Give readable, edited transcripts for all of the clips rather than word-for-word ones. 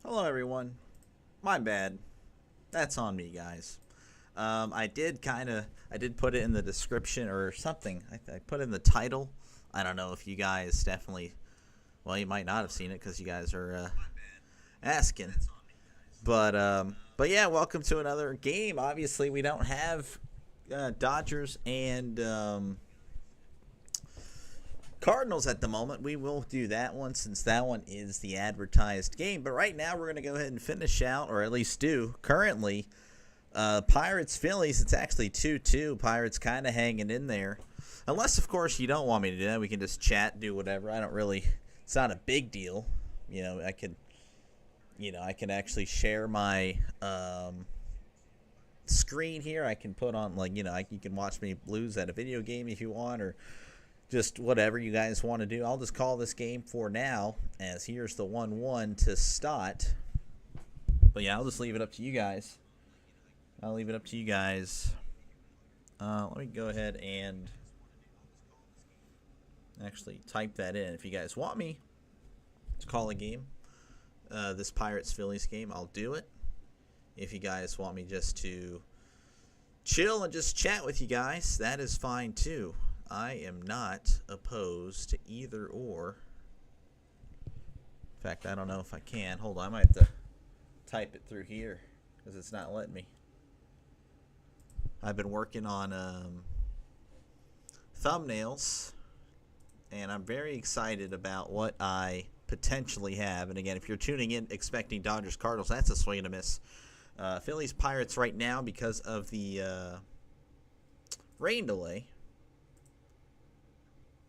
Hello, everyone. My bad. That's on me, guys. I did put it in the description or something. I put it in the title. I don't know if you guys definitely, well, you might not have seen it because you guys are asking. But yeah, welcome to another game. Obviously, we don't have Dodgers and Cardinals at the moment. We will do that one since that one is the advertised game. But right now, we're going to go ahead and finish out, or at least do currently, Pirates Phillies. It's actually 2-2. Pirates kind of hanging in there. Unless, of course, you don't want me to do that. We can just chat, do whatever. I don't really. It's not a big deal. I can actually share my screen here. I can put on you can watch me lose at a video game if you want, or just whatever you guys want to do. I'll just call this game for now, as here's the 1-1 to start. But yeah, I'll just leave it up to you guys. Let me go ahead and actually type that in. If you guys want me to call a game, this Pirates-Phillies game, I'll do it. If you guys want me just to chill and just chat with you guys, that is fine too. I am not opposed to either or. In fact, I don't know if I can. Hold on, I might have to type it through here because it's not letting me. I've been working on thumbnails, and I'm very excited about what I potentially have. And again, if you're tuning in expecting Dodgers Cardinals, that's a swing and a miss. Phillies Pirates right now because of the rain delay.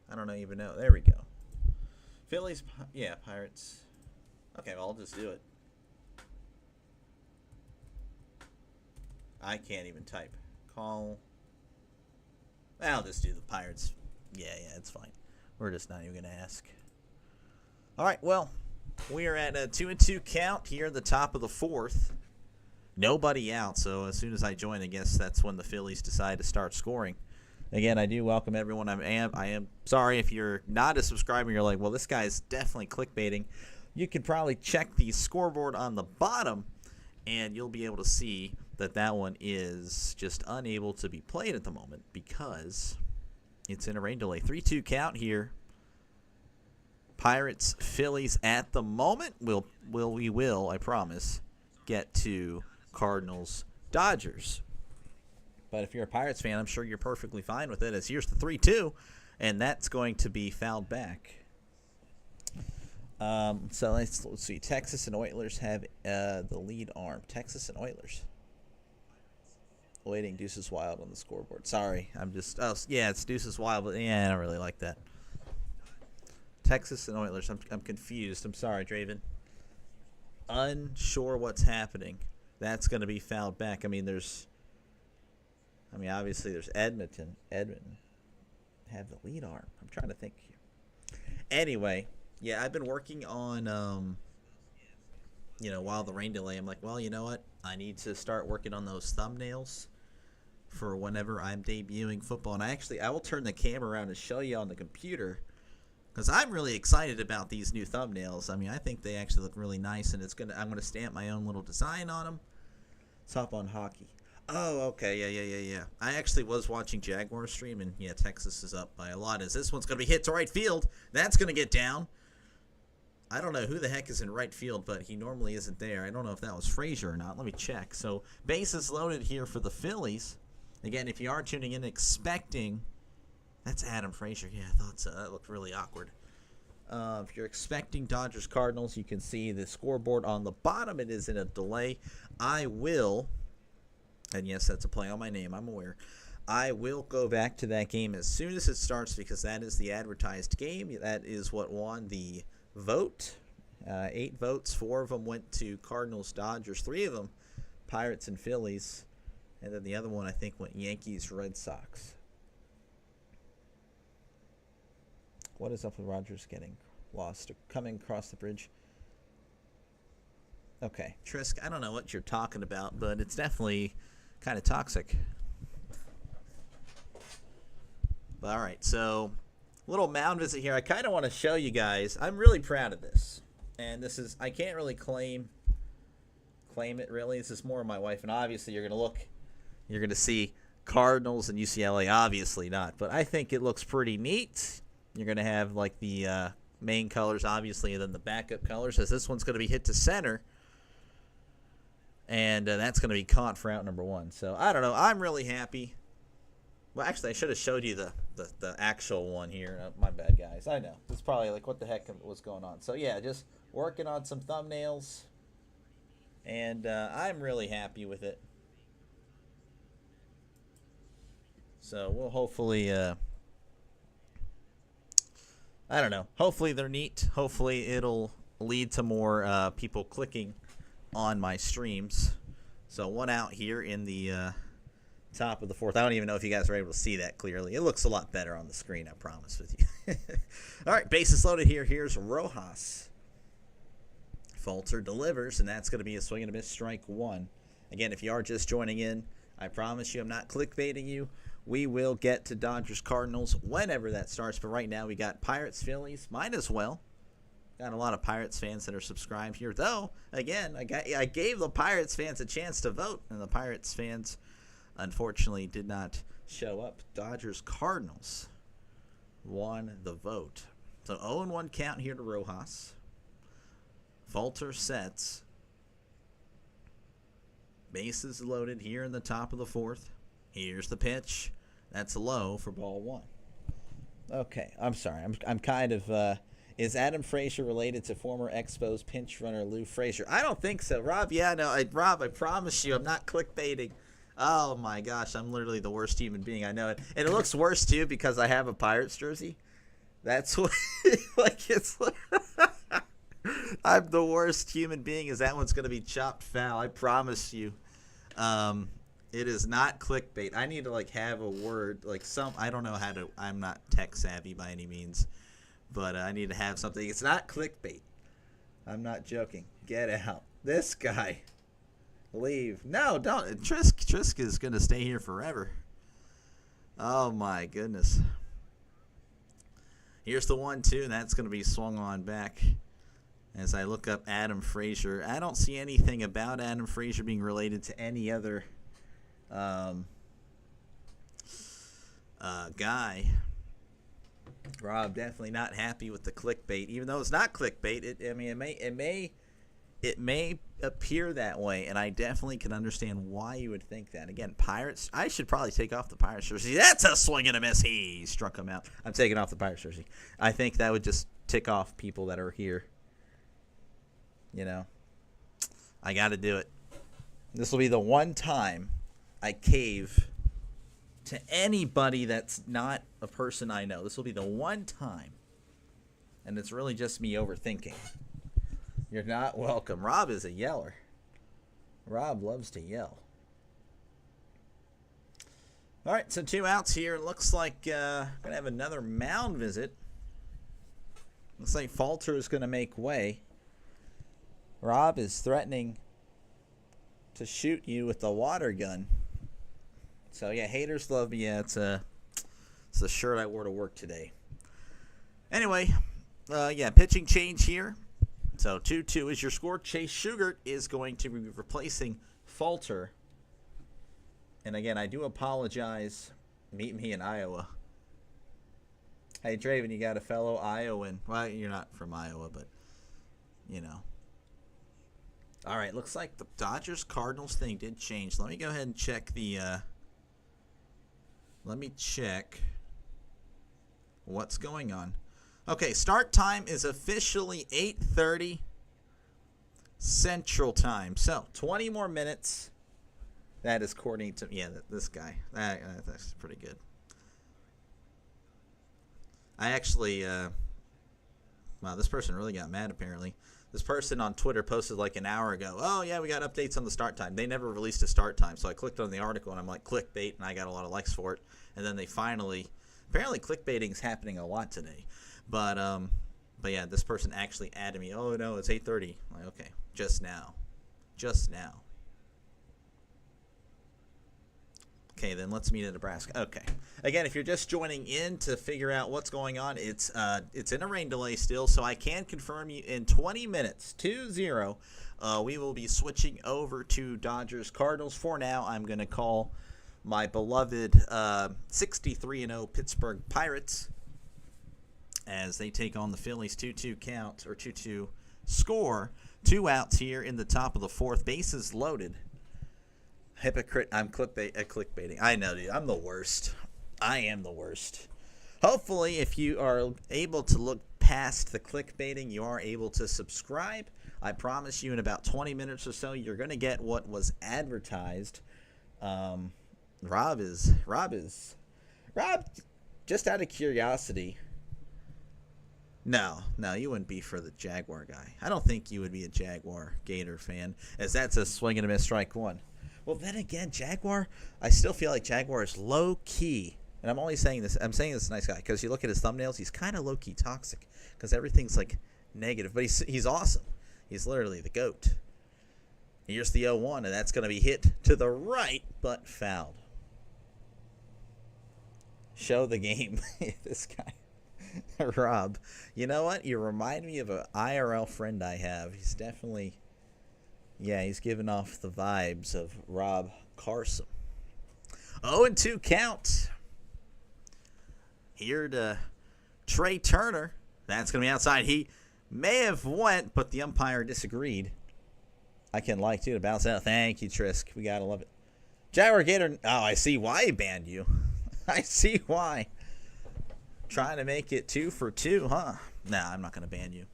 I don't even know. There we go. Phillies, Pirates. Okay, well, I'll just do it. I can't even type. Call. I'll just do the Pirates. Yeah, it's fine. We're just not even going to ask. All right, well, we are at a 2-2 count here at the top of the fourth. Nobody out, so as soon as I join, I guess that's when the Phillies decide to start scoring. Again, I do welcome everyone. I am sorry if you're not a subscriber. You're like, well, this guy's definitely clickbaiting. You can probably check the scoreboard on the bottom, and you'll be able to see that one is just unable to be played at the moment because it's in a rain delay. 3-2 count here. Pirates, Phillies at the moment. We will, I promise, get to Cardinals, Dodgers. But if you're a Pirates fan, I'm sure you're perfectly fine with it, as here's the 3-2, and that's going to be fouled back. So let's see. Texas and Oilers have the lead arm. Texas and Oilers. Waiting Deuces Wild on the scoreboard. Sorry, it's Deuces Wild, but I don't really like that. Texas and Oilers. I'm confused. I'm sorry, Draven. Unsure what's happening. That's going to be fouled back. Obviously there's Edmonton have the lead arm. I'm trying to think here. Anyway, yeah, I've been working on, while the rain delay, I'm like, well, you know what? I need to start working on those thumbnails for whenever I'm debuting football. And I will turn the camera around and show you on the computer because I'm really excited about these new thumbnails. I think they actually look really nice, and I'm going to stamp my own little design on them. Top on hockey. Oh, okay, yeah. I actually was watching Jaguar stream, and yeah, Texas is up by a lot. As this one's going to be hit to right field, that's going to get down. I don't know who the heck is in right field, but he normally isn't there. I don't know if that was Frazier or not. Let me check. So bases loaded here for the Phillies. Again, if you are tuning in expecting, that's Adam Frazier. Yeah, I thought so. That looked really awkward. If you're expecting Dodgers Cardinals, you can see the scoreboard on the bottom. It is in a delay. I will. And yes, that's a play on my name, I'm aware. I will go back to that game as soon as it starts because that is the advertised game. That is what won the vote. 8 votes. 4 of them went to Cardinals, Dodgers. 3 of them, Pirates and Phillies. And then the other one, I think, went Yankees, Red Sox. What is up with Rogers getting lost or coming across the bridge? Okay, Trisk, I don't know what you're talking about, but it's definitely kind of toxic. But all right, so little mound visit here. I kind of want to show you guys. I'm really proud of this. And this is, I can't really claim claim it really. This is more my wife, and obviously you're going to see Cardinals and UCLA, obviously not. But I think it looks pretty neat. You're going to have like the main colors, obviously, and then the backup colors, as this one's going to be hit to center. And that's going to be caught for out number 1. So, I don't know. I'm really happy. Well, actually, I should have showed you the actual one here. My bad, guys. I know. It's probably like, what the heck was going on? So, yeah, just working on some thumbnails. And I'm really happy with it. So, we'll hopefully, I don't know. Hopefully they're neat. Hopefully it'll lead to more people clicking on my streams. So, 1 out here in the top of the 4th. I don't even know if you guys are able to see that clearly. It looks a lot better on the screen, I promise with you. All right, bases loaded here. Here's Rojas. Falter delivers, and that's going to be a swing and a miss, strike 1. Again, if you are just joining in, I promise you I'm not clickbaiting you. We will get to Dodgers Cardinals whenever that starts, but right now we got Pirates Phillies. Might as well. Got a lot of Pirates fans that are subscribed here, though. Again, I gave the Pirates fans a chance to vote, and the Pirates fans unfortunately did not show up. Dodgers Cardinals won the vote. So 0-1 count here to Rojas. Falter sets. Bases loaded here in the top of the 4th. Here's the pitch. That's low for ball 1. Okay, I'm sorry. I'm kind of is Adam Frazier related to former Expos pinch runner Lou Frazier? I don't think so. Rob, Rob, I promise you I'm not clickbaiting. Oh my gosh, I'm literally the worst human being. I know it. And it looks worse too because I have a Pirates jersey. That's what like it's I'm the worst human being, as that one's going to be chopped foul. I promise you. It is not clickbait. I need to like have a word like I don't know how to. I'm not tech savvy by any means, but I need to have something. It's not clickbait. I'm not joking. Get out. This guy. Leave. No, don't. Trisk is going to stay here forever. Oh my goodness. Here's the 1-2, and that's going to be swung on back. As I look up Adam Frazier, I don't see anything about Adam Frazier being related to any other guy. Rob, definitely not happy with the clickbait, even though it's not clickbait. It may appear that way, and I definitely can understand why you would think that. Again, Pirates. I should probably take off the Pirates jersey. That's a swing and a miss. He struck him out. I'm taking off the Pirates jersey. I think that would just tick off people that are here. You know, I got to do it. This will be the one time I cave to anybody that's not a person I know. This will be the one time. And it's really just me overthinking. You're not welcome. Rob is a yeller. Rob loves to yell. All right, so 2 outs here. Looks like going to have another mound visit. Looks like Falter is going to make way. Rob is threatening to shoot you with the water gun. So, yeah, haters love me. Yeah, it's the shirt I wore to work today. Anyway, yeah, pitching change here. So 2-2 is your score. Chase Sugart is going to be replacing Falter. And again, I do apologize. Meet me in Iowa. Hey, Draven, you got a fellow Iowan. Well, you're not from Iowa, but, you know. All right, looks like the Dodgers-Cardinals thing did change. Let me go ahead and check the let me check what's going on. Okay, start time is officially 8:30 Central Time. So, 20 more minutes. That is according to, yeah, this guy. That's pretty good. I actually, wow, this person really got mad apparently. This person on Twitter posted like an hour ago, oh, yeah, we got updates on the start time. They never released a start time. So I clicked on the article, and I'm like, clickbait, and I got a lot of likes for it. And then they finally, apparently clickbaiting is happening a lot today. But yeah, this person actually added me, oh, no, it's 8:30. I'm like, okay, just now. Okay, then let's meet in Nebraska. Okay. Again, if you're just joining in to figure out what's going on, it's in a rain delay still, so I can confirm you in 20 minutes, 2-0, we will be switching over to Dodgers Cardinals. For now, I'm going to call my beloved 63-0 Pittsburgh Pirates as they take on the Phillies. 2-2 count, or 2-2 score. 2 outs here in the top of the fourth. Bases loaded. Hypocrite. I'm clickbaiting. I know, dude. I'm the worst. I am the worst. Hopefully, if you are able to look past the clickbaiting, you are able to subscribe. I promise you in about 20 minutes or so, you're going to get what was advertised. Rob, just out of curiosity. No, you wouldn't be for the Jaguar guy. I don't think you would be a Jaguar Gator fan, as that's a swing and a miss, strike one. Well, then again, Jaguar, I still feel like Jaguar is low-key. And I'm only saying this, I'm saying this is a nice guy, because you look at his thumbnails, he's kind of low-key toxic, because everything's, like, negative. But he's awesome. He's literally the GOAT. Here's the 0-1, and that's going to be hit to the right, but fouled. Show the game. This guy. Rob. You know what? You remind me of an IRL friend I have. He's definitely... Yeah, he's giving off the vibes of Rob Carson. 0-2 count. Here to Trey Turner. That's going to be outside. He may have went, but the umpire disagreed. I can like to bounce out. Thank you, Trisk. We got to love it. Jaguar Gator. Oh, I see why he banned you. I see why. Trying to make it 2 for 2, huh? Nah, I'm not going to ban you.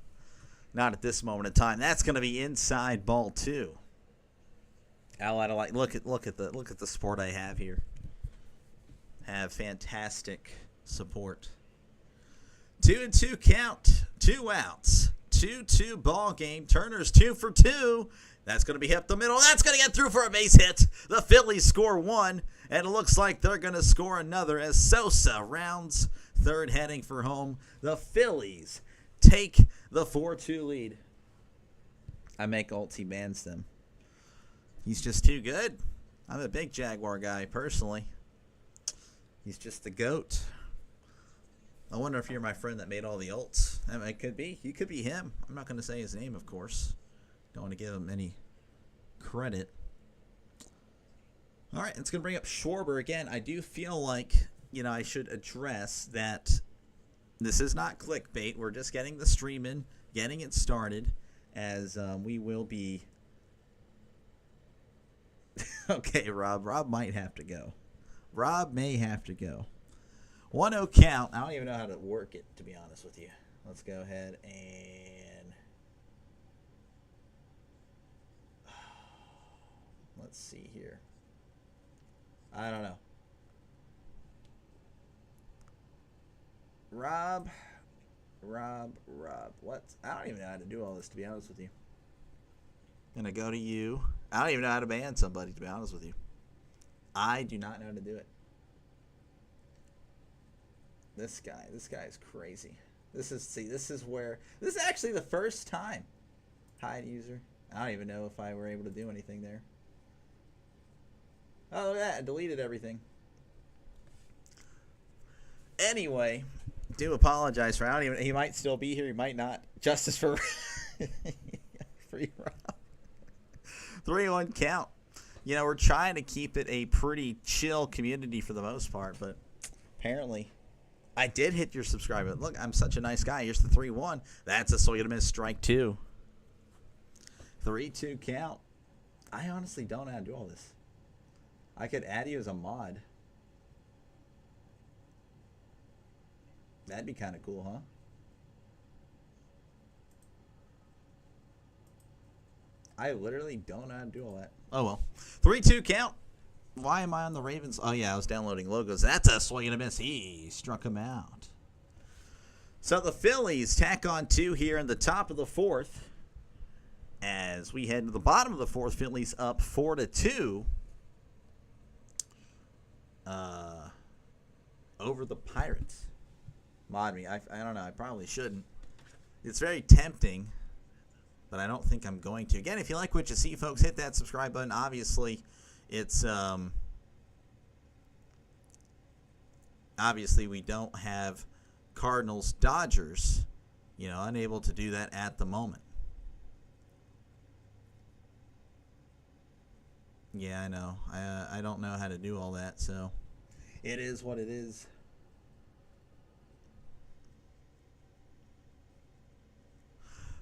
Not at this moment in time. That's going to be inside ball 2. Al, I don't like. Look at the support I have here. Have fantastic support. 2-2 count. 2 outs. 2-2 ball game. Turner's 2 for 2. That's going to be hit the middle. That's going to get through for a base hit. The Phillies score 1, and it looks like they're going to score another as Sosa rounds third, heading for home. The Phillies take the 4-2 lead. I make ult, he bans them. He's just too good. I'm a big Jaguar guy, personally. He's just the GOAT. I wonder if you're my friend that made all the ults. I mean, it could be. You could be him. I'm not going to say his name, of course. Don't want to give him any credit. All right, it's going to bring up Schwarber again. I do feel like, I should address that this is not clickbait. We're just getting the stream in, getting it started, as we will be... Okay, Rob. Rob might have to go. Rob may have to go. 1-0 count. I don't even know how to work it, to be honest with you. Let's go ahead and... Let's see here. I don't know. Rob. What? I don't even know how to do all this, to be honest with you. I'm going to go to you. I don't even know how to ban somebody, to be honest with you. I do not know how to do it. This guy is crazy. This is actually the first time. Hide user. I don't even know if I were able to do anything there. Oh, look at that. I deleted everything. Anyway, do apologize for he might still be here, he might not. Justice for free Rob. 3-1 count. We're trying to keep it a pretty chill community for the most part, but apparently I did hit your subscribe button. Look, I'm such a nice guy. Here's the 3-1. That's a swing and a miss, strike 2. 3-2 count. I honestly don't know how to do all this. I could add you as a mod. That'd be kind of cool, huh? I literally don't know how to do all that. Oh, well. 3-2 count. Why am I on the Ravens? Oh, yeah, I was downloading logos. That's a swing and a miss. He struck him out. So the Phillies tack on 2 here in the top of the 4th. As we head to the bottom of the 4th, Phillies up 4-2. Over the Pirates. Mod me. I don't know. I probably shouldn't. It's very tempting, but I don't think I'm going to. Again, if you like what you see, folks, hit that subscribe button. Obviously, it's Obviously, we don't have Cardinals Dodgers. Unable to do that at the moment. Yeah, I know. I don't know how to do all that, so it is what it is.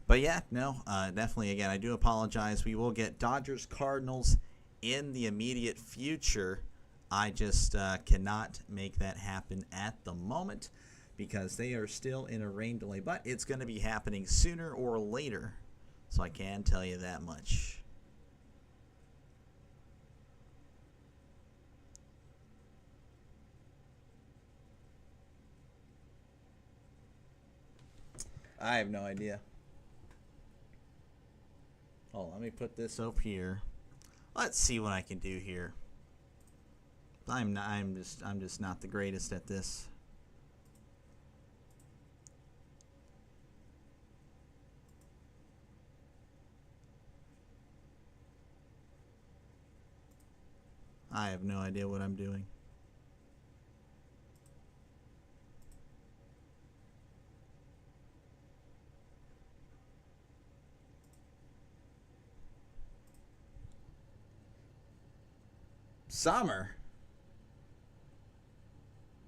But yeah, no, definitely. Again, I do apologize. We will get Dodgers Cardinals in the immediate future. I just cannot make that happen at the moment because they are still in a rain delay. But it's going to be happening sooner or later, so I can tell you that much. I have no idea. Oh, let me put this up here. Let's see what I can do here. I'm just not the greatest at this. I have no idea what I'm doing. Summer.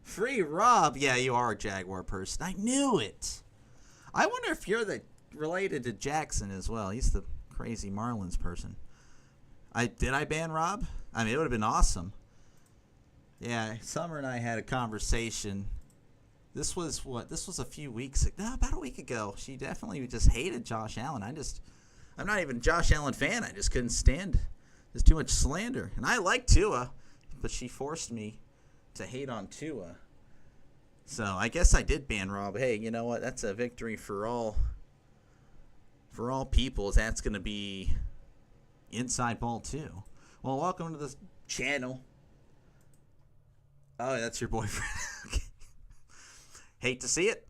Free Rob. Yeah, you are a Jaguar person. I knew it. I wonder if you're related to Jackson as well. He's the crazy Marlins person. Did I ban Rob? I mean, it would have been awesome. Yeah, Summer and I had a conversation. This was a few weeks ago. No, about a week ago. She definitely just hated Josh Allen. I'm not even a Josh Allen fan. I just couldn't stand. There's too much slander. And I like Tua, but she forced me to hate on Tua. So I guess I did ban Rob. Hey, you know what? That's a victory for all peoples. That's going to be inside ball too. Well, welcome to the channel. Oh, that's your boyfriend. Okay. Hate to see it.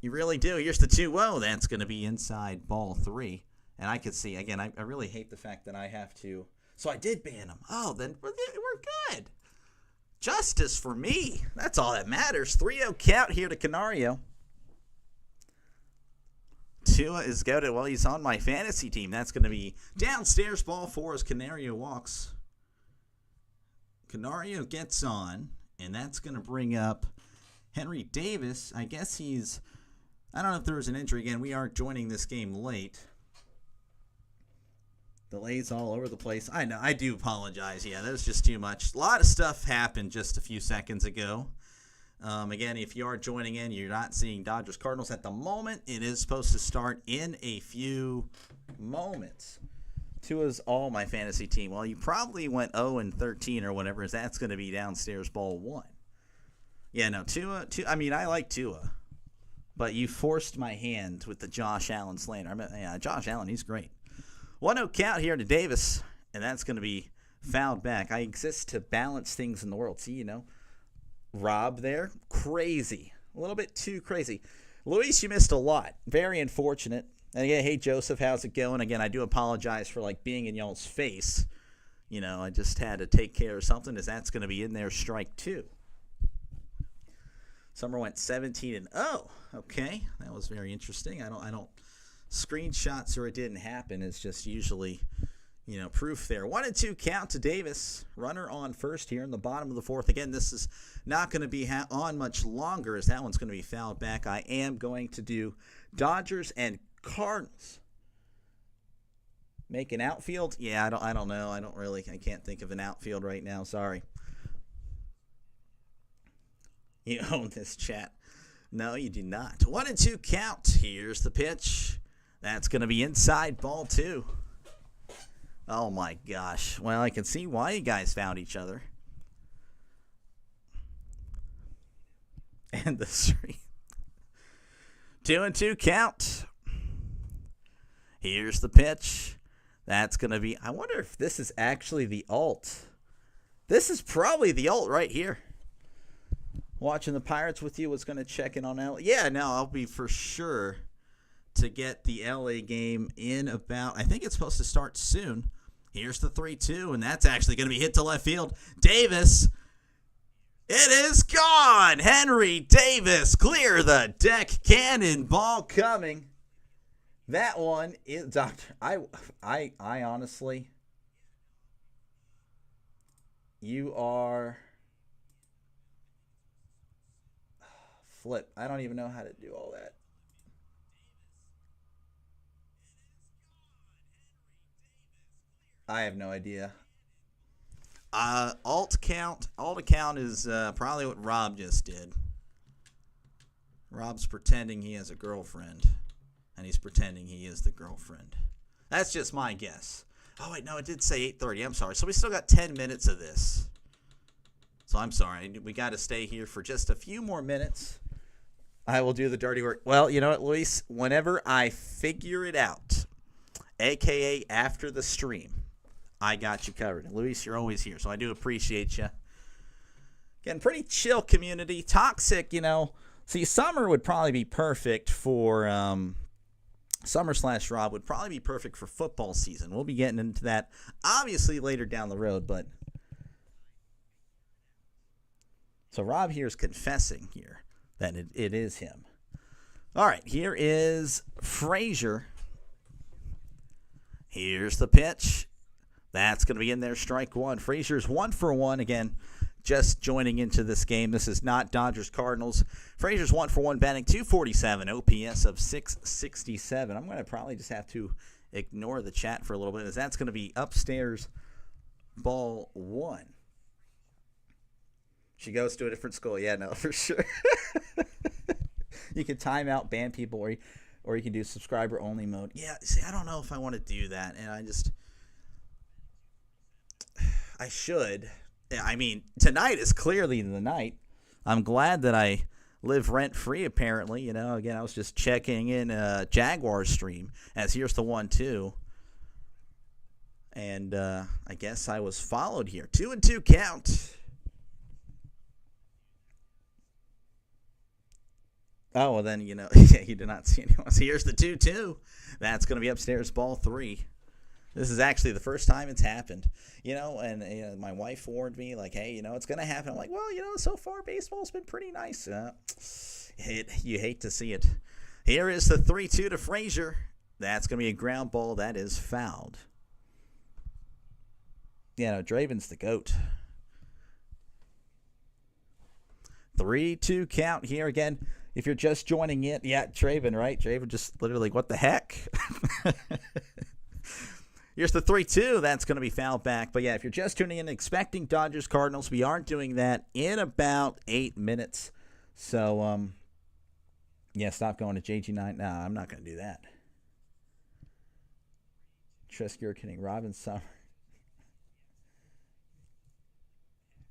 You really do. Here's the 2-0. That's going to be inside ball 3. And I could see, again, I really hate the fact that I have to. So I did ban him. Oh, then we're good. Justice for me. That's all that matters. 3-0 count here to Canario. Tua is goated. Well, he's on my fantasy team. That's going to be downstairs ball 4 as Canario walks. Canario gets on, and that's going to bring up Henry Davis. I guess I don't know if there was an injury. Again, we are joining this game late. Delays all over the place. I know. I do apologize. Yeah, that was just too much. A lot of stuff happened just a few seconds ago. Again, if you are joining in, you're not seeing Dodgers Cardinals at the moment. It is supposed to start in a few moments. Tua's all my fantasy team. Well, you probably went 0-13 or whatever. That's going to be downstairs ball 1. Yeah, no, Tua. I mean, I like Tua, but you forced my hand with the Josh Allen slander. Yeah, Josh Allen, he's great. 1-0 count here to Davis, and that's going to be fouled back. I exist to balance things in the world. See, Rob there, crazy. A little bit too crazy. Luis, you missed a lot. Very unfortunate. And again, hey, Joseph, how's it going? Again, I do apologize for, being in y'all's face. I just had to take care of something, as that's going to be in there, strike 2. Summer went 17-0. Okay, that was very interesting. I don't screenshots or it didn't happen. It's just usually, proof there. 1-2 count to Davis. Runner on first here in the bottom of the 4th. Again, this is not going to be on much longer, as that one's going to be fouled back. I am going to do Dodgers and Cardinals. Make an outfield? Yeah, I don't know. I can't think of an outfield right now. Sorry. You own this chat. No, you do not. 1-2 count. Here's the pitch. That's going to be inside ball 2. Oh, my gosh. Well, I can see why you guys found each other. And the stream. 2-2 count. Here's the pitch. That's going to be... I wonder if this is actually the alt. This is probably the alt right here. Watching the Pirates with you was going to check in on L. Yeah, no, I'll be for sure to get the LA game in about... I think it's supposed to start soon. Here's the 3-2, and that's actually going to be hit to left field. Davis, It is gone. Henry Davis, clear the deck. Cannonball coming. That one is Doctor. I honestly, you are flip. I don't even know how to do all that. I have no idea. Alt account is probably what Rob just did. Rob's pretending he has a girlfriend, and he's pretending he is the girlfriend. That's just my guess. Oh wait, no, it did say 8:30. I'm sorry. So we still got 10 minutes of this. So I'm sorry. We got to stay here for just a few more minutes. I will do the dirty work. Well, you know what, Luis? Whenever I figure it out, a.k.a. after the stream, I got you covered. And Luis, you're always here, so I do appreciate you. Again, pretty chill community. Toxic, you know. See, summer would probably be perfect for summer/Rob would probably be perfect for football season. We'll be getting into that obviously later down the road, but so Rob here is confessing here that it is him. All right, here is Frazier. Here's the pitch. That's going to be in there, strike one. Frazier's 1 for 1 again. Just joining into this game. This is not Dodgers Cardinals. Frazier's 1 for 1, batting .247, OPS of 667. I'm going to probably just have to ignore the chat for a little bit, as that's going to be upstairs ball 1. She goes to a different school. Yeah, no, for sure. You can time out, ban people, or you can do subscriber only mode. Yeah, see, I don't know if I want to do that, and I should. I mean, tonight is clearly the night. I'm glad that I live rent-free, apparently. You know, again, I was just checking in a Jaguar stream, as here's the 1-2. And I guess I was followed here. 2-2 count. Oh, well then, you know, yeah, you did not see anyone. So here's the 2-2. That's going to be upstairs ball 3. This is actually the first time it's happened, you know, and my wife warned me, like, hey, you know, it's going to happen. I'm like, well, you know, so far baseball's been pretty nice. You hate to see it. Here is the 3-2 to Frazier. That's going to be a ground ball. That is fouled. Yeah, no, Draven's the GOAT. 3-2 count here again. If you're just joining in, yeah, Draven, right? Draven just literally, what the heck? Here's the 3-2. That's going to be fouled back. But, yeah, if you're just tuning in expecting Dodgers Cardinals, we are doing that in about 8 minutes. So, yeah, stop going to JG9. Nah, I'm not going to do that. Trisk, you're kidding. Robin Summer.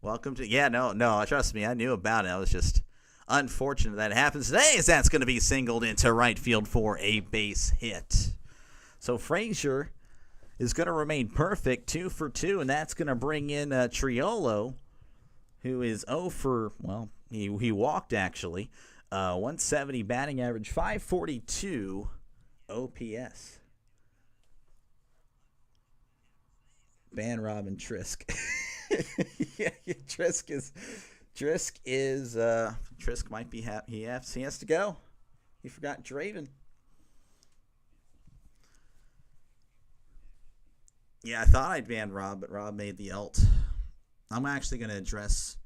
Welcome to – yeah, no, trust me. I knew about it. I was just unfortunate that happens today, as that's going to be singled into right field for a base hit. So, Frazier is going to remain perfect, 2 for 2, and that's going to bring in Triolo, who is 0 for, well, he walked actually, 170 batting average, 542 OPS. Ban Robin Trisk. Yeah, Trisk might be happy. He has to go. He forgot Draven. Yeah, I thought I'd ban Rob, but Rob made the ult. I'm actually going to address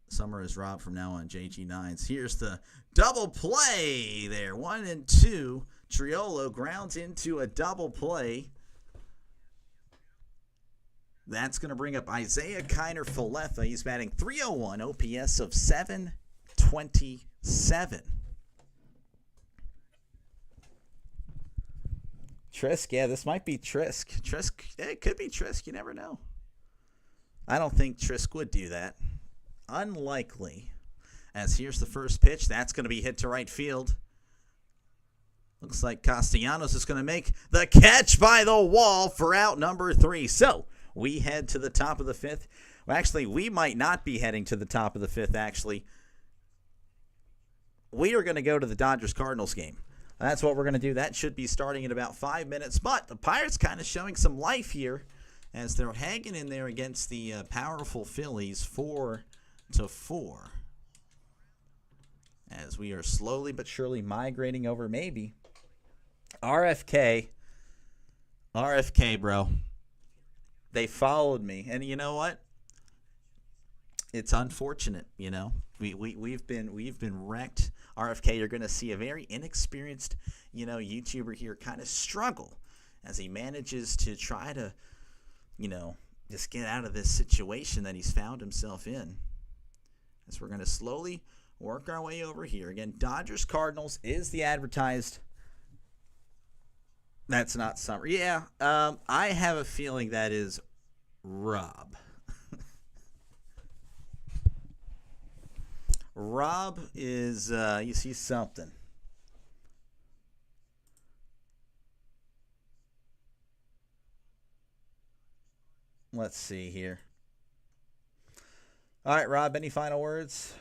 Summer as Rob from now on, JG9s. Here's the double play there. 1 and 2. Triolo grounds into a double play. That's going to bring up Isaiah Kiner-Falefa. He's batting .301, OPS of 727. Trisk, yeah, this might be Trisk. It could be Trisk. You never know. I don't think Trisk would do that. Unlikely. As here's the first pitch. That's going to be hit to right field. Looks like Castellanos is going to make the catch by the wall for out number 3. So we head to the top of the 5th. Well, actually, we might not be heading to the top of the 5th, actually. We are going to go to the Dodgers-Cardinals game. That's what we're going to do. That should be starting in about 5 minutes. But the Pirates kind of showing some life here as they're hanging in there against the powerful Phillies for to 4. As we are slowly but surely migrating over, maybe. RFK, bro. They followed me. And you know what? It's unfortunate, you know. We've been wrecked. RFK, you're going to see a very inexperienced, you know, YouTuber here kind of struggle as he manages to try to, you know, just get out of this situation that he's found himself in. As we're going to slowly work our way over here. Again, Dodgers Cardinals is the advertised. That's not summer. Yeah, I have a feeling that is Rob. Rob is, you see something. Let's see here. All right, Rob, any final words?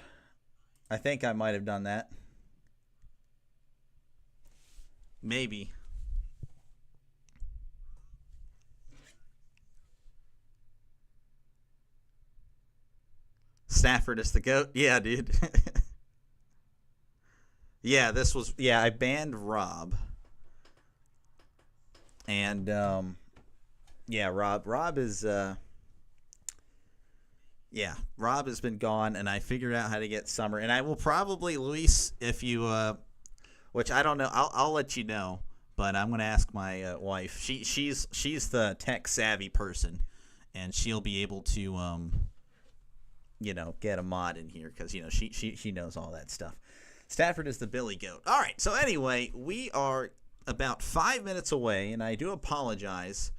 I think I might have done that. Maybe. Stafford is the GOAT? Yeah, dude. Yeah, this was... Yeah, I banned Rob. And, yeah, Rob is... Yeah, Rob has been gone, and I figured out how to get Summer. And I will probably, Luis, if you... which I don't know. I'll let you know. But I'm going to ask my wife. She's the tech-savvy person. And she'll be able to... you know, get a mod in here because, you know, she knows all that stuff. Stafford is the Billy Goat. All right, so anyway, we are about 5 minutes away, and I do apologize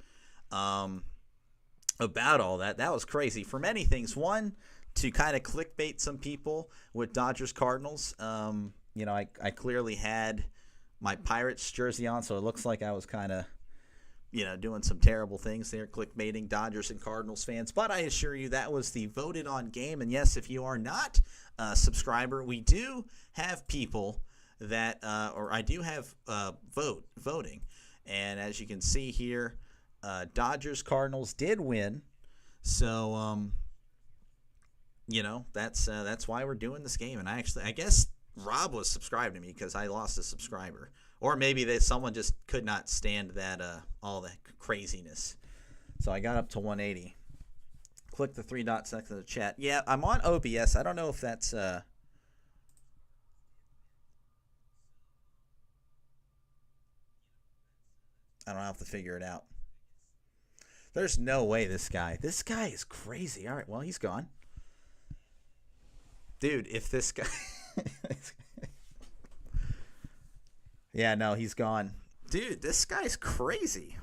about all that. That was crazy for many things. One, to kind of clickbait some people with Dodgers Cardinals. You know, I clearly had my Pirates jersey on, so it looks like I was kind of, you know, doing some terrible things there, clickbaiting Dodgers and Cardinals fans. But I assure you that was the voted on game. And yes, if you are not a subscriber, we do have people that, or I do have voting. And as you can see here, Dodgers Cardinals did win. So, you know, that's why we're doing this game. And I guess Rob was subscribed to me because I lost a subscriber. Or maybe someone just could not stand that all the craziness. So I got up to 180. Click the 3 dots next to the chat. Yeah, I'm on OBS. I don't know if that's... I don't have to figure it out. There's no way this guy is crazy. All right, well, he's gone. Dude, if this guy... Yeah, no, he's gone. Dude, this guy's crazy.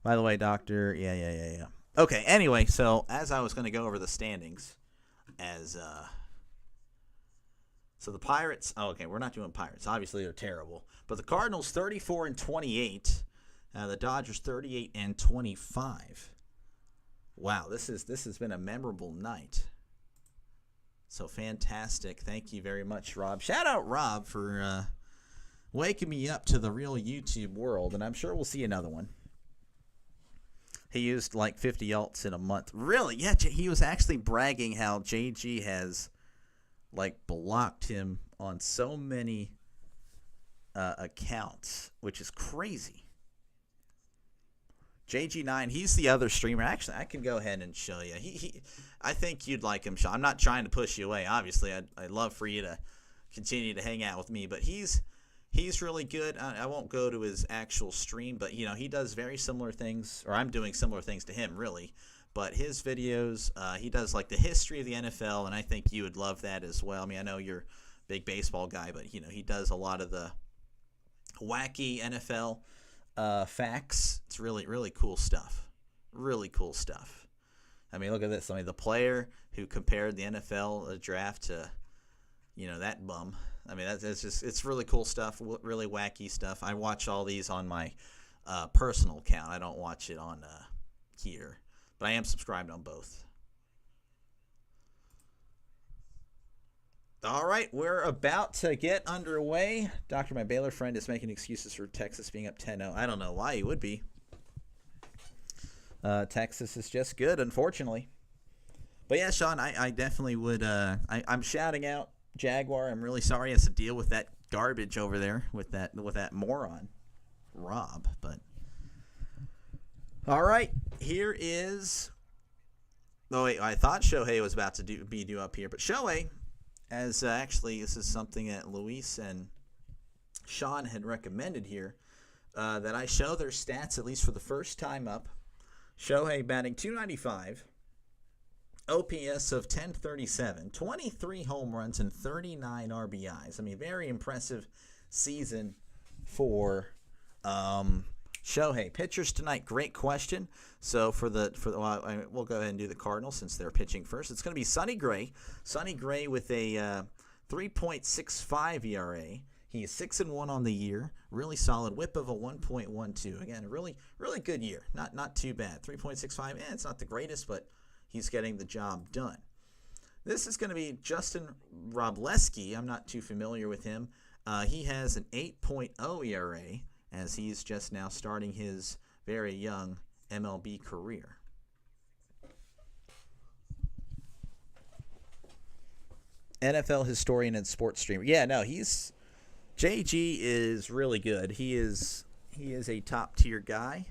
By the way, Doctor, yeah. Okay, anyway, so as I was going to go over the standings, so the Pirates, okay, we're not doing Pirates. Obviously, they're terrible. But the Cardinals, 34-28. The Dodgers, 38-25. Wow, this has been a memorable night. So fantastic. Thank you very much, Rob. Shout out Rob for waking me up to the real YouTube world, and I'm sure we'll see another one. He used like 50 alts in a month. Really? Yeah, he was actually bragging how JG has like blocked him on so many accounts, which is crazy. JG9, he's the other streamer. Actually, I can go ahead and show you. I think you'd like him, Sean. I'm not trying to push you away. Obviously, I'd love for you to continue to hang out with me. But he's really good. I won't go to his actual stream, but, you know, he does very similar things. Or I'm doing similar things to him, really. But his videos, he does, like, the history of the NFL, and I think you would love that as well. I mean, I know you're a big baseball guy, but, you know, he does a lot of the wacky NFL facts. It's really, really cool stuff. Really cool stuff. I mean, look at this. I mean, the player who compared the NFL draft to, you know, that bum. I mean, it's really cool stuff, really wacky stuff. I watch all these on my personal account. I don't watch it on here. But I am subscribed on both. All right, we're about to get underway. Doctor, my Baylor friend, is making excuses for Texas being up 10-0. I don't know why he would be. Texas is just good, unfortunately. But yeah, Sean, I definitely would. I'm shouting out Jaguar. I'm really sorry he has to deal with that garbage over there with that moron, Rob. But all right, here is. Oh wait, I thought Shohei was about to be due up here, but Shohei, as actually this is something that Luis and Sean had recommended here, that I show their stats at least for the first time up. Shohei batting .295, OPS of 1037, 23 home runs and 39 RBIs. I mean, very impressive season for Shohei. Pitchers tonight, great question. So we'll go ahead and do the Cardinals since they're pitching first. It's going to be Sonny Gray. Sonny Gray with a 3.65 ERA. He is 6-1 on the year. Really solid whip of a 1.12. Again, a really good year. Not too bad. 3.65. It's not the greatest, but he's getting the job done. This is going to be Justin Robleski. I'm not too familiar with him. He has an 8.0 ERA as he's just now starting his very young MLB career. NFL historian and sports streamer. Yeah, no, JG is really good. He is a top tier guy.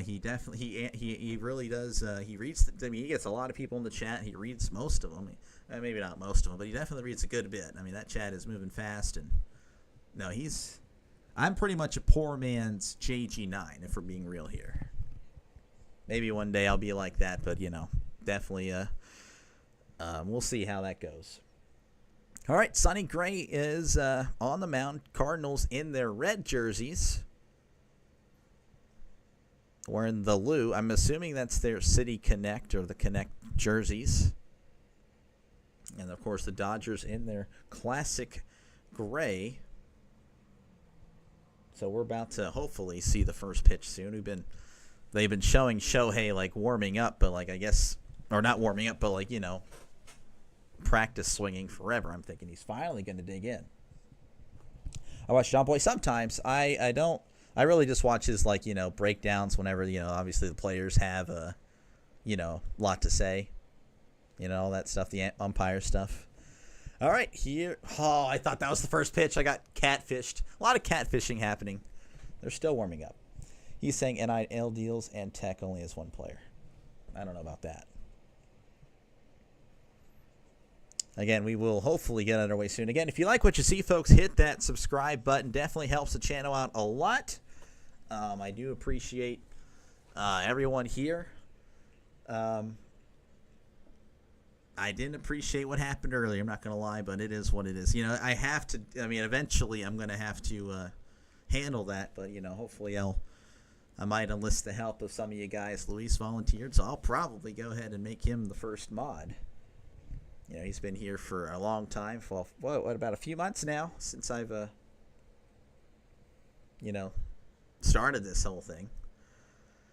He definitely he really does. He reads. He gets a lot of people in the chat. He reads most of them. Maybe not most of them, but he definitely reads a good bit. I mean, that chat is moving fast, and no, I'm pretty much a poor man's JG9 if we're being real here. Maybe one day I'll be like that, but definitely. We'll see how that goes. All right, Sonny Gray is on the mound. Cardinals in their red jerseys. Wearing the Lou. I'm assuming that's their City Connect or the Connect jerseys. And, of course, the Dodgers in their classic gray. So we're about to hopefully see the first pitch soon. They've been showing Shohei, like, warming up, but, like, I guess, or not warming up, but, like, practice swinging forever. I'm thinking he's finally going to dig in. I watch John Boy sometimes. I don't. I really just watch his breakdowns whenever obviously the players have a lot to say, all that stuff, the umpire stuff. All right, here. Oh, I thought that was the first pitch. I got catfished. A lot of catfishing happening. They're still warming up. He's saying NIL deals and Tech only has one player. I don't know about that. Again, we will hopefully get underway soon. Again, if you like what you see, folks, hit that subscribe button. Definitely helps the channel out a lot. I do appreciate everyone here. I didn't appreciate what happened earlier. I'm not going to lie, but it is what it is. I have to. Eventually, I'm going to have to handle that. But hopefully, I might enlist the help of some of you guys. Luis volunteered, so I'll probably go ahead and make him the first mod. He's been here for a long time. For what about a few months now since I've started this whole thing.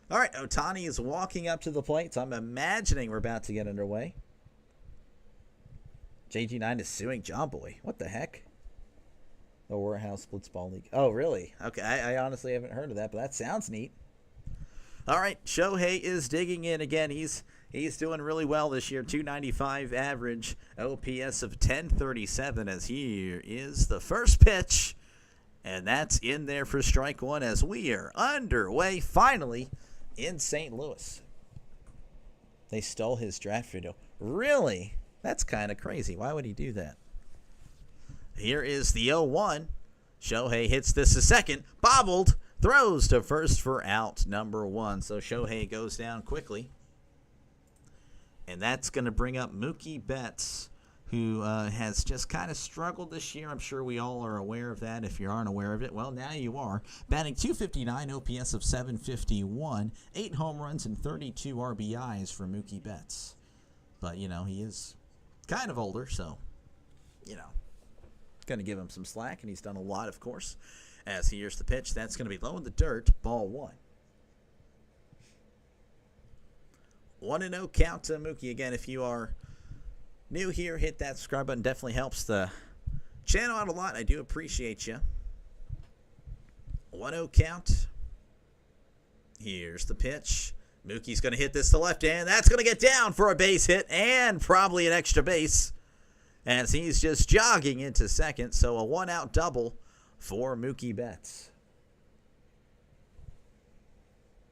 All right, Ohtani is walking up to the plate, so I'm imagining we're about to get underway. JG9 is suing John Boy. What the heck? The Warehouse Blitzball League. Oh, really? Okay, I honestly haven't heard of that, but that sounds neat. All right, Shohei is digging in again. He's doing really well this year. 295 average, OPS of 1037 as here is the first pitch. And that's in there for strike one as we are underway finally in St. Louis. They stole his draft video. Really? That's kind of crazy. Why would he do that? Here is the 0-1. Shohei hits this a second. Bobbled. Throws to first for out number one. So Shohei goes down quickly. And that's going to bring up Mookie Betts, who has just kind of struggled this year. I'm sure we all are aware of that. If you aren't aware of it, well, now you are. Batting .259, OPS of 751, 8 home runs and 32 RBIs for Mookie Betts. But, he is kind of older, so, going to give him some slack, and he's done a lot, of course. As here's the pitch, that's going to be low in the dirt, ball one. 1-0 count to Mookie. Again, if you are new here, hit that subscribe button. Definitely helps the channel out a lot. I do appreciate you. 1-0 count. Here's the pitch. Mookie's going to hit this to left hand. That's going to get down for a base hit and probably an extra base as he's just jogging into second. So a one-out double for Mookie Betts.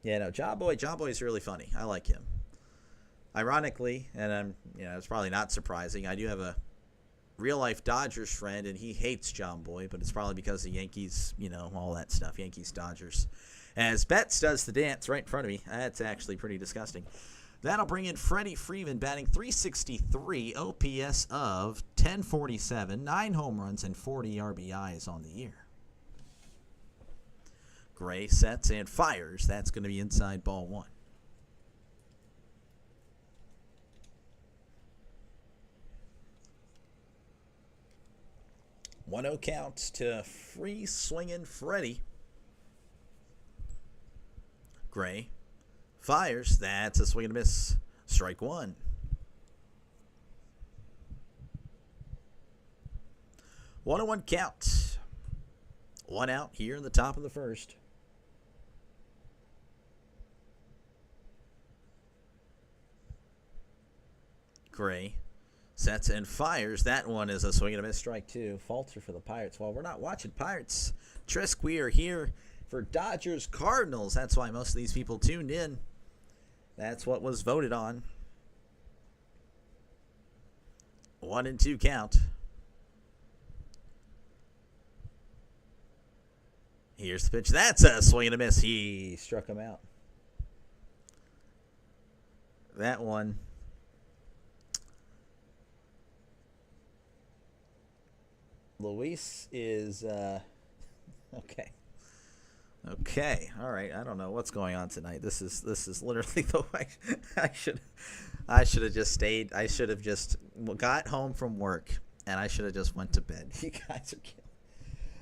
Yeah, no, John Boy's really funny. I like him. Ironically, and it's probably not surprising, I do have a real-life Dodgers friend, and he hates John Boy, but it's probably because of Yankees, all that stuff, Yankees, Dodgers. As Betts does the dance right in front of me. That's actually pretty disgusting. That'll bring in Freddie Freeman batting .363, OPS of 1047, 9 home runs, and 40 RBIs on the year. Gray sets and fires. That's going to be inside ball one. 1-0 count to free swinging Freddie. Gray fires. That's a swing and a miss. Strike one. 1-1 count. 1 out here in the top of the first. Gray sets and fires. That one is a swing and a miss. Strike two. Falter for the Pirates. Well, we're not watching Pirates. Trisk, we are here for Dodgers Cardinals. That's why most of these people tuned in. That's what was voted on. 1-2 count. Here's the pitch. That's a swing and a miss. He struck him out. That one. Luis is okay. Okay, all right. I don't know what's going on tonight. This is literally the way I should have just stayed. I should have just got home from work and I should have just went to bed. You guys are kidding.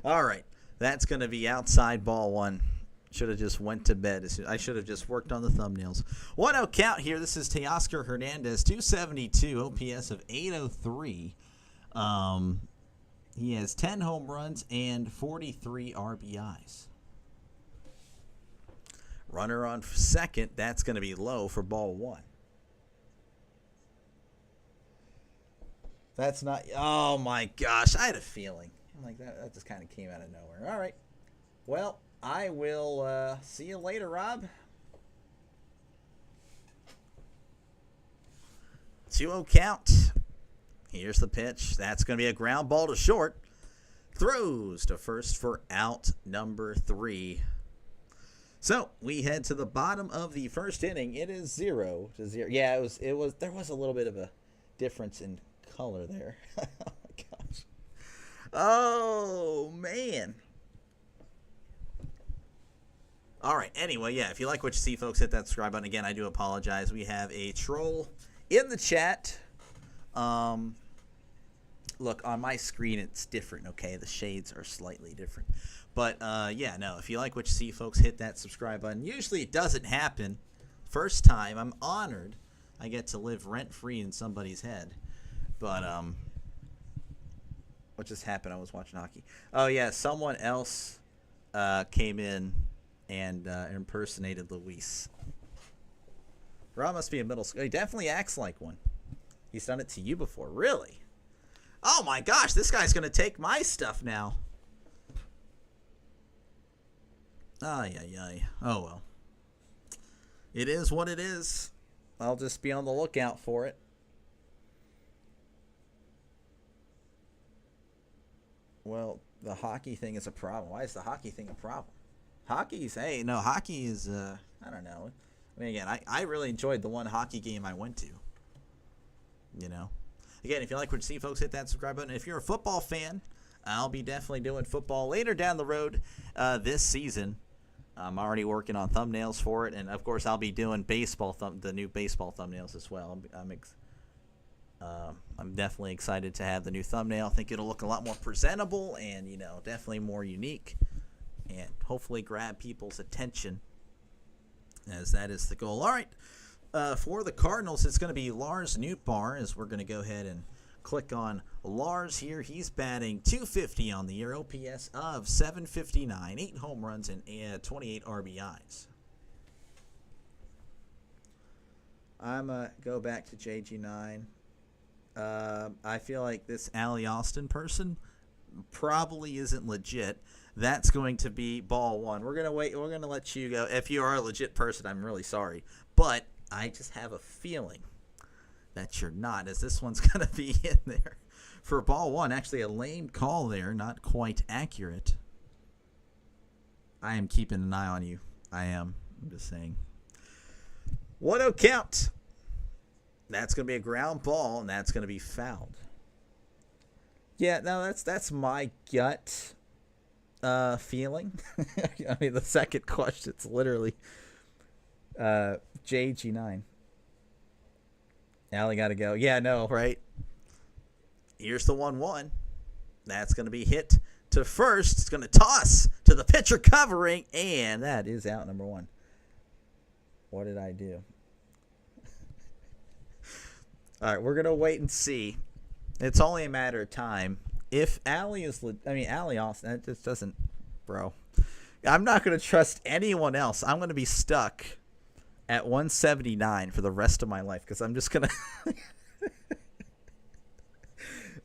All right, that's going to be outside ball one. Should have just went to bed. I should have just worked on the thumbnails. 1-0 count here. This is Teoscar Hernandez, 272, OPS of 803. He has 10 home runs and 43 RBIs. Runner on second. That's going to be low for ball one. That's not. Oh my gosh! I had a feeling. I'm like that just kind of came out of nowhere. All right. Well, I will see you later, Rob. 2-0 count. Here's the pitch. That's going to be a ground ball to short. Throws to first for out number 3. So we head to the bottom of the first inning. It is 0-0. Yeah, it was. There was a little bit of a difference in color there. Oh my gosh. Oh man. All right. Anyway, yeah. If you like what you see, folks, hit that subscribe button. Again, I do apologize. We have a troll in the chat. Look, on my screen it's different, okay? The shades are slightly different. But, yeah, no, if you like what you see, folks, hit that subscribe button. Usually it doesn't happen. First time, I'm honored I get to live rent-free in somebody's head. But, what just happened? I was watching hockey. Oh, yeah, someone else came in and impersonated Luis. Rob must be in middle school. He definitely acts like one. He's done it to you before. Really? Oh, my gosh. This guy's going to take my stuff now. Ay, ay, ay. Oh, well. It is what it is. I'll just be on the lookout for it. Well, the hockey thing is a problem. Why is the hockey thing a problem? Hockey is, I don't know. I mean, again, I really enjoyed the one hockey game I went to. You know? Again, if you like what you see, folks, hit that subscribe button. If you're a football fan, I'll be definitely doing football later down the road this season. I'm already working on thumbnails for it, and of course, I'll be doing the new baseball thumbnails as well. I'm definitely excited to have the new thumbnail. I think it'll look a lot more presentable and definitely more unique, and hopefully grab people's attention, as that is the goal. All right, for the Cardinals, it's going to be Lars Nootbaar, as we're going to go ahead and click on Lars here. He's batting .250 on the year, OPS of 759, 8 home runs, and 28 RBIs. I'm going to go back to JG9. I feel like this Allie Austin person probably isn't legit. That's going to be ball one. We're going to wait. We're going to let you go. If you are a legit person, I'm really sorry. But I just have a feeling that you're not, as this one's going to be in there for ball one. Actually, a lame call there. Not quite accurate. I am keeping an eye on you. I am. I'm just saying. 1-0 count. That's going to be a ground ball, and that's going to be fouled. Yeah, no, that's my gut feeling. I mean, the second question's literally JG9. Allie got to go. Yeah, no, right? Here's the 1-1. That's going to be hit to first. It's going to toss to the pitcher covering, and that is out number one. What did I do? All right, we're going to wait and see. It's only a matter of time. If Allie is, Allie Austin, that just doesn't, bro. I'm not going to trust anyone else. I'm going to be stuck at 179 for the rest of my life because I'm just going to,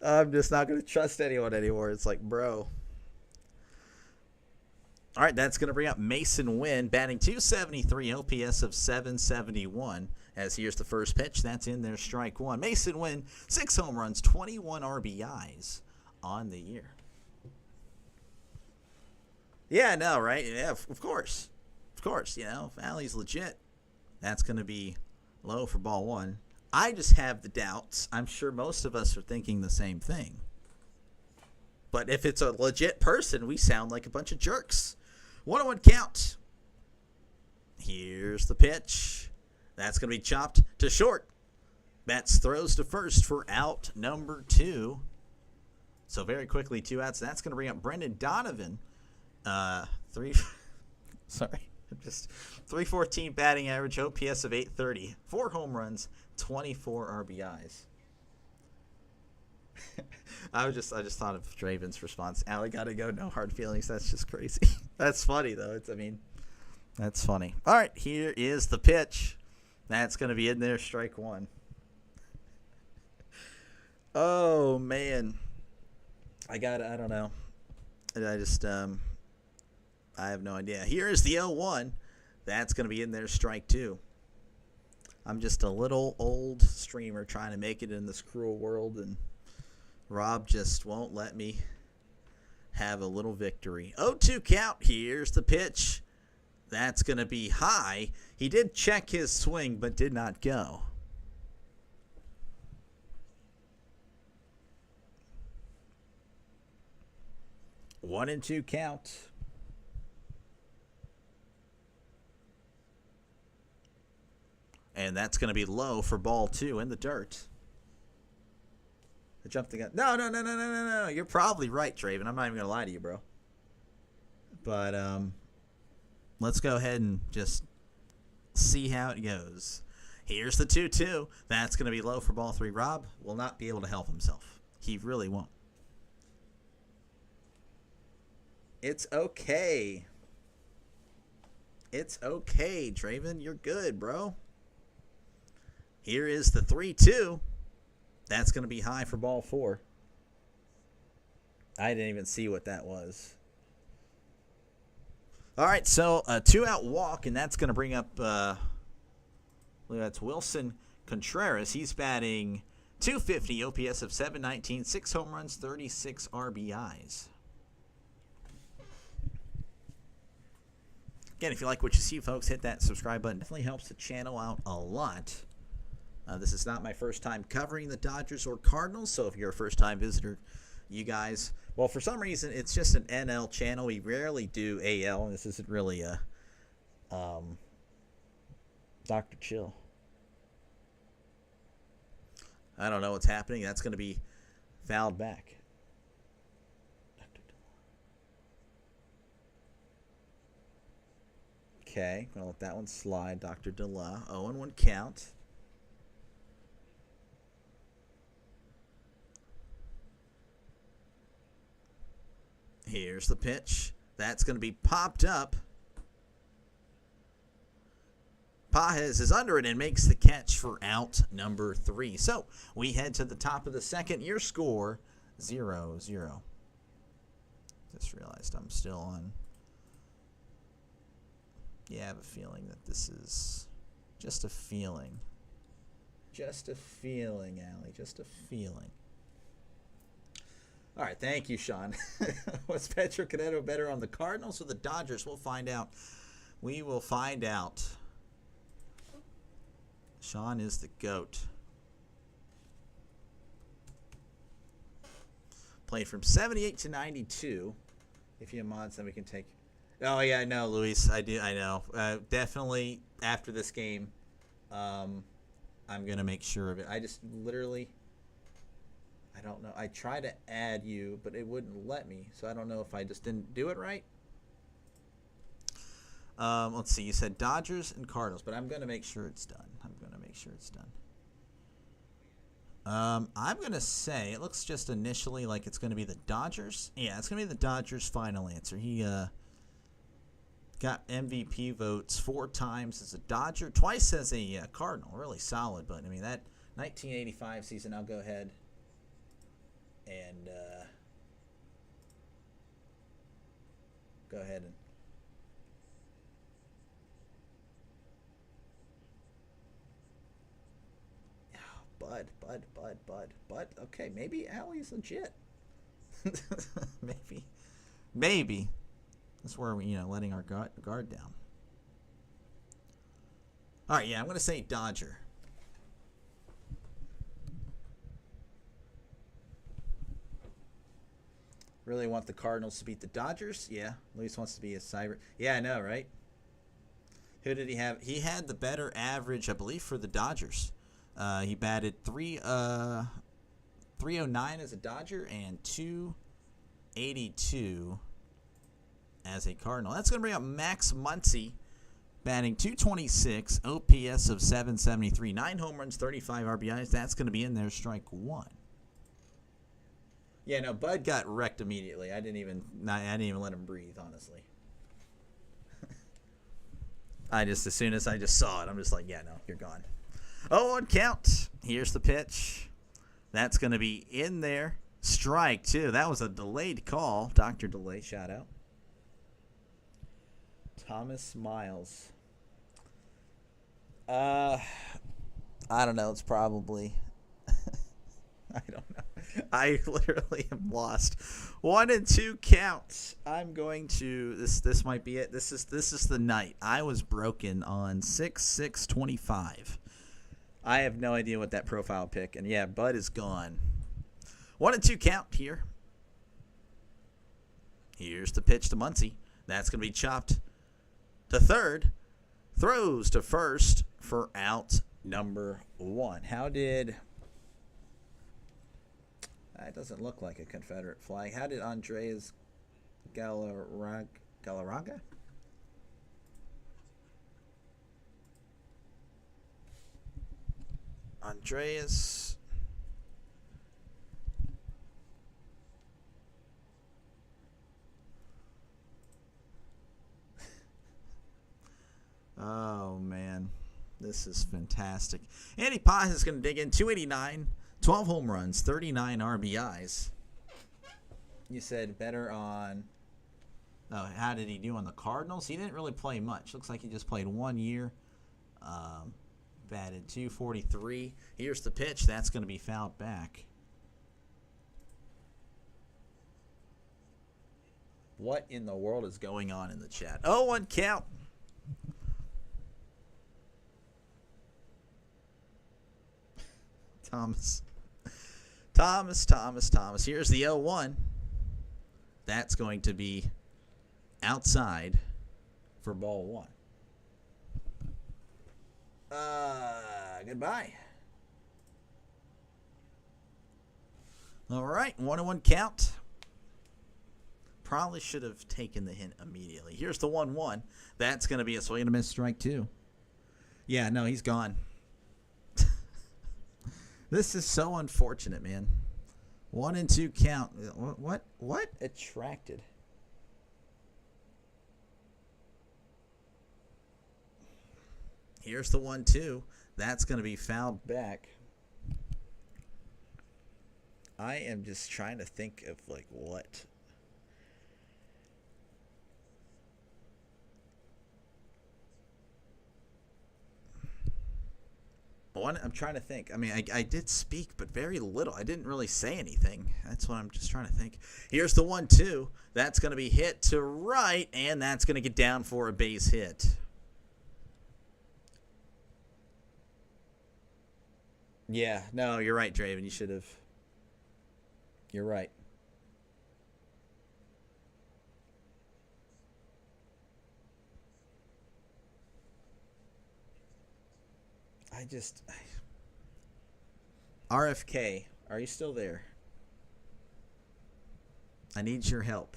I'm just not going to trust anyone anymore. It's like, bro. All right, that's going to bring up Mason Wynn, batting .273, OPS of .771. As here's the first pitch. That's in there, strike one. Mason Wynn, 6 home runs, 21 RBIs on the year. Yeah, no, right? Yeah, of course. Of course, you know, if Allie's legit, that's going to be low for ball one. I just have the doubts. I'm sure most of us are thinking the same thing. But if it's a legit person, we sound like a bunch of jerks. 1-1 count. Here's the pitch. That's going to be chopped to short. Betts throws to first for out number 2. So very quickly, 2 outs. That's going to bring up Brendan Donovan. 314 batting average, OPS of 830, 4 home runs, 24 RBIs. I just thought of Draven's response. Allie got to go. No hard feelings. That's just crazy. That's funny though. That's funny. All right, here is the pitch. That's going to be in there, strike one. Oh man, I don't know. I have no idea. Here is the 0-1. That's going to be in there, strike two. I'm just a little old streamer trying to make it in this cruel world, and Rob just won't let me have a little victory. 0-2 count. Here's the pitch. That's going to be high. He did check his swing, but did not go. One and two count. And that's going to be low for ball two in the dirt. I jumped the gun. No. You're probably right, Draven. I'm not even going to lie to you, bro. But let's go ahead and just see how it goes. Here's the 2-2. That's going to be low for ball three. Rob will not be able to help himself. He really won't. It's okay. It's okay, Draven. You're good, bro. Here is the 3-2. That's going to be high for ball four. I didn't even see what that was. All right, so a 2-out walk, and that's going to bring up, that's Wilson Contreras. He's batting .250, OPS of .719, 6 home runs, 36 RBIs. Again, if you like what you see, folks, hit that subscribe button. Definitely helps the channel out a lot. This is not my first time covering the Dodgers or Cardinals, so if you're a first-time visitor, you guys, well, for some reason, it's just an NL channel. We rarely do AL, and this isn't really a Dr. Chill. I don't know what's happening. That's going to be fouled back. Okay, going to let that one slide. Dr. DeLa, 0-1 count. Here's the pitch. That's going to be popped up Pajes is under it and makes the catch for out number 3. So we head to the top of the second. Your score, 0-0. Just realized I'm still on. Yeah, I have a feeling that this is just a feeling. Just a feeling, Allie. Just a feeling. All right, thank you, Sean. Was Pedro Canedo better on the Cardinals or the Dodgers? We'll find out. We will find out. Sean is the GOAT. Played from 78 to 92. If you have mods, then we can take. Oh yeah, I know, Luis. I do. I know. Definitely after this game, I'm gonna make sure of it. I just literally. I don't know. I tried to add you, but it wouldn't let me. So I don't know if I just didn't do it right. Let's see. You said Dodgers and Cardinals, but I'm gonna make sure it's done. I'm going to say, it looks just initially like it's going to be the Dodgers. Yeah, it's going to be the Dodgers' final answer. He got MVP votes 4 times as a Dodger, twice as a Cardinal. Really solid, but I mean, that 1985 season, I'll go ahead and Bud. Okay, maybe Allie's legit. Maybe. That's where we, letting our guard down. All right, yeah, I'm going to say Dodger. Really want the Cardinals to beat the Dodgers? Yeah, Luis wants to be a cyber. Yeah, I know, right? Who did he have? He had the better average, I believe, for the Dodgers. He batted 309 as a Dodger and 282 as a Cardinal. That's going to bring up Max Muncy, batting 226, OPS of 773, 9 home runs, 35 RBIs. That's going to be in there, strike 1. Yeah, no, Bud got wrecked immediately. I didn't even let him breathe, honestly. As soon as I just saw it, I'm just like, yeah, no, you're gone. 0-1 count. Here's the pitch. That's going to be in there. Strike 2. That was a delayed call. Dr. Delay, shout out. Thomas Miles. I don't know. It's probably. I don't know. I literally am lost. 1-2 counts. I'm going to. This might be it. This is the night. I was broken on 6/6/25. I have no idea what that profile pick. And yeah, Bud is gone. 1-2 count here. Here's the pitch to Muncy. That's going to be chopped to third. Throws to first for out number 1. How did... It doesn't look like a Confederate flag. How did Andres Galarraga? Andreas. Oh, man. This is fantastic. Andy Paz is going to dig in. 289, 12 home runs, 39 RBIs. You said better on... Oh, how did he do on the Cardinals? He didn't really play much. Looks like he just played 1 year. Batted 243. Here's the pitch. That's going to be fouled back. What in the world is going on in the chat? 0-1 count. Thomas. Here's the 0-1. That's going to be outside for ball 1. Goodbye. All right, 1-1 count. Probably should have taken the hint immediately. Here's the 1-1. That's going to be a swing and a miss, strike 2. Yeah, no, he's gone. This is so unfortunate, man. 1-2 count. What? Attracted. Here's the 1-2. That's going to be fouled back. I am just trying to think of, like, what. I'm trying to think. I mean, I did speak, but very little. I didn't really say anything. That's what I'm just trying to think. Here's the 1-2. That's going to be hit to right, and that's going to get down for a base hit. Yeah, no, you're right, Draven. You should have. You're right. RFK, are you still there? I need your help.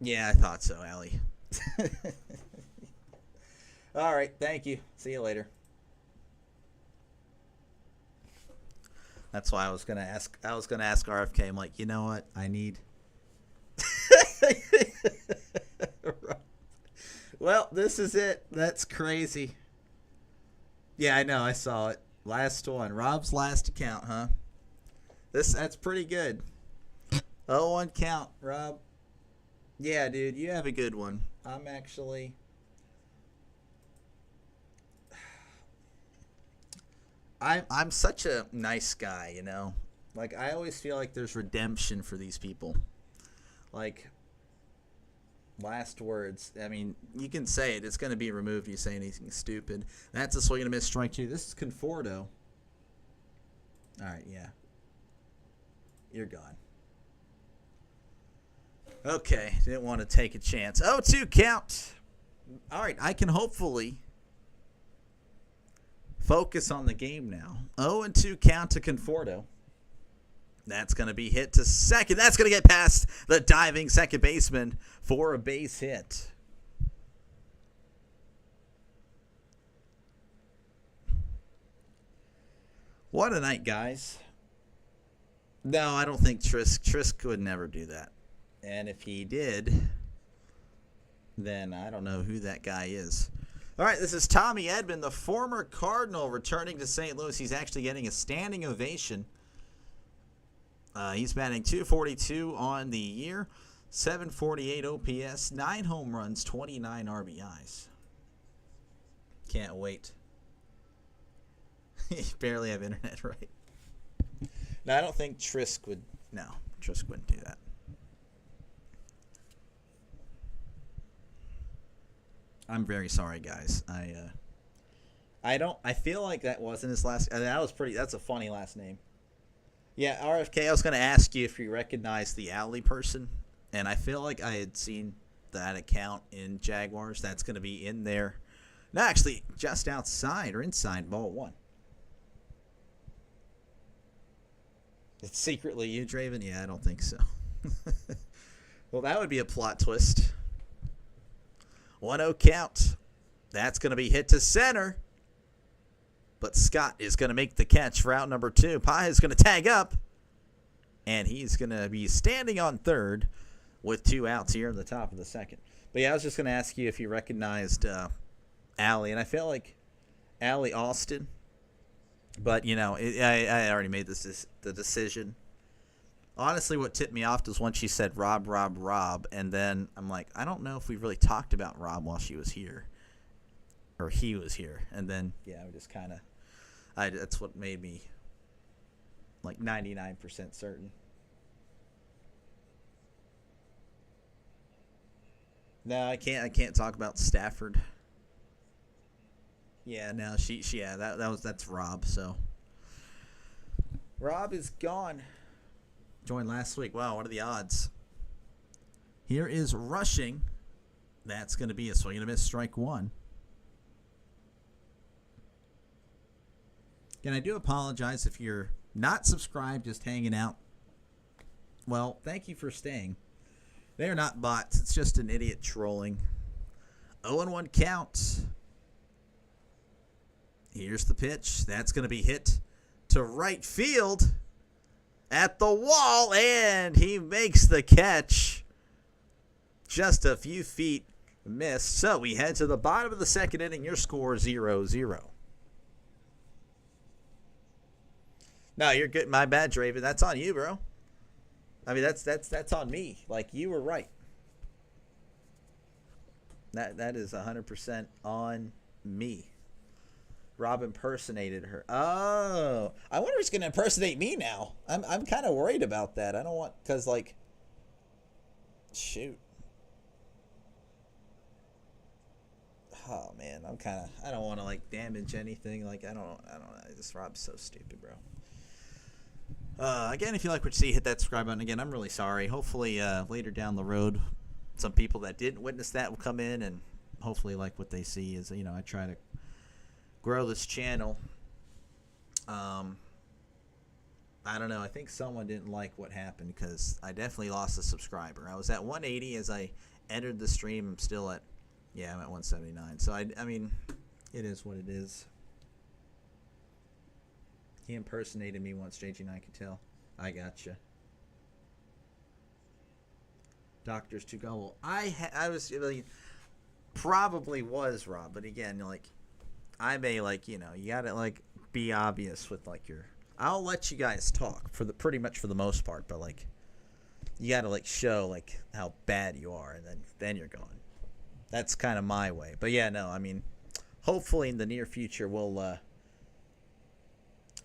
Yeah, I thought so, Allie. All right, thank you. See you later. That's why I was gonna ask. I was gonna ask RFK. I'm like, you know what? I need. Well, this is it. That's crazy. Yeah, I know. I saw it. Last one. Rob's last account, huh? That's pretty good. 0-1 count, Rob. Yeah, dude, you have a good one. I'm such a nice guy, you know. Like, I always feel like there's redemption for these people. Like, last words. I mean, you can say it. It's going to be removed if you say anything stupid. That's a swing and a miss, strike two. This is Conforto. All right, yeah. You're gone. Okay, didn't want to take a chance. 0-2 count. All right, I can hopefully focus on the game now. 0-2 count to Conforto. That's going to be hit to second. That's going to get past the diving second baseman for a base hit. What a night, guys. No, I don't think Trisk would never do that. And if he did, then I don't know who that guy is. All right, this is Tommy Edman, the former Cardinal, returning to St. Louis. He's actually getting a standing ovation. He's batting .242 on the year, .748 OPS, 9 home runs, 29 RBIs. Can't wait. You barely have internet, right? No, I don't think Trisk would. No, Trisk wouldn't do that. I'm very sorry, guys. I feel like that wasn't his last. That was pretty. That's a funny last name. Yeah, RFK. I was going to ask you if you recognize the alley person, and I feel like I had seen that account in Jaguars. That's going to be in there. No, actually, just outside or inside ball one. It's secretly you, Draven? Yeah, I don't think so. Well, that would be a plot twist. 1-0 count. That's going to be hit to center. But Scott is going to make the catch for out number 2. Pai is going to tag up. And he's going to be standing on third with 2 outs here in the top of the second. But yeah, I was just going to ask you if you recognized Allie. And I feel like Allie Austin. But, you know, I already made the decision. Honestly, what tipped me off was when she said Rob. And then I'm like, I don't know if we really talked about Rob while she was here. Or he was here. And then, yeah, we just kind of, that's what made me like 99% certain. No, I can't talk about Stafford. Yeah, no, that's Rob, so. Rob is gone. Joined last week. Wow, what are the odds? Here is rushing. That's going to be a swing and a miss, strike one. And I do apologize if you're not subscribed, just hanging out. Well, thank you for staying. They are not bots. It's just an idiot trolling. 0-1 count. Here's the pitch. That's going to be hit to right field at the wall, and he makes the catch. just a few feet missed. So we head to the bottom of the second inning. Your score 0-0. No, you're good. My bad, Draven. That's on you, bro. I mean, that's on me. Like, you were right. That is 100% on me. Rob impersonated her. Oh, I wonder if he's gonna impersonate me now. I'm kind of worried about that. I don't want, cause like, shoot. Oh man, I don't want to like damage anything. Like I don't. This Rob's so stupid, bro. Again, if you like what you see, hit that subscribe button. Again, I'm really sorry. Hopefully, later down the road, some people that didn't witness that will come in and hopefully like what they see is, I try to grow this channel. I don't know. I think someone didn't like what happened because I definitely lost a subscriber. I was at 180 as I entered the stream. I'm still at, I'm at 179. So, I mean, it is what it is. He impersonated me once, JG9 could tell. I gotcha. Doctors to go. I was probably was Rob, but again, like I may you gotta like be obvious with like your. I'll let you guys talk for the pretty much for the most part, but like you gotta like show like how bad you are, and then you're going. That's kind of my way, but yeah, no, I mean, hopefully in the near future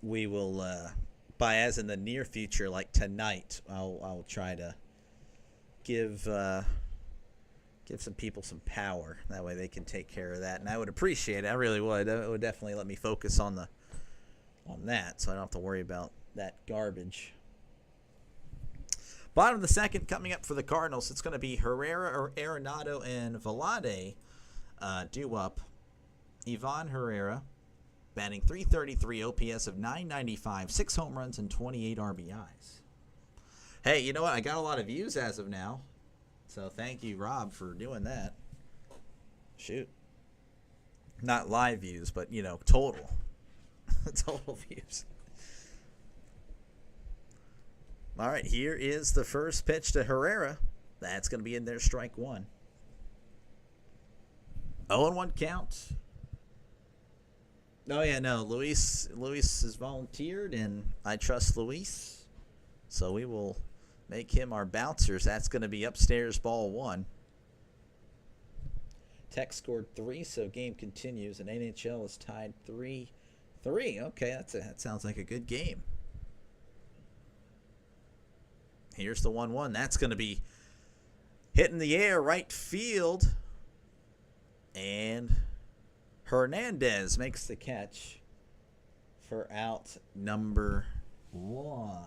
we will by as in the near future, like tonight, I'll try to give some people some power. That way they can take care of that, and I would appreciate it. I really would. It would definitely let me focus on that, so I don't have to worry about that garbage. Bottom of the second, coming up for the Cardinals, it's going to be Herrera or Arenado and Vlade due up. Ivan Herrera, batting .333, OPS of .995, 6 home runs and 28 RBIs. Hey, you know what? I got a lot of views as of now. So thank you, Rob, for doing that. Shoot. Not live views, but, total. Total views. All right, here is the first pitch to Herrera. That's going to be in there, strike one. 0-1 count. Oh, yeah, no. Luis has volunteered, and I trust Luis. So we will make him our bouncers. That's going to be upstairs, ball one. Tech scored 3, so game continues, and NHL is tied 3-3. Okay, that sounds like a good game. Here's the 1-1. That's going to be hit in the air, right field. And Hernandez makes the catch for out number 1.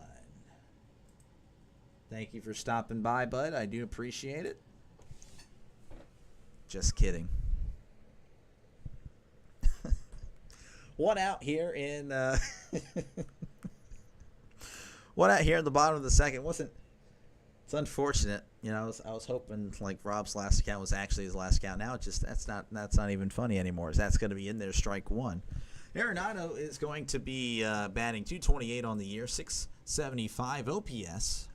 Thank you for stopping by, bud. I do appreciate it. Just kidding. One out here in one out here in the bottom of the second. It's unfortunate. I was hoping like Rob's last account was actually his last account. Now that's not even funny anymore. That's going to be in there, strike one. Arenado is going to be batting .228 on the year, 675 OPS.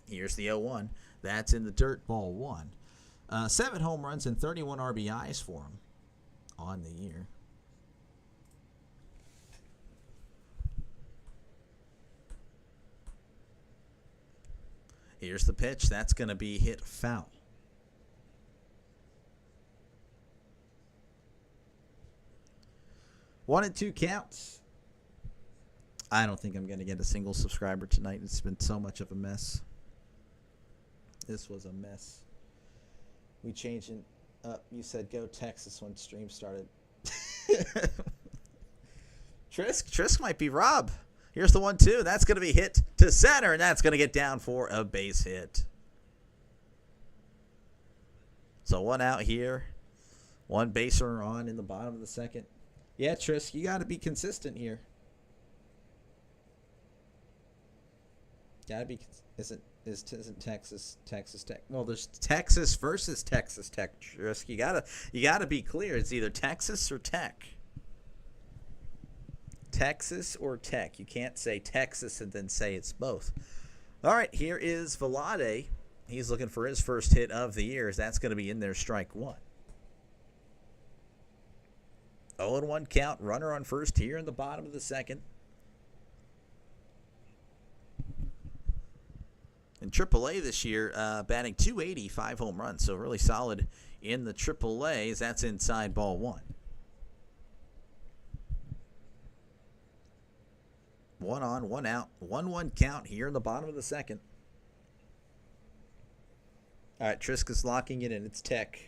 Here's the 0-1. That's in the dirt, ball one. 7 home runs and 31 RBIs for him on the year. Here's the pitch. That's going to be hit foul. One and two counts. I don't think I'm going to get a single subscriber tonight. It's been so much of a mess. This was a mess. We changed it up. You said go Texas when stream started. Trisk might be Rob. Here's the 1-2. That's going to be hit to center, and that's going to get down for a base hit. So one out here. One baser on in the bottom of the second. Yeah, Trisk, you got to be consistent here. Got to be. Isn't Texas Tech? Well, there's Texas versus Texas Tech. Trisk, you gotta be clear. It's either Texas or Tech. Texas or Tech. You can't say Texas and then say it's both. All right, here is Vlade. He's looking for his first hit of the year. That's going to be in there, strike one. 0-1 count, runner on first here in the bottom of the second. In AAA this year, batting .280, 5 home runs, so really solid in the AAAs. That's inside ball one. 1 on, 1 out, 1-1 count here in the bottom of the second. All right, Trisk is locking it in. It's Tech.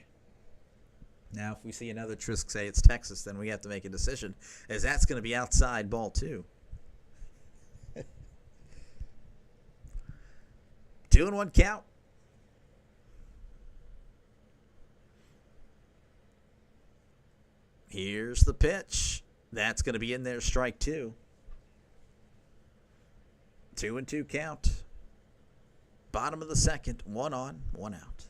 Now, if we see another Trisk say it's Texas, then we have to make a decision, as that's going to be outside ball two. 2-1 count. Here's the pitch. That's going to be in there, strike two. 2-2 count. Bottom of the second, 1 on, 1 out.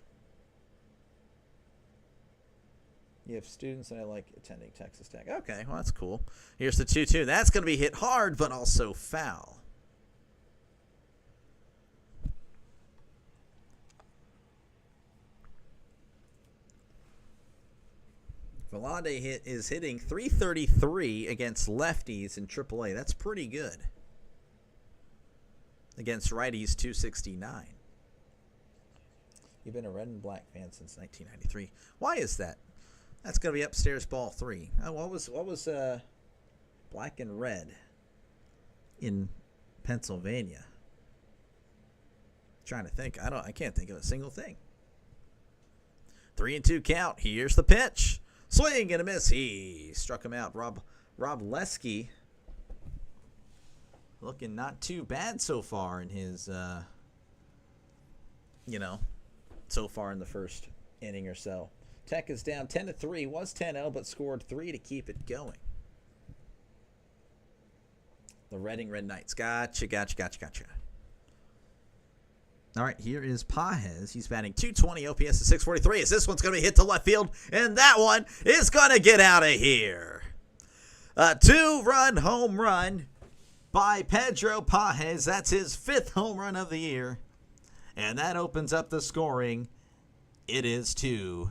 You have students that I like attending Texas Tech. Okay, well, that's cool. Here's the 2-2. That's going to be hit hard, but also foul. Valade is hitting .333 against lefties in AAA. That's pretty good. Against righties, .269. You've been a red and black fan since 1993. Why is that? That's going to be upstairs ball three. What was black and red in Pennsylvania? Trying to think. I can't think of a single thing. 3-2 count. Here's the pitch. Swing and a miss. He struck him out. Rob Lesky looking not too bad so far in his, so far in the first inning or so. Tech is down 10-3, was 10-0, but scored 3 to keep it going. The Reading Red Knights. Gotcha. All right, here is Pages. He's batting .220, OPS is 643. As this one's going to be hit to left field, and that one is going to get out of here. A 2-run home run by Pedro Pages. That's his 5th home run of the year. And that opens up the scoring. It is 2-0.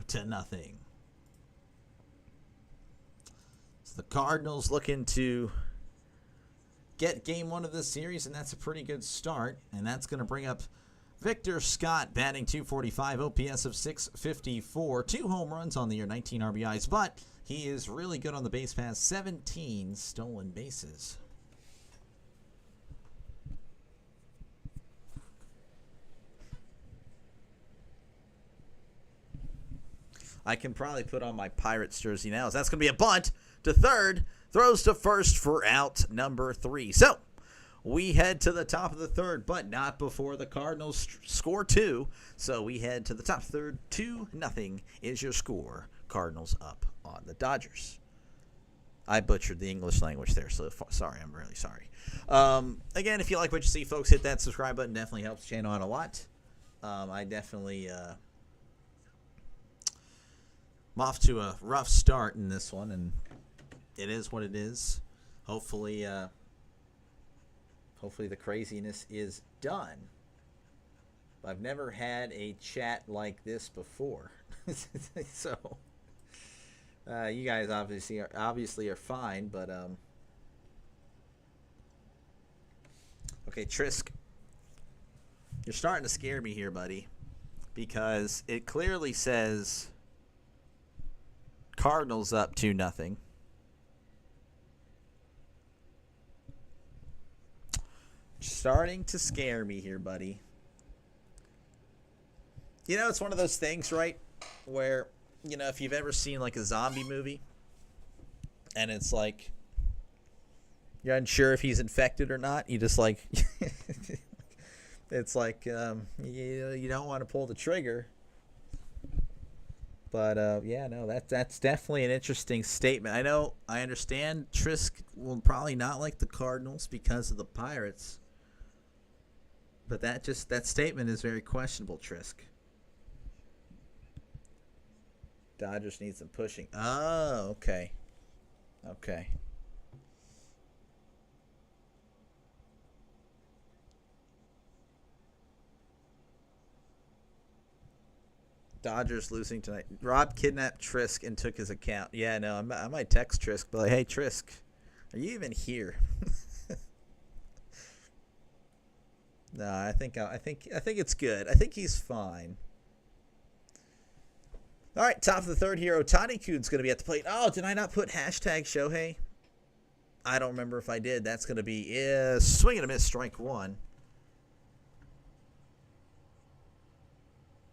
So the Cardinals looking to get game 1 of this series, and that's a pretty good start. And that's going to bring up Victor Scott, batting .245, OPS of 654. 2 home runs on the year, 19 RBIs. But he is really good on the base paths, 17 stolen bases. I can probably put on my Pirates jersey now. That's going to be a bunt to third. Throws to first for out number 3. So we head to the top of the third, but not before the Cardinals score 2. So we head to the top third. 2-0 is your score. Cardinals up on the Dodgers. I butchered the English language there, so sorry. I'm really sorry. Again, if you like what you see, folks, hit that subscribe button. Definitely helps the channel out a lot. I definitely... I'm off to a rough start in this one, and it is what it is. Hopefully the craziness is done. But I've never had a chat like this before. So you guys obviously are fine, but okay, Trisk, you're starting to scare me here, buddy, because it clearly says Cardinals up 2-0. Starting to scare me here, buddy. It's one of those things, right, where, if you've ever seen like a zombie movie and it's like you're unsure if he's infected or not, you just like it's like you don't want to pull the trigger. But, that's definitely an interesting statement. I understand Trisk will probably not like the Cardinals because of the Pirates. But that statement is very questionable, Trisk. Dodgers need some pushing. Oh, okay. Okay. Dodgers losing tonight. Rob kidnapped Trisk and took his account. Yeah, no, I might text Trisk, but like, hey, Trisk, are you even here? No, I think it's good. I think he's fine. All right, top of the third here. Ohtani Kuhn's going to be at the plate. Oh, did I not put hashtag Shohei? I don't remember if I did. That's going to be swing and a miss, strike one.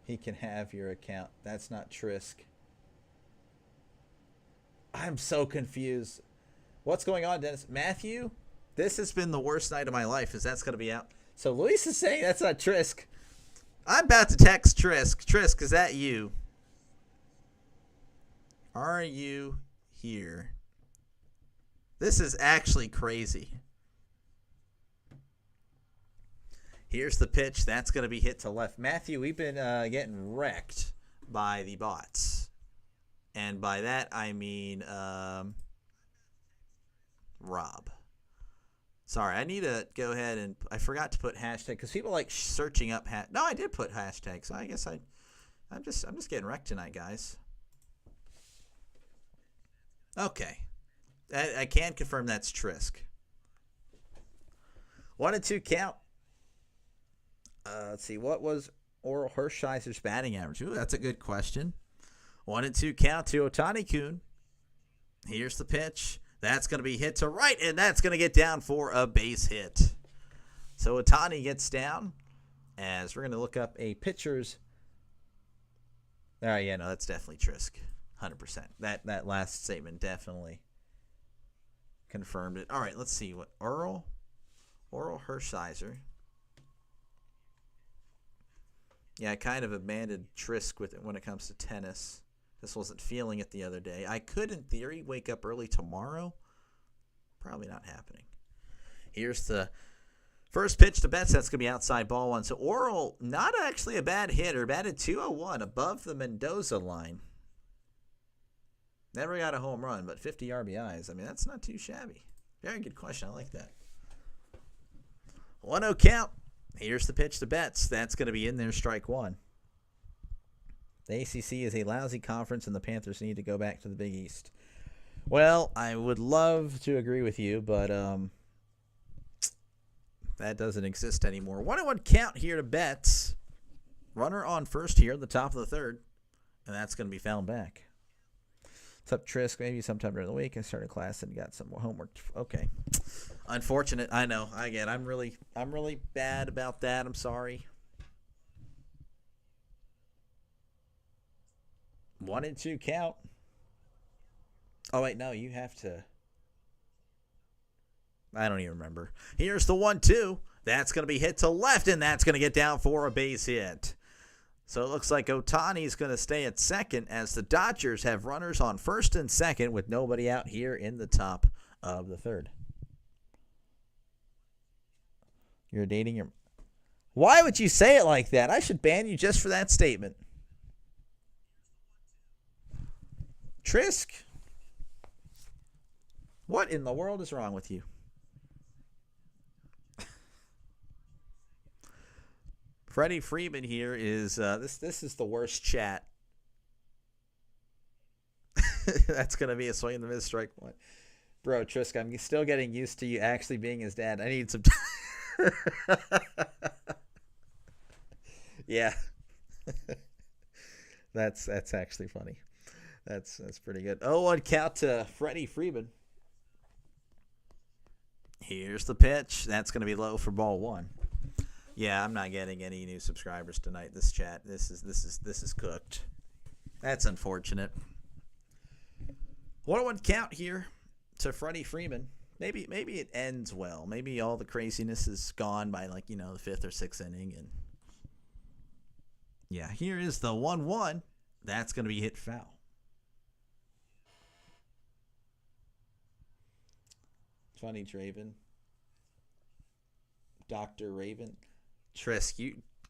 He can have your account. That's not Trisk. I'm so confused. What's going on, Dennis? Matthew, this has been the worst night of my life. Is that's going to be out? So Luis is saying that's not Trisk. I'm about to text Trisk. Trisk, is that you? Are you here? This is actually crazy. Here's the pitch. That's going to be hit to left. Matthew, we've been getting wrecked by the bots. And by that, I mean Rob. Sorry, I need to go ahead and... I forgot to put hashtag because people like searching up... No, I did put hashtag, so I guess I'm just getting wrecked tonight, guys. Okay. I can confirm that's Trisk. 1-2 count. Let's see. What was Oral Hershiser's batting average? Ooh, that's a good question. 1-2 count to Ohtani Kuhn. Here's the pitch. That's going to be hit to right, and that's going to get down for a base hit. So Ohtani gets down as we're going to look up a pitcher's. Oh, yeah, no, that's definitely Trisk. 100%. That last statement definitely confirmed it. All right, let's see what Oral Hershiser. Yeah, I kind of abandoned Trisk with it when it comes to tennis. Just wasn't feeling it the other day. I could, in theory, wake up early tomorrow. Probably not happening. Here's the first pitch to Betts. That's going to be outside ball one. So Oral, not actually a bad hitter. Batted .201 above the Mendoza line. Never got a home run, but 50 RBIs. I mean, that's not too shabby. Very good question. I like that. 1-0 count. Here's the pitch to Betts. That's going to be in there, strike one. The ACC is a lousy conference, and the Panthers need to go back to the Big East. Well, I would love to agree with you, but that doesn't exist anymore. 1-1 count here to Betts. Runner on first here at the top of the third, and that's going to be fouled back. What's up, Trisk? Maybe sometime during the week I started class and got some homework. Okay. Unfortunate. I know. I'm really bad about that. I'm sorry. 1-2 count. Oh, wait, no, you have to. I don't even remember. Here's the 1-2. That's going to be hit to left, and that's going to get down for a base hit. So it looks like Ohtani's going to stay at second as the Dodgers have runners on first and second with nobody out here in the top of the third. You're dating your... Why would you say it like that? I should ban you just for that statement. Trisk? What in the world is wrong with you? Freddie Freeman here is this is the worst chat. That's gonna be a swing and the miss, strike one. Bro, Trisk, I'm still getting used to you actually being his dad. I need some Yeah. That's actually funny. That's pretty good. 0-1 count to Freddie Freeman. Here's the pitch. That's going to be low for ball one. Yeah, I'm not getting any new subscribers tonight. This chat, this is cooked. That's unfortunate. 1-1 count here to Freddie Freeman. Maybe it ends well. Maybe all the craziness is gone by the fifth or sixth inning. And yeah, here is the 1-1. That's going to be hit foul. Funny, Draven. Dr. Raven. Trisk,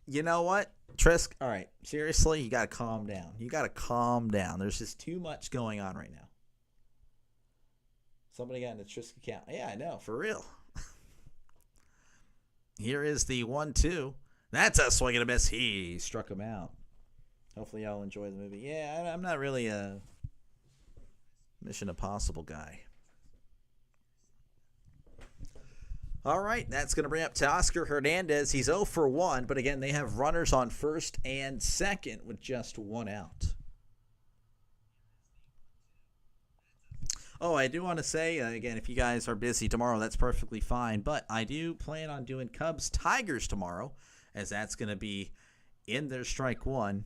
you know what? Trisk, all right, seriously, you got to calm down. There's just too much going on right now. Somebody got in the Trisk account. Yeah, I know, for real. Here is the 1-2. That's a swing and a miss. He struck him out. Hopefully y'all enjoy the movie. Yeah, I'm not really a Mission Impossible guy. All right, that's going to bring up Teoscar Hernandez. He's 0 for 1, but again, they have runners on first and second with just one out. Oh, I do want to say, again, if you guys are busy tomorrow, that's perfectly fine. But I do plan on doing Cubs Tigers tomorrow, as that's going to be in their strike one.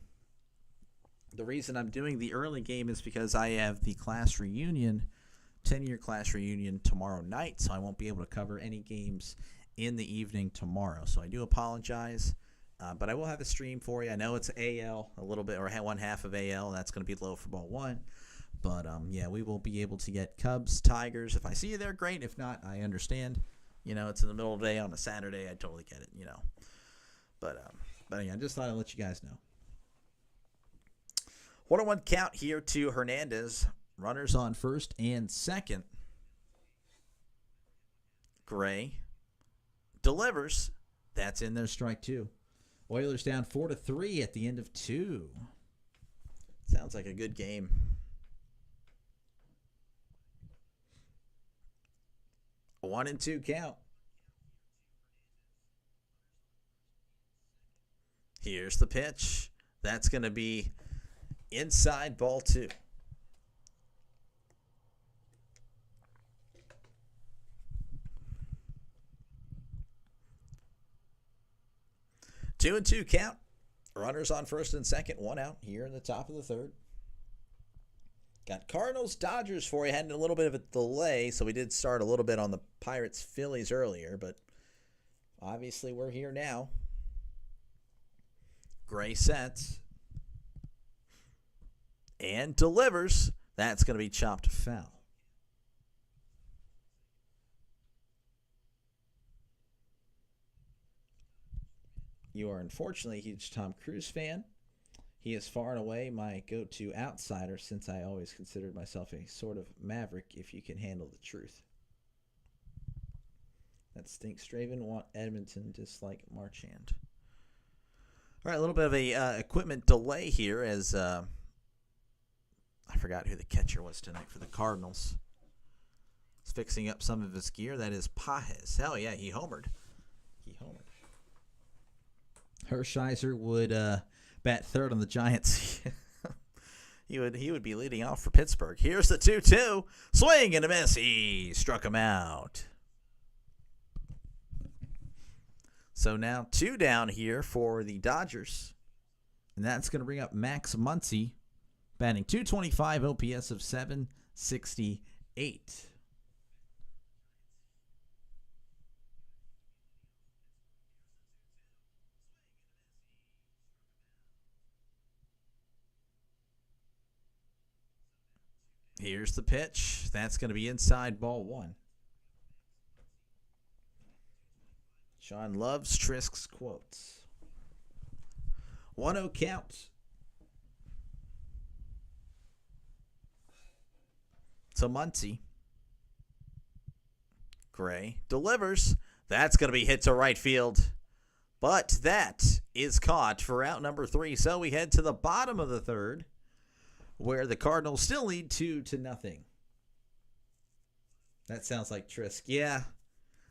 The reason I'm doing the early game is because I have the class reunion, 10-year class reunion tomorrow night, so I won't be able to cover any games in the evening tomorrow. So I do apologize, but I will have a stream for you. I know it's AL a little bit, or one half of AL. That's going to be low for ball one. But, yeah, we will be able to get Cubs, Tigers. If I see you there, great. If not, I understand. It's in the middle of the day on a Saturday. I totally get it, But yeah, I just thought I'd let you guys know. 1-1 count here to Hernandez. Runners on first and second. Gray delivers. That's in their strike two. Oilers down 4-3 at the end of 2. Sounds like a good game. A 1-2 count. Here's the pitch. That's going to be inside ball 2. Two and two count. Runners on first and second. One out here in the top of the third. Got Cardinals, Dodgers for you. Had a little bit of a delay, so we did start a little bit on the Pirates, Phillies earlier, but obviously we're here now. Gray sets and delivers. That's going to be chopped foul. You are unfortunately a huge Tom Cruise fan. He is far and away my go-to outsider, since I always considered myself a sort of maverick if you can handle the truth. That stinks. Straven, want Edmonton, dislike Marchand. All right, a little bit of a equipment delay here as I forgot who the catcher was tonight for the Cardinals. He's fixing up some of his gear. That is Pajes. Hell yeah, he homered. Hershiser would bat third on the Giants. he would be leading off for Pittsburgh. Here's the 2-2. Swing and a miss. He struck him out. So now 2 down here for the Dodgers. And that's going to bring up Max Muncy, batting .225, OPS of 768. Here's the pitch. That's going to be inside ball 1. Sean loves Trisk's quotes. 1-0 count. So Muncy. Gray delivers. That's going to be hit to right field. But that is caught for out number 3. So we head to the bottom of the third, where the Cardinals still lead 2-0. That sounds like Trisk. Yeah.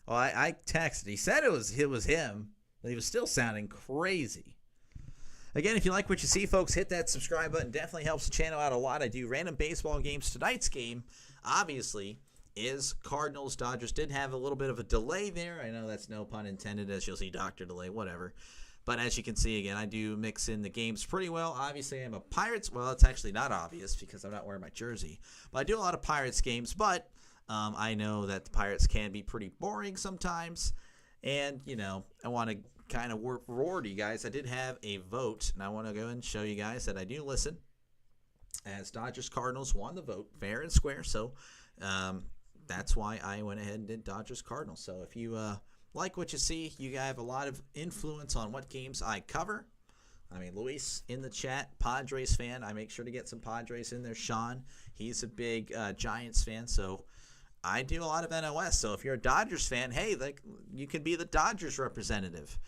Well, I texted. He said it was him, but he was still sounding crazy. Again, if you like what you see, folks, hit that subscribe button. Definitely helps the channel out a lot. I do random baseball games. Tonight's game, obviously, is Cardinals. Dodgers did have a little bit of a delay there. I know that's no pun intended, as you'll see, Dr. Delay, whatever. But as you can see, again, I do mix in the games pretty well. Obviously, I'm a Pirates. Well, it's actually not obvious because I'm not wearing my jersey. But I do a lot of Pirates games. But I know that the Pirates can be pretty boring sometimes. And, I want to kind of reward you guys. I did have a vote, and I want to go and show you guys that I do listen. As Dodgers Cardinals won the vote, fair and square. So that's why I went ahead and did Dodgers Cardinals. So if you like what you see, you have a lot of influence on what games I cover. I mean, Luis in the chat, Padres fan. I make sure to get some Padres in there. Sean, he's a big Giants fan. So I do a lot of NOS. So if you're a Dodgers fan, hey, you can be the Dodgers representative.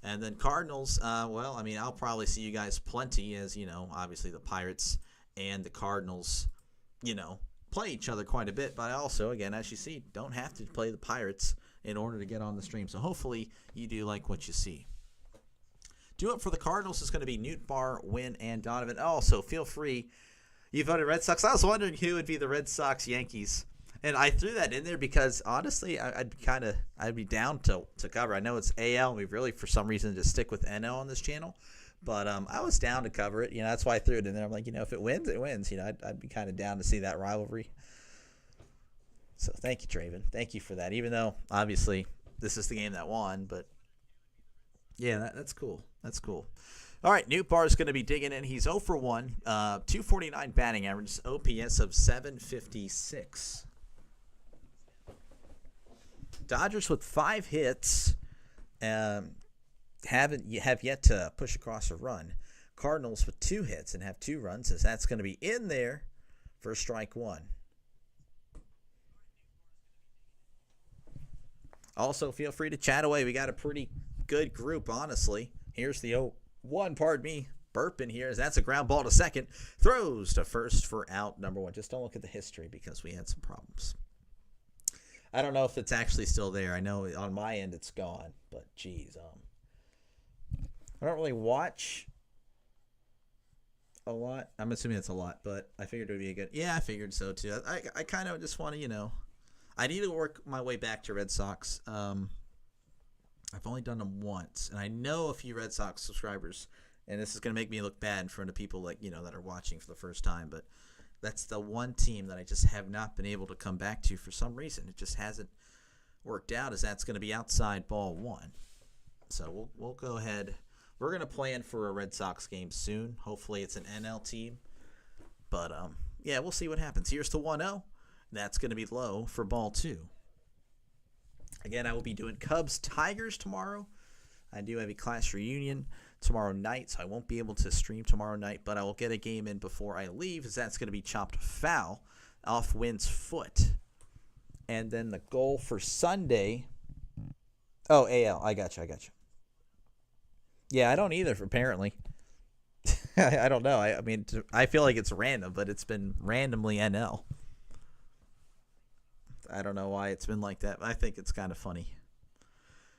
And then Cardinals, well, I mean, I'll probably see you guys plenty as, obviously the Pirates and the Cardinals, you know, play each other quite a bit. But I also, again, as you see, don't have to play the Pirates in order to get on the stream. So hopefully you do like what you see. Do it for the Cardinals is going to be Newt, Barr, Wynn, and Donovan. Also, feel free. You voted Red Sox. I was wondering who would be the Red Sox Yankees. And I threw that in there because honestly, I'd be down to cover. I know it's AL. We really, for some reason, just stick with NL on this channel. But I was down to cover it. That's why I threw it in there. I'm like, if it wins, it wins. I'd be kind of down to see that rivalry. So thank you, Draven. Thank you for that. Even though obviously this is the game that won, but yeah, that's cool. That's cool. All right, Newt Barr is going to be digging in. He's 0 for 1, 249 batting average, OPS of 756. Dodgers with 5 hits have yet to push across a run. Cardinals with 2 hits and have 2 runs, as that's going to be in there for strike 1. Also, feel free to chat away. We got a pretty good group, honestly. Here's the 0-1, pardon me, burping here. That's a ground ball to second. Throws to first for out number 1. Just don't look at the history because we had some problems. I don't know if it's actually still there. I know on my end it's gone, but geez, I don't really watch a lot. I'm assuming it's a lot, but I figured it would be a good. Yeah, I figured so too. I kind of just want to, I need to work my way back to Red Sox. I've only done them once, and I know a few Red Sox subscribers, and this is going to make me look bad in front of people like, that are watching for the first time, but that's the one team that I just have not been able to come back to for some reason. It just hasn't worked out, as that's going to be outside ball 1. So we'll go ahead. We're going to plan for a Red Sox game soon. Hopefully it's an NL team. But, yeah, we'll see what happens. Here's the 1-0. That's going to be low for ball 2. Again, I will be doing Cubs-Tigers tomorrow. I do have a class reunion tomorrow night, so I won't be able to stream tomorrow night, but I will get a game in before I leave, as that's going to be chopped foul off Wynn's foot. And then the goal for Sunday. Oh, AL. I got you. Yeah, I don't either, apparently. I don't know. I mean, I feel like it's random, but it's been randomly NL. I don't know why it's been like that, but I think it's kind of funny.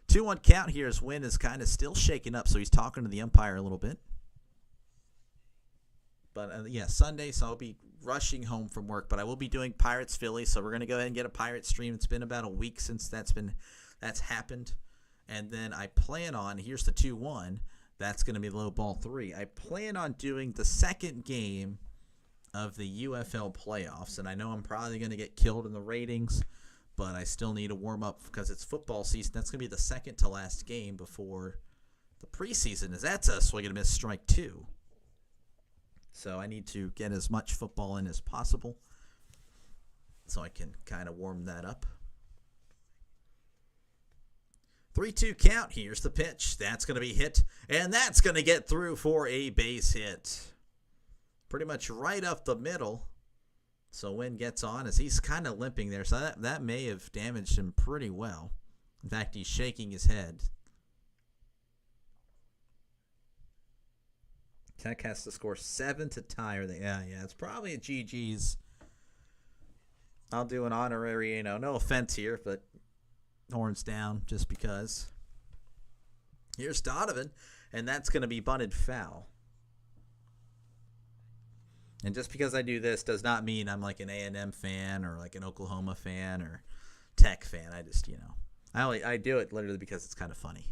2-1 count here as Wynn is kind of still shaking up, so he's talking to the umpire a little bit. But, yeah, Sunday, so I'll be rushing home from work. But I will be doing Pirates-Phillies, so we're going to go ahead and get a Pirates stream. It's been about a week since that's happened. And then I plan on, here's the 2-1, that's going to be low ball 3. I plan on doing the second game of the UFL playoffs, and I know I'm probably going to get killed in the ratings, but I still need to warm up because it's football season. That's going to be the second to last game before the preseason, as that's a swing and a miss strike 2. So I need to get as much football in as possible so I can kind of warm that up. 3-2 count. Here's the pitch. That's going to be hit, and that's going to get through for a base hit. Pretty much right up the middle. So Wynn gets on as he's kind of limping there. So that may have damaged him pretty well. In fact, he's shaking his head. Tech has to score 7 to tie. Yeah, it's probably a GG's. I'll do an honorary, no offense here, but horns down just because. Here's Donovan, and that's going to be bunted foul. And just because I do this does not mean I'm like an A&M fan or like an Oklahoma fan or Tech fan. I just, I do it literally because it's kind of funny.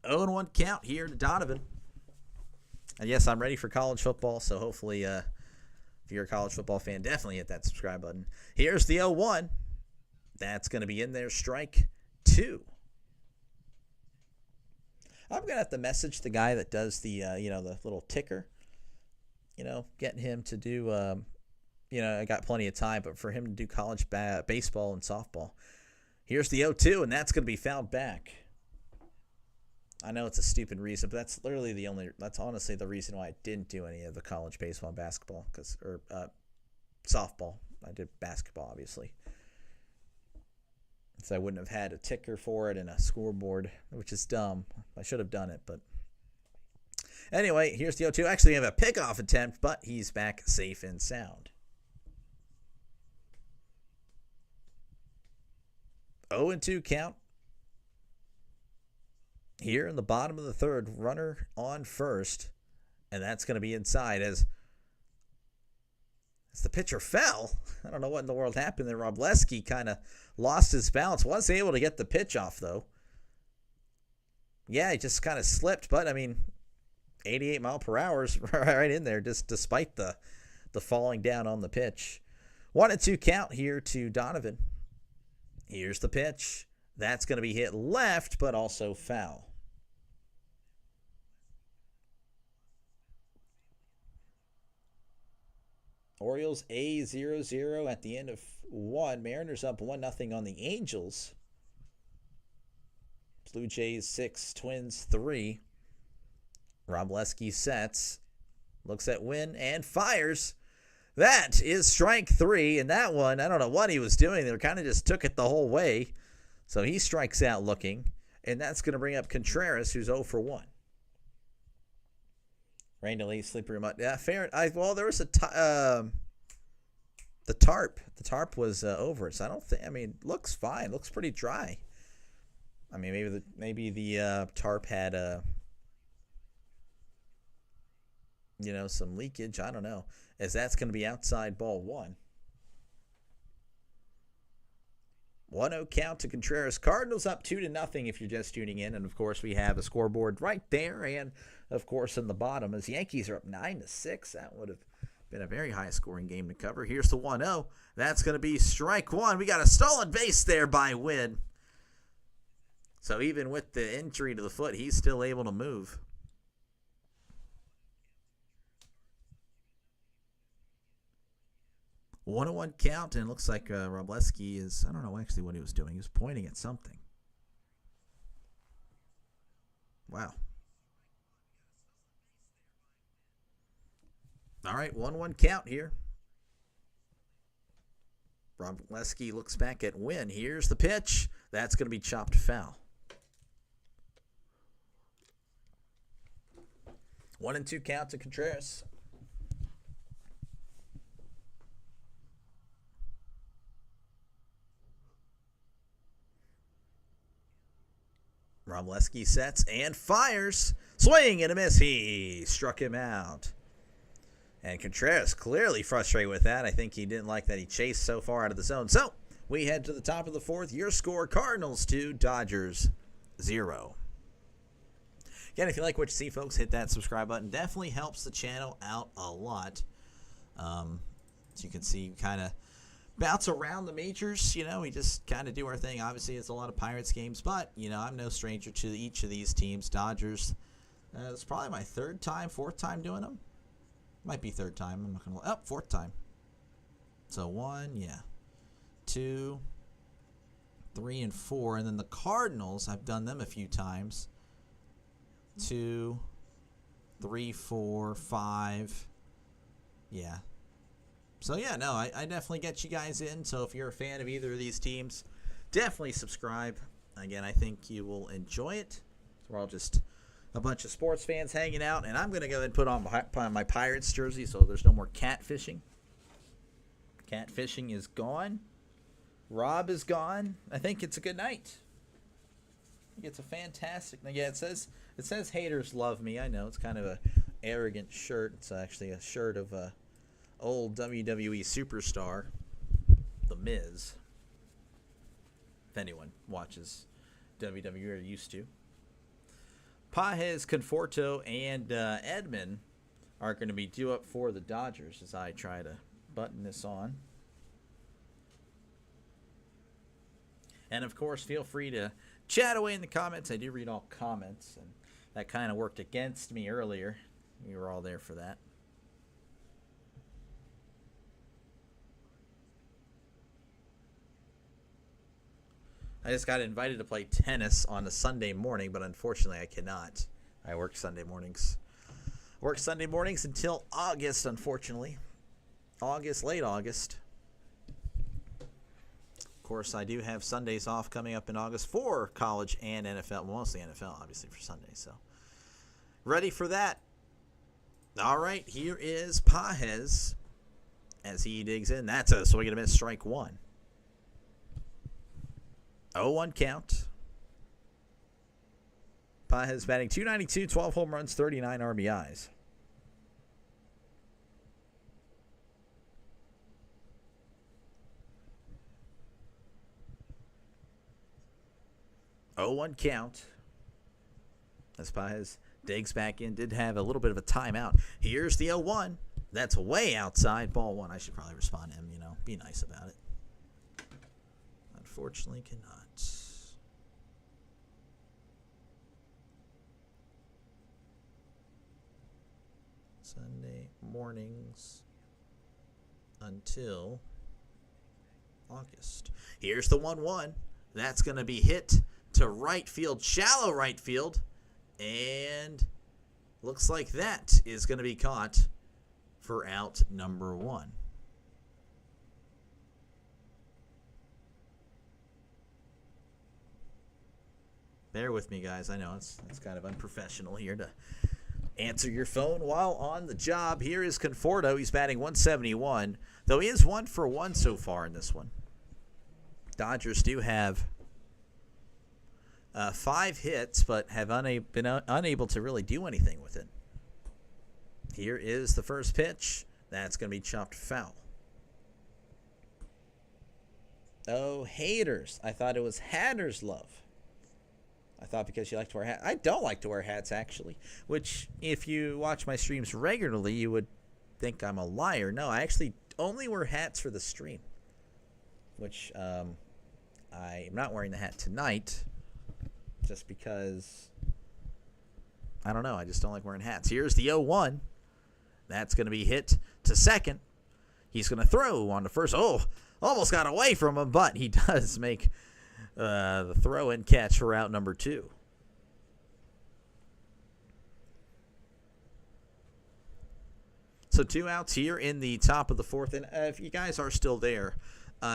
0-1 count here to Donovan. And yes, I'm ready for college football, so hopefully if you're a college football fan, definitely hit that subscribe button. Here's the 0-1. That's going to be in there, strike 2. I'm going to have to message the guy that does the, the little ticker, getting him to do, I got plenty of time, but for him to do college baseball and softball. Here's the 0-2, and that's going to be fouled back. I know it's a stupid reason, but that's literally that's honestly the reason why I didn't do any of the college baseball and basketball, or softball. I did basketball, obviously. So I wouldn't have had a ticker for it and a scoreboard, which is dumb. I should have done it, but anyway, here's the 0-2. Actually, I have a pickoff attempt, but he's back safe and sound. 0-2 count. Here in the bottom of the third, runner on first, and that's going to be inside as the pitcher fell. I don't know what in the world happened there. Robleski kind of lost his balance. Was able to get the pitch off, though. Yeah, he just kind of slipped, but, I mean, 88 mile per hour is right in there, just despite the falling down on the pitch. 1-2 count here to Donovan. Here's the pitch. That's going to be hit left, but also foul. Orioles A0-0 at the end of 1. Mariners up 1-0 on the Angels. Blue Jays 6, Twins 3. Robleski sets, looks at Wynn, and fires. That is strike 3, and that one, I don't know what he was doing. They kind of just took it the whole way. So he strikes out looking, and that's going to bring up Contreras, who's 0 for 1. Rain delay, sleeper remote. Yeah, fair. Well, there was the tarp. The tarp was over it, so I don't think. I mean, looks fine. Looks pretty dry. I mean, maybe the tarp had some leakage. I don't know. As that's going to be outside ball 1. 1-0 count to Contreras. Cardinals up 2-0 if you're just tuning in. And, of course, we have a scoreboard right there and, of course, in the bottom as Yankees are up 9-6. That would have been a very high-scoring game to cover. Here's the 1-0. That's going to be strike 1. We got a stolen base there by Wynn. So even with the injury to the foot, he's still able to move. 1-1 count, and it looks like Robleski is, I don't know actually what he was doing. He was pointing at something. Wow. All right, 1-1 count here. Robleski looks back at Wynn. Here's the pitch. That's going to be chopped foul. 1-2 count to Contreras. Robleski sets and fires. Swing and a miss. He struck him out. And Contreras clearly frustrated with that. I think he didn't like that he chased so far out of the zone. So we head to the top of the 4th. Your score, Cardinals 2, Dodgers 0. Again, if you like what you see, folks, hit that subscribe button. Definitely helps the channel out a lot. As you can see, kind of bounce around the majors. We just kind of do our thing. Obviously, it's a lot of Pirates games, but, I'm no stranger to each of these teams. Dodgers, it's probably my 4th time doing them. Might be 3rd time. I'm not going to... 4th time. So 1, 2, 3, and 4. And then the Cardinals, I've done them a few times. 2, 3, 4, 5. Yeah. So, I definitely get you guys in. So, if you're a fan of either of these teams, definitely subscribe. Again, I think you will enjoy it. We're all just a bunch of sports fans hanging out. And I'm going to go ahead and put on my Pirates jersey so there's no more catfishing. Catfishing is gone. Rob is gone. I think it's a good night. I think it's a fantastic night. Yeah, it says haters love me. I know. It's kind of a arrogant shirt. It's actually a shirt of a old WWE superstar, The Miz. If anyone watches WWE or used to. Pages, Conforto, and Edman are going to be due up for the Dodgers as I try to button this on. And, of course, feel free to chat away in the comments. I do read all comments, and that kind of worked against me earlier. We were all there for that. I just got invited to play tennis on a Sunday morning, but unfortunately I cannot. I work Sunday mornings. Work Sunday mornings until August, unfortunately. Late August. Of course, I do have Sundays off coming up in August for college and NFL. Well, mostly NFL, obviously, for Sundays. So, ready for that? All right, here is Pages as he digs in. That's a swing and a miss, strike one. 0-1 count. Pages batting .292, 12 home runs, 39 RBIs. One count as Pages digs back in. Did have a little bit of a timeout. Here's the 0-1. That's way outside. Ball one. I should probably respond to him, be nice about it. Unfortunately, cannot. Sunday mornings until August. Here's the 1-1. That's going to be hit to right field, shallow right field, and looks like that is going to be caught for out number one. Bear with me, guys. I know it's kind of unprofessional here to answer your phone while on the job. Here is Conforto. He's batting .171, though he is 1 for 1 so far in this one. Dodgers do have 5 hits, but have been unable to really do anything with it. Here is the first pitch. That's going to be chopped foul. Oh, haters. I thought it was Hatter's love. I thought because you like to wear hats. I don't like to wear hats, actually, which if you watch my streams regularly, you would think I'm a liar. No, I actually only wear hats for the stream, which I'm not wearing the hat tonight just because, I don't know, I just don't like wearing hats. Here's the 0-1. That's going to be hit to second. He's going to throw on to first. Oh, almost got away from him, but he does make the throw and catch for out number 2. So 2 outs here in the top of the 4th. And if you guys are still there,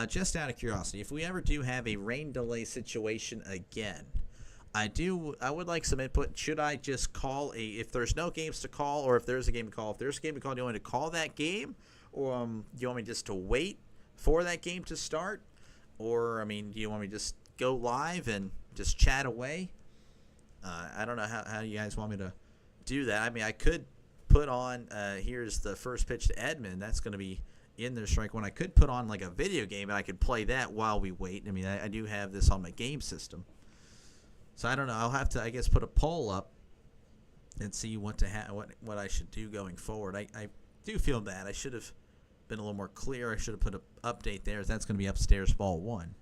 just out of curiosity, if we ever do have a rain delay situation again, I would like some input. Should I just call if there's no games to call, or if there's a game to call? If there's a game to call, do you want me to call that game? Or do you want me just to wait for that game to start? Or, do you want me to just go live and just chat away? I don't know how you guys want me to do that. I could put on, here's the first pitch to Edman. That's going to be in there, strike one. I could put on like a video game, and I could play that while we wait. I do have this on my game system. So I don't know. I'll have to, I guess, put a poll up and see what I should do going forward. I do feel bad. I should have been a little more clear. I should have put an update there. That's going to be upstairs, ball 1.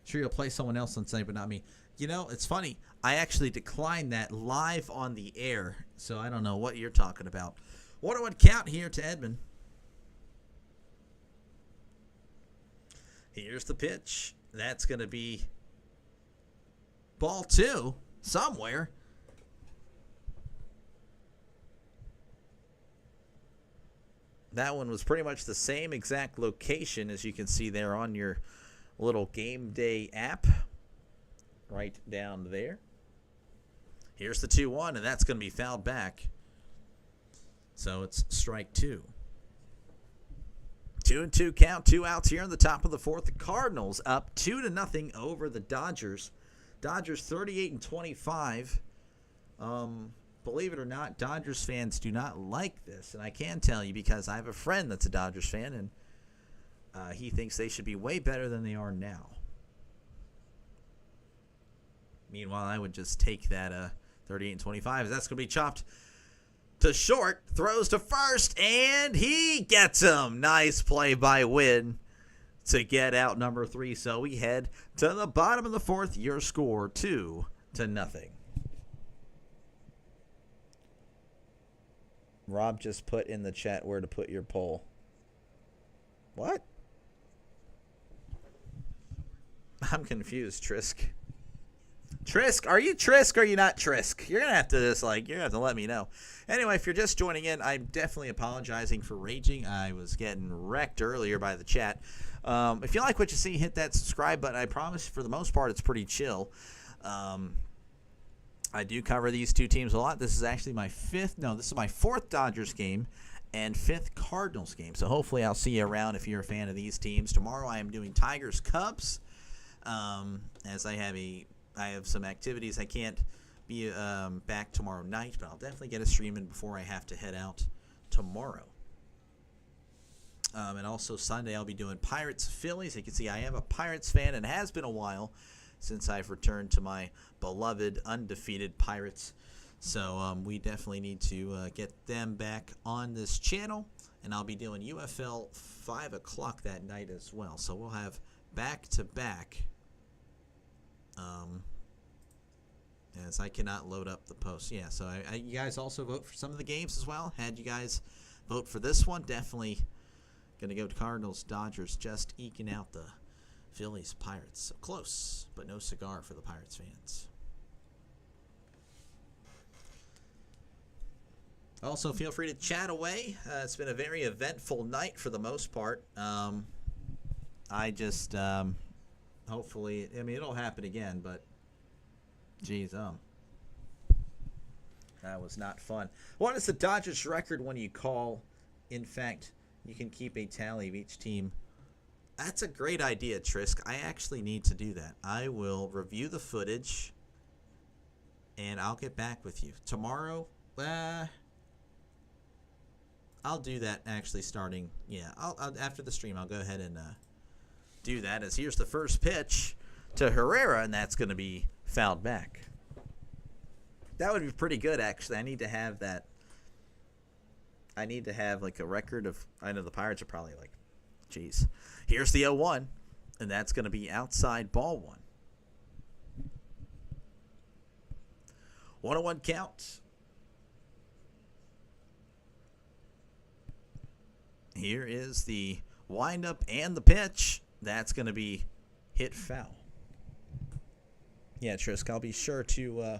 Sure, you'll play someone else on Sunday, but not me. It's funny. I actually declined that live on the air, so I don't know what you're talking about. 1-1 count here to Edman. Here's the pitch. That's going to be ball 2 somewhere. That one was pretty much the same exact location as you can see there on your little game day app. Right down there. Here's the 2-1, and that's going to be fouled back. So it's strike 2. 2-2 count, 2 outs here in the top of the 4th. The Cardinals up 2-0 over the Dodgers. Dodgers 38-25. Believe it or not, Dodgers fans do not like this, and I can tell you because I have a friend that's a Dodgers fan, and he thinks they should be way better than they are now. Meanwhile, I would just take that 38-25. That's going to be chopped to short, throws to first, and he gets him. Nice play by Wynn to get out number 3. So we head to the bottom of the 4th. Your score 2-0. Rob just put in the chat where to put your poll. What? I'm confused, Trisk. Trisk, are you Trisk or are you not Trisk? You're gonna have to let me know. Anyway, if you're just joining in, I'm definitely apologizing for raging. I was getting wrecked earlier by the chat. If you like what you see, hit that subscribe button. I promise for the most part it's pretty chill. I do cover these two teams a lot. This is actually this is my fourth Dodgers game and fifth Cardinals game. So hopefully I'll see you around if you're a fan of these teams. Tomorrow I am doing Tigers Cubs. As I have some activities. I can't be back tomorrow night, but I'll definitely get a stream in before I have to head out tomorrow. And also Sunday I'll be doing Pirates Phillies. You can see I am a Pirates fan, and it has been a while since I've returned to my beloved undefeated Pirates. So we definitely need to get them back on this channel, and I'll be doing UFL 5 o'clock that night as well. So we'll have back-to-back. As I cannot load up the post. Yeah, so you guys also vote for some of the games as well. Had you guys vote for this one, definitely going to go to Cardinals, Dodgers, just eking out the Phillies, Pirates. So close, but no cigar for the Pirates fans. Also, feel free to chat away. It's been a very eventful night for the most part. I just, hopefully, it'll happen again, but, geez, that was not fun. What is the Dodgers record when you call? In fact, you can keep a tally of each team. That's a great idea, Trisk. I actually need to do that. I will review the footage, and I'll get back with you. Tomorrow, I'll do that actually starting, I'll after the stream, I'll go ahead and do that, as here's the first pitch to Herrera, and that's going to be fouled back. That would be pretty good, actually. I need to have that. I need to have like a record of, I know the Pirates are probably like, geez. Here's the 0-1, and that's going to be outside ball one. 1-1 count. Here is the windup and the pitch. That's going to be hit foul. Yeah, Trisk, I'll be sure to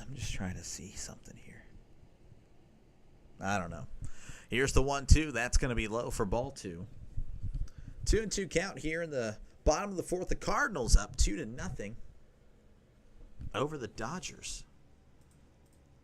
I'm just trying to see something here. I don't know. Here's the 1-2. That's going to be low for ball two. 2-2 count here in the bottom of the fourth. The Cardinals up 2-0 over the Dodgers.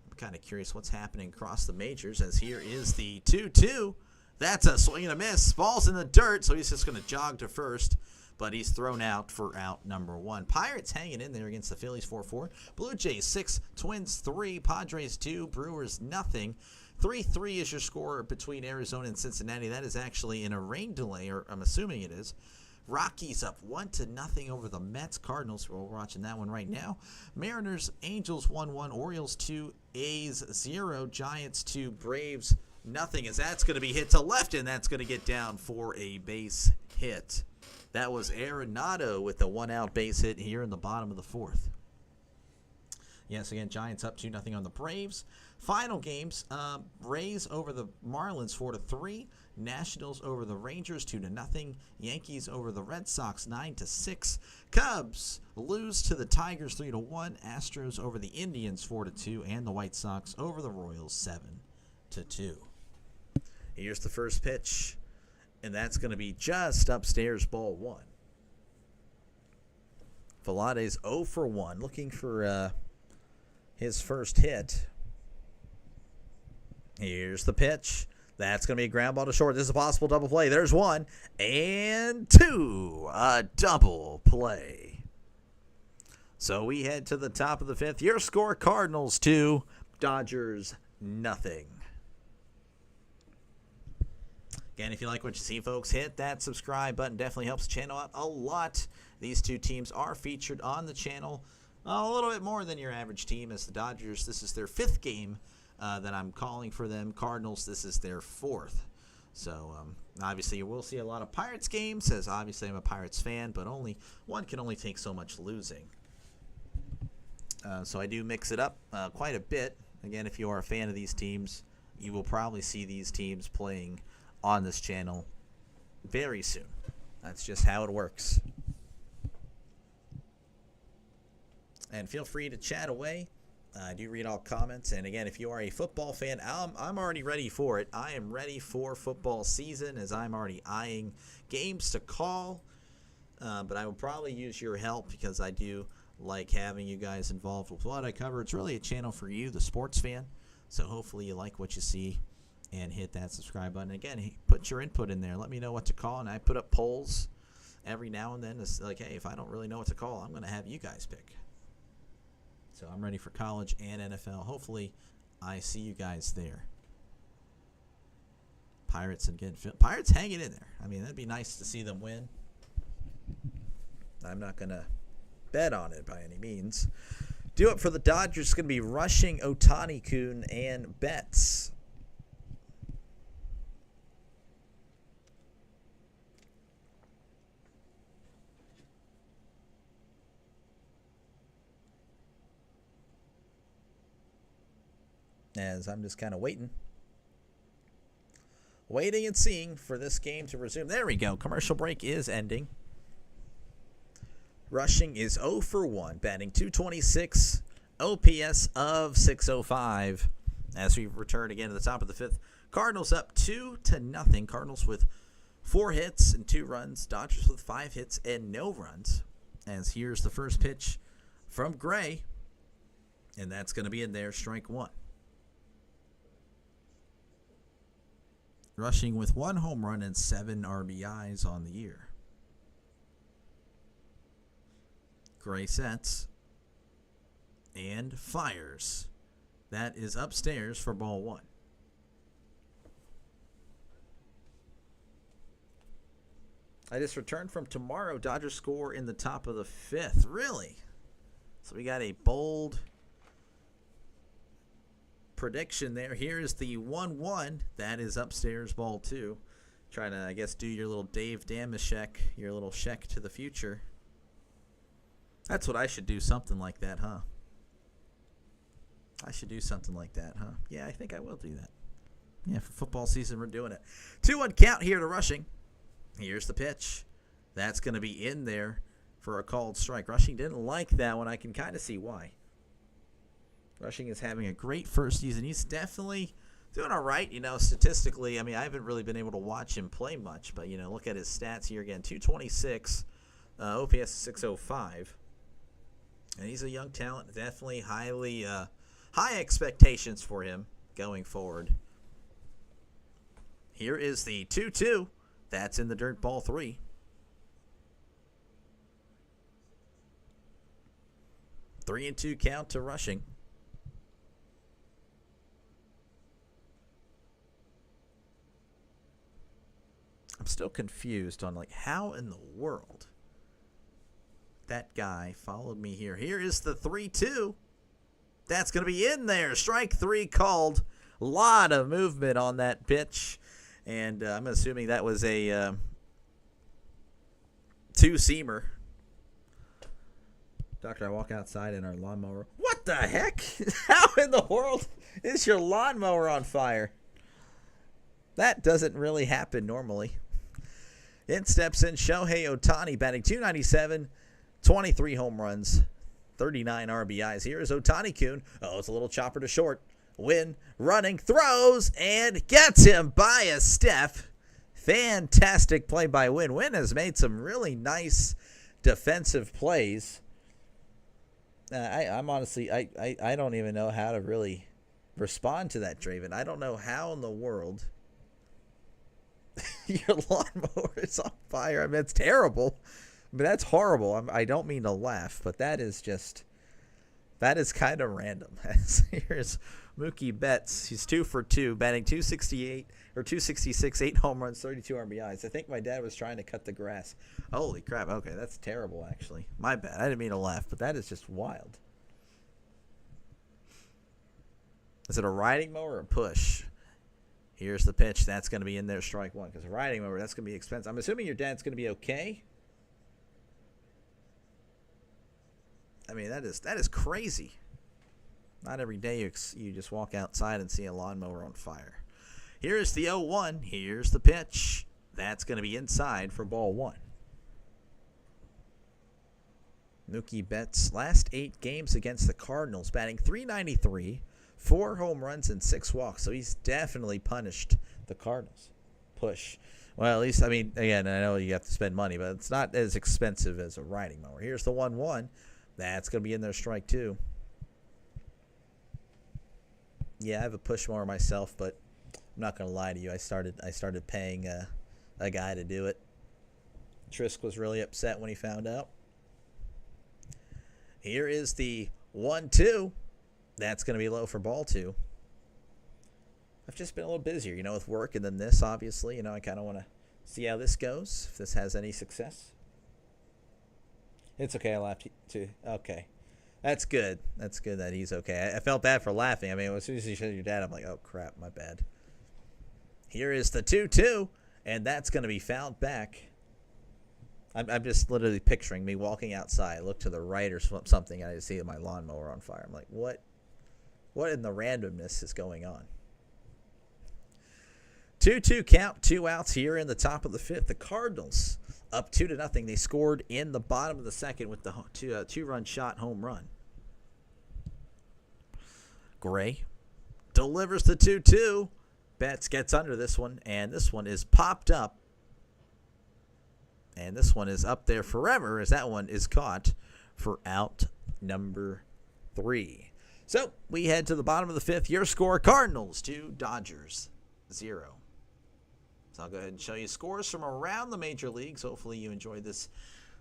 I'm kind of curious what's happening across the majors, as here is the 2-2. That's a swing and a miss. Ball's in the dirt, so he's just going to jog to first, but he's thrown out for out number one. Pirates hanging in there against the Phillies 4-4. Blue Jays 6, Twins 3, Padres 2, Brewers nothing. 3-3 is your score between Arizona and Cincinnati. That is actually in a rain delay, or I'm assuming it is. Rockies up 1-0 over the Mets. Cardinals, we're watching that one right now. Mariners, Angels 1-1, Orioles 2, A's 0, Giants 2, Braves nothing, as that's going to be hit to left, and that's going to get down for a base hit. That was Arenado with the one-out base hit here in the bottom of the fourth. Yes, again, Giants up 2-0 on the Braves. Final games, Rays over the Marlins 4-3. Nationals over the Rangers 2-0. Yankees over the Red Sox 9-6. Cubs lose to the Tigers 3-1. Astros over the Indians 4-2. And the White Sox over the Royals 7-2. Here's the first pitch, and that's going to be just upstairs, ball one. Vlade's 0 for 1, looking for his first hit. Here's the pitch. That's going to be a ground ball to short. This is a possible double play. There's 1 and 2. A double play. So we head to the top of the fifth. Your score, Cardinals 2, Dodgers nothing. Again, if you like what you see, folks, hit that subscribe button. Definitely helps the channel out a lot. These two teams are featured on the channel a little bit more than your average team, as the Dodgers, this is their 5th game that I'm calling for them. Cardinals, this is their 4th. So, obviously, you will see a lot of Pirates games, as obviously I'm a Pirates fan, but one can only take so much losing. So I do mix it up quite a bit. Again, if you are a fan of these teams, you will probably see these teams playing on this channel very soon. That's just how it works. And feel free to chat away. I do read all comments, and again, if you are a football fan, I'm already ready for it. I am ready for football season as I'm already eyeing games to call, but I will probably use your help because I do like having you guys involved with what I cover. It's really a channel for you, the sports fan, so hopefully you like what you see and hit that subscribe button. Again, put your input in there. Let me know what to call, and I put up polls every now and then. It's like, hey, if I don't really know what to call, I'm going to have you guys pick. So I'm ready for college and NFL. Hopefully, I see you guys there. Pirates hanging in there. I mean, that'd be nice to see them win. I'm not going to bet on it by any means. Do it for the Dodgers. It's going to be Rushing, Ohtani-kun, and Betts. As I'm just kind of waiting and seeing for this game to resume. There we go. Commercial break is ending. Rushing is 0 for 1, batting .226, OPS of 605. As we return again to the top of the fifth, Cardinals up 2-0. Cardinals with 4 hits and 2 runs. Dodgers with 5 hits and no runs. As here's the first pitch from Gray, and that's going to be in there, strike 1. Rushing with 1 home run and 7 RBIs on the year. Gray sets and fires. That is upstairs for ball 1. I just returned from tomorrow. Dodgers score in the top of the 5th. Really? So we got a bold prediction there. Here is the 1-1. That is upstairs, ball 2. Trying to, I guess, do your little Dave Dameshek, your little check to the future. That's what I should do, something like that, huh? I should do something like that, huh? Yeah, I think I will do that. Yeah, for football season, we're doing it. 2-1 count here to Rushing. Here's the pitch. That's going to be in there for a called strike. Rushing didn't like that one. I can kind of see why. Rushing is having a great first season. He's definitely doing all right, statistically. I mean, I haven't really been able to watch him play much, but, look at his stats here again. .226, OPS 605. And he's a young talent. Definitely high expectations for him going forward. Here is the 2-2. That's in the dirt, ball 3. Three and 2 count to Rushing. I'm still confused on how in the world that guy followed me here. Here is the 3-2. That's going to be in there. Strike 3 called. A lot of movement on that pitch. And I'm assuming that was a 2-seamer. Doctor, I walk outside in our lawnmower. What the heck? How in the world is your lawnmower on fire? That doesn't really happen normally. In steps in Shohei Ohtani, batting .297, 23 home runs, 39 RBIs. Here is Ohtani-kun. Oh, it's a little chopper to short. Win, running, throws, and gets him by a step. Fantastic play by Win. Win has made some really nice defensive plays. I'm honestly, I don't even know how to really respond to that, Draven. I don't know how in the world your lawnmower is on fire. I mean, it's terrible. I mean, that's horrible. I don't mean to laugh, but that is kind of random. Here's Mookie Betts. He's 2 for 2, batting .266, 8 home runs, 32 RBIs. I think my dad was trying to cut the grass. Holy crap. Okay, that's terrible, actually. My bad. I didn't mean to laugh, but that is just wild. Is it a riding mower or a push? Here's the pitch. That's going to be in there, strike 1. Because a riding mower, that's going to be expensive. I'm assuming your dad's going to be okay. I mean, that is crazy. Not every day you just walk outside and see a lawnmower on fire. Here's the 0-1. Here's the pitch. That's going to be inside for ball 1. Mookie Betts, last 8 games against the Cardinals, batting .393, 4 home runs and 6 walks. So he's definitely punished the Cardinals. Push. Well, at least, I mean, again, I know you have to spend money, but it's not as expensive as a riding mower. Here's the 1-1. That's going to be in there, strike 2. Yeah, I have a push mower myself, but I'm not going to lie to you. I started paying a guy to do it. Trisk was really upset when he found out. Here is the 1-2. That's going to be low for ball 2. I've just been a little busier, with work and then this, obviously. I kind of want to see how this goes, if this has any success. It's okay, I laughed too. Okay. That's good. That's good that he's okay. I felt bad for laughing. I mean, as soon as you said your dad, I'm like, oh, crap, my bad. Here is the 2-2, and that's going to be fouled back. I'm just literally picturing me walking outside, look to the right or something, and I see my lawnmower on fire. I'm like, what in the randomness is going on? 2-2 count, 2 outs here in the top of the 5th. The Cardinals up 2-0. They scored in the bottom of the 2nd with the 2-run shot home run. Gray delivers the 2-2. Betts gets under this one, and this one is popped up. And this one is up there forever as that one is caught for out number 3. So we head to the bottom of the 5th. Your score, Cardinals 2, Dodgers 0. So I'll go ahead and show you scores from around the major leagues. Hopefully you enjoyed this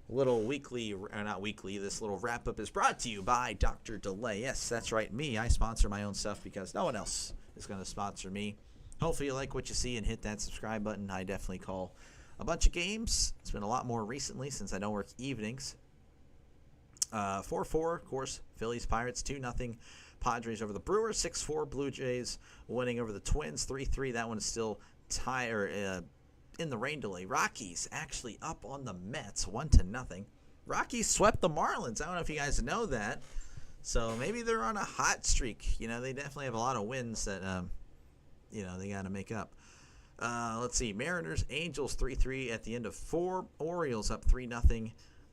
little weekly, or not weekly, this little wrap-up is brought to you by Dr. Delay. Yes, that's right, me. I sponsor my own stuff because no one else is going to sponsor me. Hopefully you like what you see and hit that subscribe button. I definitely call a bunch of games. It's been a lot more recently since I don't work evenings. 4-4, of course, Phillies, Pirates, 2-0. Padres over the Brewers, 6-4. Blue Jays winning over the Twins, 3-3. That one is still in the rain delay. Rockies actually up on the Mets, 1-0. Rockies swept the Marlins. I don't know if you guys know that. So maybe they're on a hot streak. They definitely have a lot of wins that, they got to make up. Let's see. Mariners, Angels 3-3 at the end of 4. Orioles up 3-0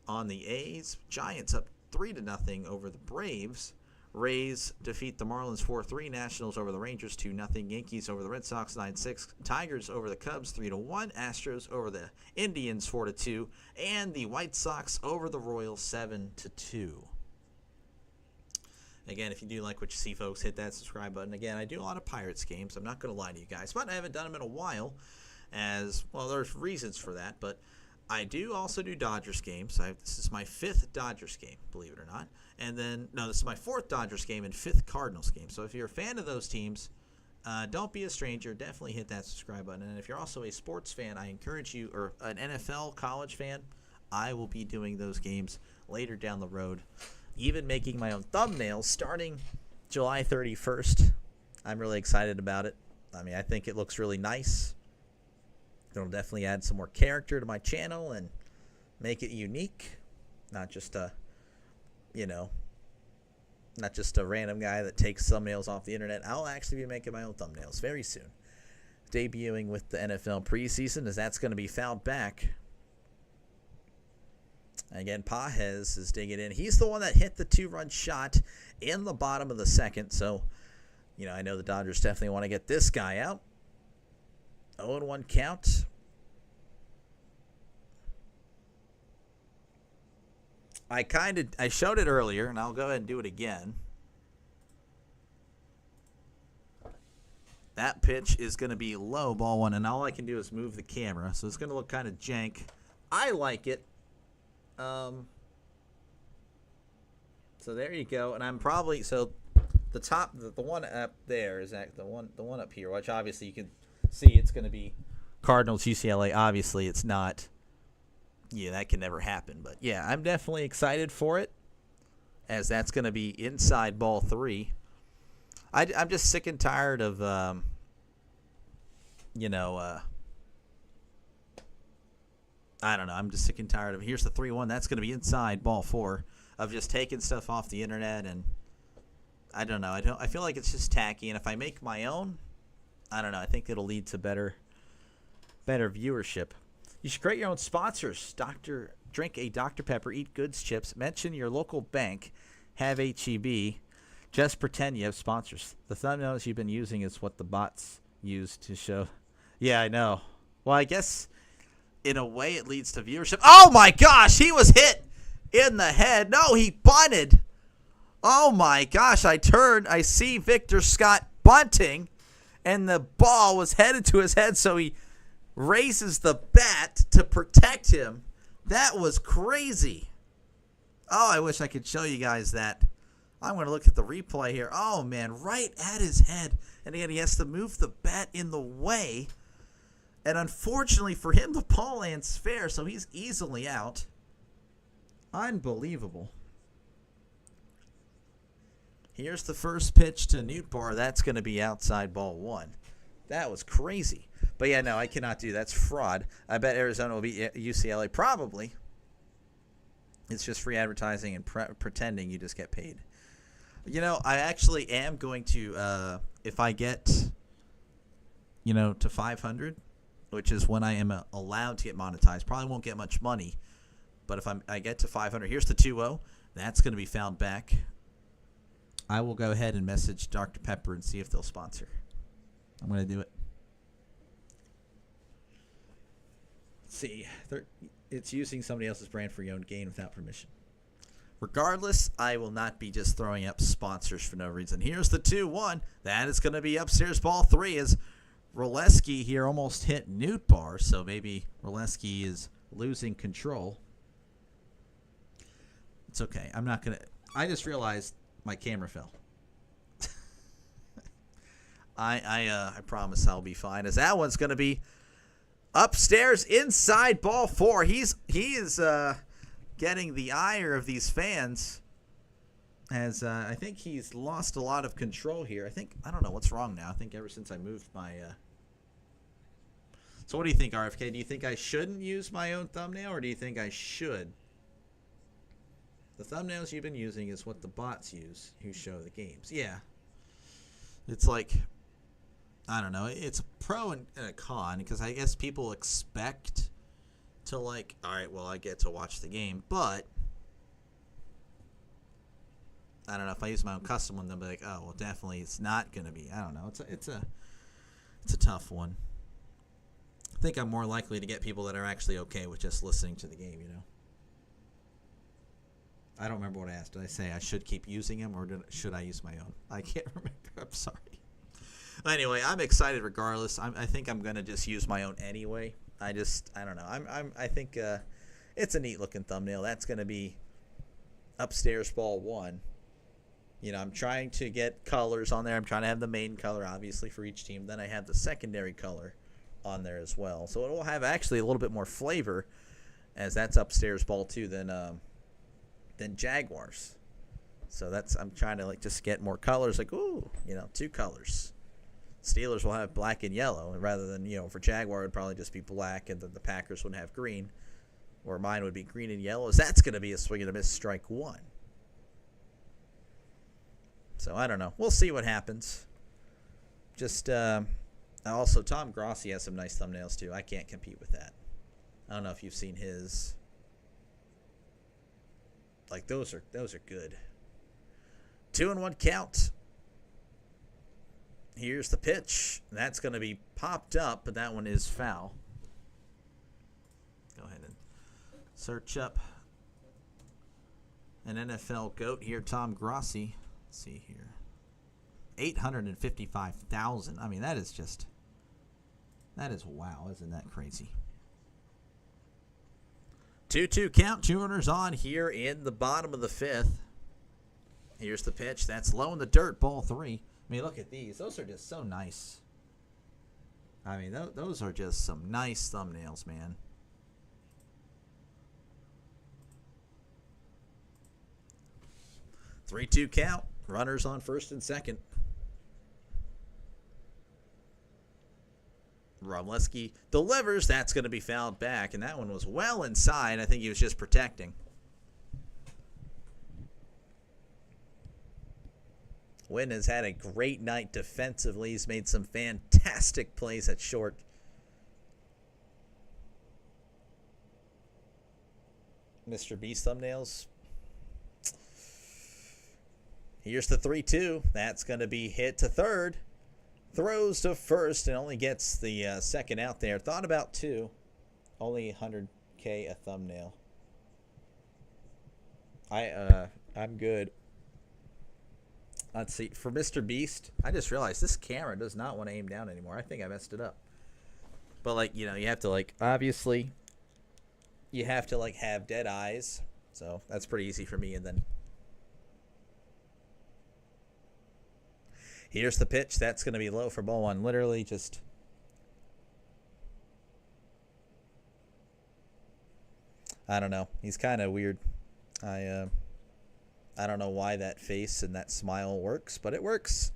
on the A's. Giants up 3-0 over the Braves. Rays defeat the Marlins 4-3. Nationals over the Rangers 2-0. Yankees over the Red Sox 9-6. Tigers over the Cubs 3-1. Astros over the Indians 4-2. And the White Sox over the Royals 7-2. Again, if you do like what you see, folks, hit that subscribe button. Again, I do a lot of Pirates games. I'm not going to lie to you guys, but I haven't done them in a while. As well, there's reasons for that, but I do also do Dodgers games. This is my 5th Dodgers game, believe it or not. And then, no, this is my 4th Dodgers game and 5th Cardinals game. So if you're a fan of those teams, don't be a stranger. Definitely hit that subscribe button. And if you're also a sports fan, I encourage you, or an NFL college fan, I will be doing those games later down the road. Even making my own thumbnails starting July 31st. I'm really excited about it. I mean, I think it looks really nice. It'll definitely add some more character to my channel and make it unique. Not just a random guy that takes thumbnails off the internet. I'll actually be making my own thumbnails very soon. Debuting with the NFL preseason, as that's going to be fouled back. Again, Pajes is digging in. He's the one that hit the 2-run shot in the bottom of the 2nd. So, I know the Dodgers definitely want to get this guy out. 0-1 count. I showed it earlier, and I'll go ahead and do it again. That pitch is going to be low, ball 1, and all I can do is move the camera. So it's going to look kind of jank. I like it. So there you go, and I'm probably the top, the one up there is the one up here, which obviously you can see it's going to be Cardinals UCLA. Obviously, it's not. Yeah, that can never happen, but yeah, I'm definitely excited for it, as that's going to be inside ball 3. I'm just sick and tired of I don't know. I'm just sick and tired of it. Here's the 3-1. That's going to be inside ball 4 of just taking stuff off the internet, and I don't know. I feel like it's just tacky, and if I make my own, I don't know. I think it'll lead to better viewership. You should create your own sponsors. Dr. drink a Dr. Pepper, eat Goods chips, mention your local bank, have HEB. Just pretend you have sponsors. The thumbnails you've been using is what the bots use to show. Yeah, I know. Well, I guess in a way it leads to viewership. Oh my gosh, he was hit in the head. No, he bunted. Oh my gosh, I see Victor Scott bunting, and the ball was headed to his head, so he raises the bat to protect him. That was crazy. Oh, I wish I could show you guys that. I'm going to look at the replay here. Oh, man, right at his head. And again, he has to move the bat in the way. And unfortunately for him, the ball lands fair, so he's easily out. Unbelievable. Here's the first pitch to Nootbaar. That's going to be outside ball one. That was crazy. But, yeah, no, I cannot do that. That's fraud. I bet Arizona will beat UCLA. Probably. It's just free advertising and pretending you just get paid. You know, I actually am going to, if I get, to 500, which is when I am allowed to get monetized, probably won't get much money. But if I get to 500, here's the 2-0. That's going to be found back. I will go ahead and message Dr. Pepper and see if they'll sponsor. I'm going to do it. Let's see. It's using somebody else's brand for your own gain without permission. Regardless, I will not be just throwing up sponsors for no reason. Here's the 2-1. That is going to be upstairs ball three as Roleski here almost hit Nootbaar, so maybe Roleski is losing control. It's okay. I'm not going to – I just realized my camera fell. I promise I'll be fine, as that one's going to be upstairs inside ball four. He is getting the ire of these fans, as I think he's lost a lot of control here. I don't know what's wrong now. I think ever since I moved my So what do you think, RFK? Do you think I shouldn't use my own thumbnail, or do you think I should? The thumbnails you've been using is what the bots use who show the games. Yeah. It's like, I don't know. It's a pro and a con, because I guess people expect to, like, all right, well, I get to watch the game, but I don't know, if I use my own custom one, they'll be like, oh, well, definitely it's not going to be. I don't know. It's a tough one. I think I'm more likely to get people that are actually okay with just listening to the game, I don't remember what I asked. Did I say I should keep using them, or should I use my own? I can't remember. I'm sorry. Anyway, I'm excited regardless. I think I'm going to just use my own anyway. I don't know. I think it's a neat looking thumbnail. That's going to be upstairs ball one. I'm trying to get colors on there. I'm trying to have the main color, obviously, for each team. Then I have the secondary color on there as well. So it will have actually a little bit more flavor, as that's upstairs ball two than Jaguars. So I'm trying to just get more colors. Like, ooh, two colors. Steelers will have black and yellow, rather than, for Jaguar it would probably just be black, and then the Packers wouldn't have green, or mine would be green and yellow. That's going to be a swing and a miss, strike one. So I don't know. We'll see what happens. Just also, Tom Grossi has some nice thumbnails too. I can't compete with that. I don't know if you've seen his. Like, those are good. 2-1 count. Here's the pitch. That's going to be popped up, but that one is foul. Go ahead and search up an NFL GOAT here, Tom Grossi. Let's see here. 855,000. I mean, that is wow. Isn't that crazy? 2-2 count. 2 runners on here in the bottom of the fifth. Here's the pitch. That's low in the dirt. Ball three. I mean, look at these. Those are just so nice. I mean, those are just some nice thumbnails, man. Three-two count. Runners on first and second. Roleski delivers. That's going to be fouled back, and that one was well inside. I think he was just protecting. Wynn has had a great night defensively. He's made some fantastic plays at short. Mr. Beast thumbnails. Here's the 3-2. That's going to be hit to third. Throws to first and only gets the second out there. Thought about two. Only 100K a thumbnail. I'm good. Let's see. For Mr. Beast, I just realized this camera does not want to aim down anymore. I think I messed it up. But, like, you know, you have to, like, obviously, you have to, like, have dead eyes. So that's pretty easy for me. And then here's the pitch. That's going to be low for ball one. Literally just I don't know. He's kind of weird. I don't know why that face and that smile works, but it works.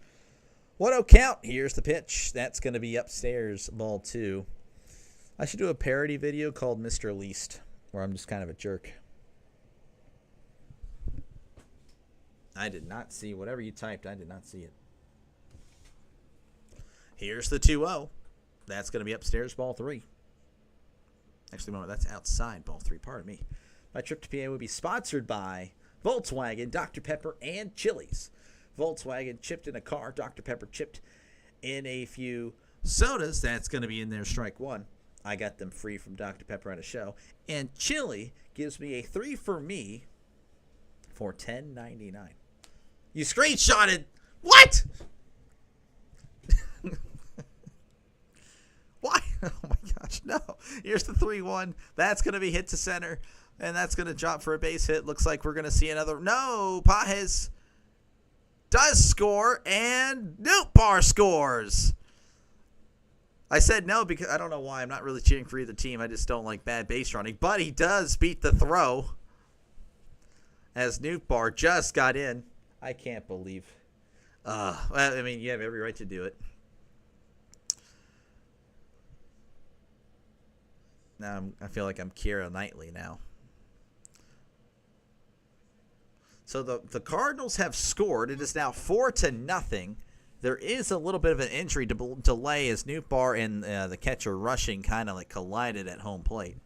1-0 count. Here's the pitch. That's going to be upstairs, ball two. I should do a parody video called Mr. Least, where I'm just kind of a jerk. I did not see whatever you typed. I did not see it. Here's the 2-0. That's going to be upstairs, ball three. Actually, no, that's outside, ball three. Pardon me. My trip to PA will be sponsored by Volkswagen, Dr. Pepper, and Chili's. Volkswagen chipped in a car. Dr. Pepper chipped in a few sodas. That's going to be in there, strike one. I got them free from Dr. Pepper at a show. And Chili gives me a 3 for me for $10.99. You screenshotted. What? Why? Oh, my gosh. No. Here's the 3-1. That's going to be hit to center. And that's going to drop for a base hit. Looks like we're going to see another. No. Pajes does score. And Nootbaar scores. I said no because I don't know why. I'm not really cheering for either team. I just don't like bad base running. But he does beat the throw. As Nootbaar just got in. I can't believe. Well, I mean, you have every right to do it. Now I feel like I'm Keira Knightley now. So the Cardinals have scored. It is now 4-0. There is a little bit of an injury delay as Nootbaar and the catcher rushing kind of like collided at home plate.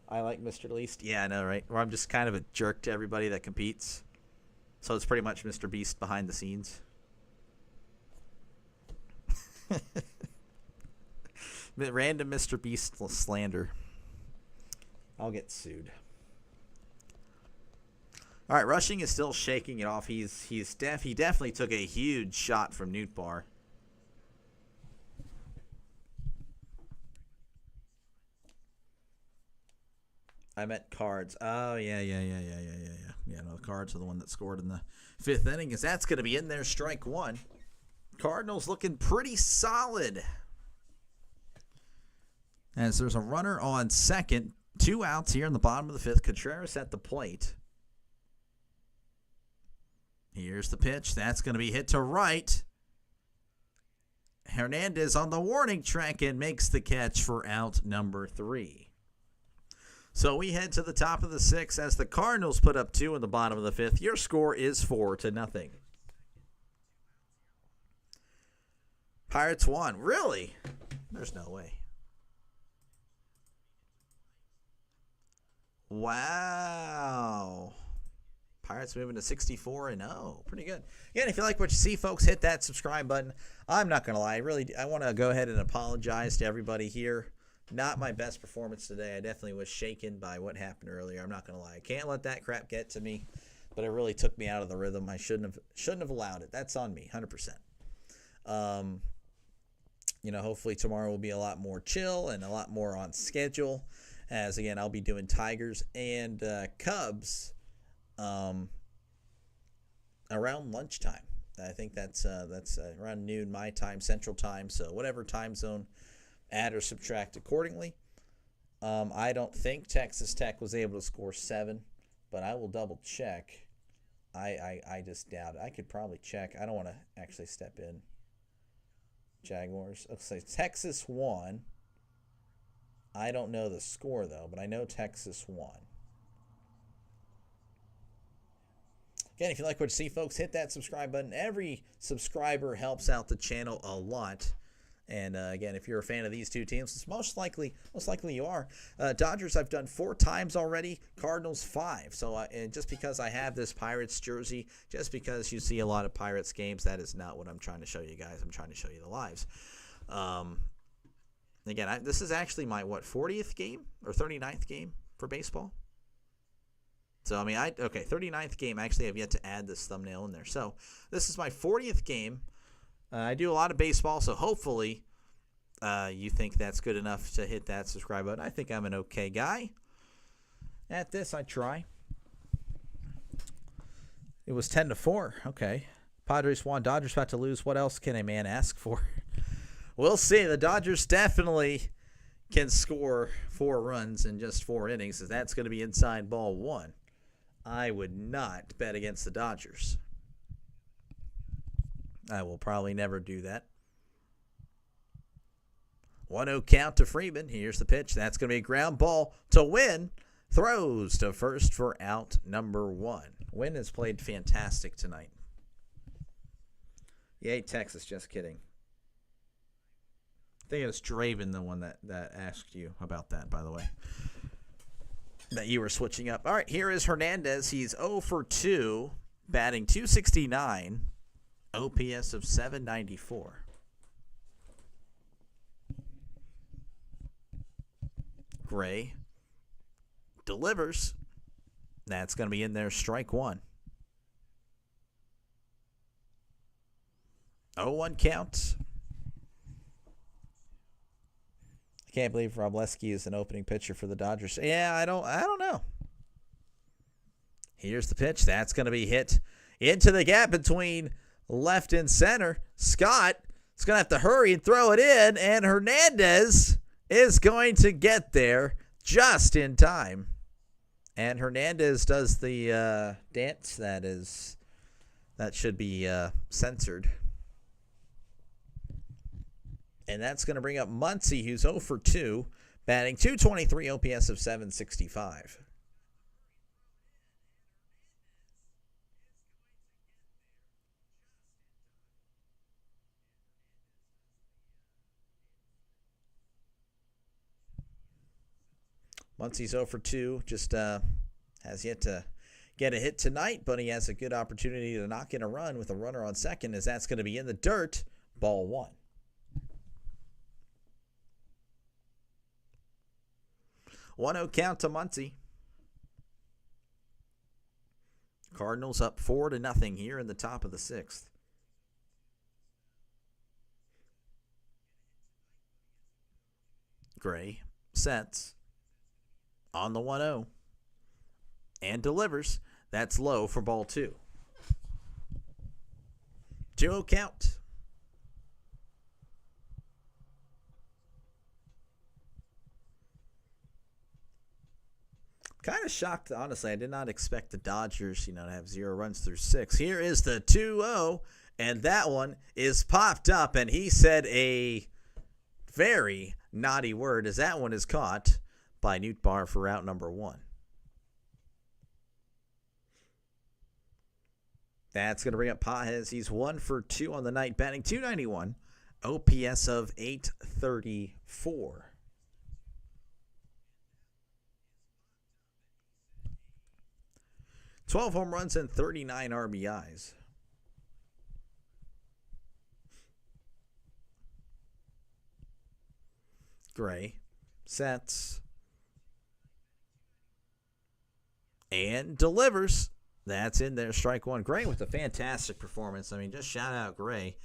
I like Mr. Least. Yeah, I know, right? Or I'm just kind of a jerk to everybody that competes. So it's pretty much Mr. Beast behind the scenes. Random Mr. Beast slander. I'll get sued. All right, rushing is still shaking it off. He definitely took a huge shot from Nootbaar. I meant Cards. Oh, yeah. Yeah, no, the Cards are the one that scored in the 5th inning, because that's going to be in there, strike one. Cardinals looking pretty solid. As there's a runner on second, 2 outs here in the bottom of the 5th. Contreras at the plate. Here's the pitch. That's going to be hit to right. Hernandez on the warning track and makes the catch for out number 3. So we head to the top of the 6th as the Cardinals put up 2 in the bottom of the 5th. Your score is 4-0. Pirates won. Really? There's no way. Wow. Pirates moving to 64-0. Pretty good. Again, if you like what you see, folks, hit that subscribe button. I'm not going to lie. I want to go ahead and apologize to everybody here. Not my best performance today. I definitely was shaken by what happened earlier. I'm not going to lie. I can't let that crap get to me, but it really took me out of the rhythm. I shouldn't have allowed it. That's on me, 100%. Hopefully tomorrow will be a lot more chill and a lot more on schedule. As again, I'll be doing Tigers and Cubs around lunchtime. I think that's around noon my time, Central Time. So whatever time zone, add or subtract accordingly. I don't think Texas Tech was able to score 7, but I will double check. I just doubt it. I could probably check. I don't want to actually step in. Jaguars. Let's say Texas won. I don't know the score, though, but I know Texas won. Again, if you like what you see, folks, hit that subscribe button. Every subscriber helps out the channel a lot. And again, if you're a fan of these two teams, it's most likely you are. Dodgers I've done 4 times already. Cardinals 5. So and just because I have this Pirates jersey, just because you see a lot of Pirates games, that is not what I'm trying to show you guys. I'm trying to show you the lives. Again, this is actually my 40th game or 39th game for baseball. So, I mean, 39th game. Actually, I've yet to add this thumbnail in there. So, this is my 40th game. I do a lot of baseball, so hopefully you think that's good enough to hit that subscribe button. I think I'm an okay guy. At this, I try. It was 10-4. Okay. Padres won. Dodgers about to lose. What else can a man ask for? We'll see. The Dodgers definitely can score 4 runs in just 4 innings. So that's going to be inside ball 1. I would not bet against the Dodgers. I will probably never do that. 1-0 count to Freeman. Here's the pitch. That's going to be a ground ball to Wynn. Throws to first for out number 1. Wynn has played fantastic tonight. Yay, Texas. Just kidding. I think it was Draven, the one that asked you about that, by the way. That you were switching up. All right, here is Hernandez. He's 0 for 2, batting .269. OPS of 794. Gray delivers. That's going to be in there, strike 1. 0-1 count. I can't believe Robleski is an opening pitcher for the Dodgers. Yeah, I don't know. Here's the pitch. That's going to be hit into the gap between left and center. Scott is going to have to hurry and throw it in, and Hernandez is going to get there just in time. And Hernandez does the dance that should be censored. And that's going to bring up Muncy, who's 0 for 2, batting .223, OPS of 765. Muncy's 0 for 2, just has yet to get a hit tonight, but he has a good opportunity to knock in a run with a runner on second, as that's going to be in the dirt, ball 1. 1-0 count to Muncy. Cardinals up 4-0 here in the top of the 6th. Gray sets on the 1-0 and delivers. That's low for ball 2. 2-0 count. Kind of shocked, honestly. I did not expect the Dodgers, to have 0 runs through 6. Here is the 2-0, and that one is popped up, and he said a very naughty word, as that one is caught by Nootbaar for out number 1. That's going to bring up Pages. He's 1 for 2 on the night, batting .291, OPS of 834. 12 home runs and 39 RBIs. Gray sets and delivers. That's in there, strike 1. Gray with a fantastic performance. I mean, just shout out Gray.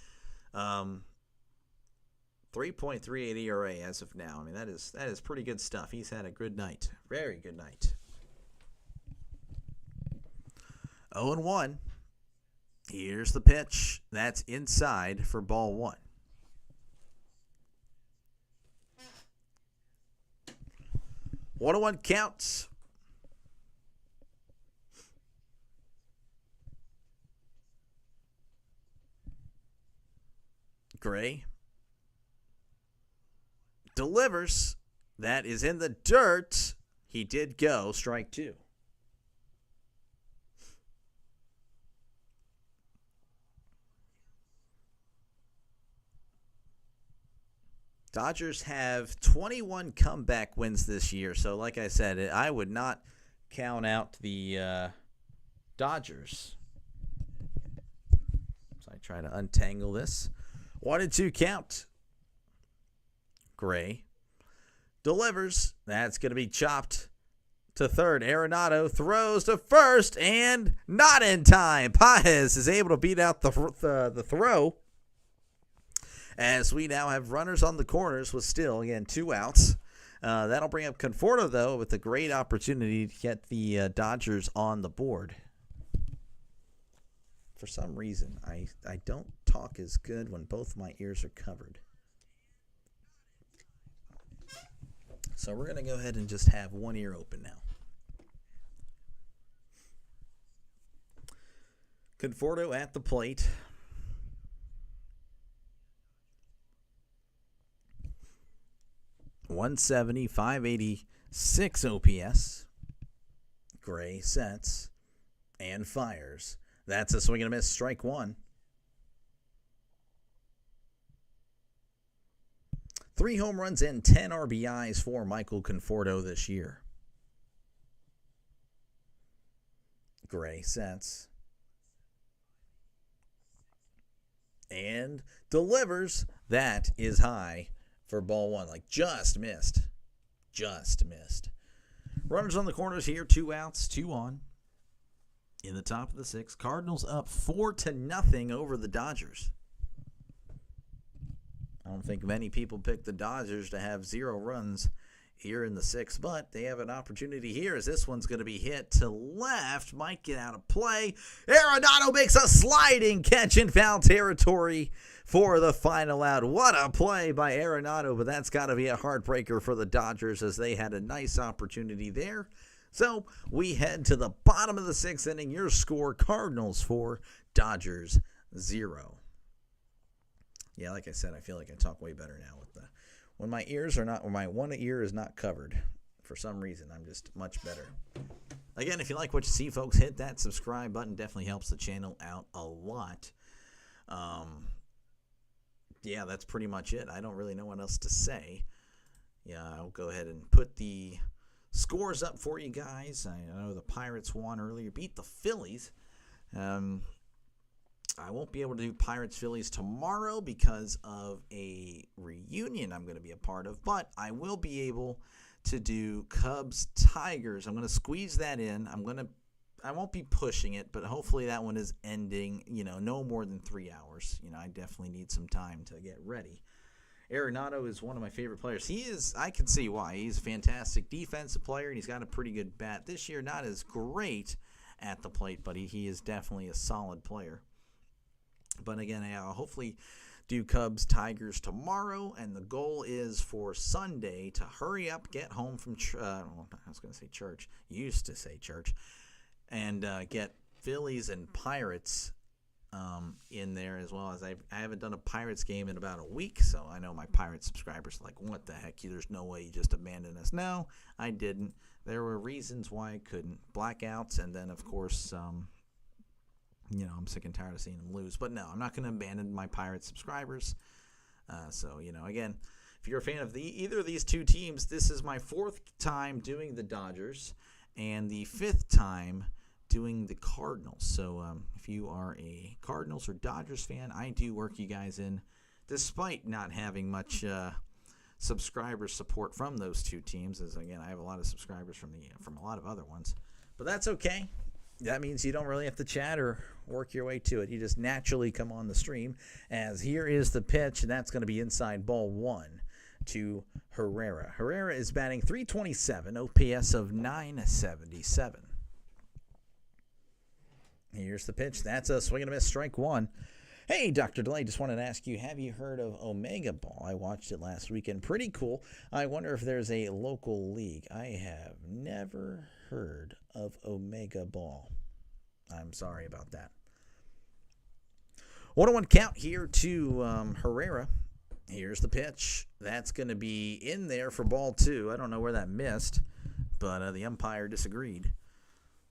3.38 ERA as of now. I mean, that is pretty good stuff. He's had a good night. Very good night. 0-1. Here's the pitch. That's inside for ball 1. One to 1 counts. Gray delivers. That is in the dirt. He did go, strike 2. Dodgers have 21 comeback wins this year. So, like I said, I would not count out the Dodgers. So I try to untangle this. 1-2 count. Gray delivers. That's going to be chopped to third. Arenado throws to first and not in time. Paez is able to beat out the throw. As we now have runners on the corners with still, again, 2 outs. That'll bring up Conforto, though, with a great opportunity to get the Dodgers on the board. For some reason, I don't talk as good when both my ears are covered. So we're going to go ahead and just have one ear open now. Conforto at the plate. .170, .586 OPS. Gray sets and fires. That's a swing and a miss. Strike one. 3 home runs and 10 RBIs for Michael Conforto this year. Gray sets and delivers. That is high for ball one. Like just missed. Runners on the corners here. 2 outs, 2 on. In the top of the 6th, Cardinals up 4-0 over the Dodgers. I don't think many people picked the Dodgers to have 0 runs here in the 6th, but they have an opportunity here as this one's going to be hit to left. Might get out of play. Arenado makes a sliding catch in foul territory for the final out. What a play by Arenado, but that's got to be a heartbreaker for the Dodgers as they had a nice opportunity there. So we head to the bottom of the 6th inning. Your score, Cardinals 4, Dodgers 0. Yeah, like I said, I feel like I talk way better now with when my ears are not, when my one ear is not covered. For some reason, I'm just much better. Again, if you like what you see, folks, hit that subscribe button. Definitely helps the channel out a lot. Yeah, that's pretty much it. I don't really know what else to say. Yeah, I'll go ahead and put the scores up for you guys. I know the Pirates won earlier, beat the Phillies. I won't be able to do Pirates-Phillies tomorrow because of a reunion I'm going to be a part of, but I will be able to do Cubs-Tigers. I'm going to squeeze that in. I won't be pushing it, but hopefully that one is ending, no more than 3 hours. I definitely need some time to get ready. Arenado is one of my favorite players. I can see why. He's a fantastic defensive player, and he's got a pretty good bat. This year, not as great at the plate, but he is definitely a solid player. But again, I'll hopefully do Cubs-Tigers tomorrow, and the goal is for Sunday to hurry up, get home from I was going to say church. Used to say church. And get Phillies and Pirates in there, as well as I haven't done a Pirates game in about a week, so I know my Pirates subscribers are like, what the heck? There's no way you just abandoned us. No, I didn't. There were reasons why I couldn't. Blackouts, and then, of course, I'm sick and tired of seeing them lose. But no, I'm not going to abandon my Pirates subscribers. So, again, if you're a fan of either of these two teams, this is my 4th time doing the Dodgers and the 5th time doing the Cardinals. So if you are a Cardinals or Dodgers fan, I do work you guys in, despite not having much subscriber support from those two teams. As again, I have a lot of subscribers from a lot of other ones, but that's okay. That means you don't really have to chat or work your way to it. You just naturally come on the stream. As here is the pitch, and that's going to be inside ball 1 to Herrera. Herrera is batting .327, OPS of .977. Here's the pitch. That's a swing and a miss, strike 1. Hey, Dr. Delay, just wanted to ask you, have you heard of Omega Ball? I watched it last weekend. Pretty cool. I wonder if there's a local league. I have never heard of Omega Ball. I'm sorry about that. 1-1 count here to Herrera. Here's the pitch. That's going to be in there for ball 2. I don't know where that missed, but the umpire disagreed.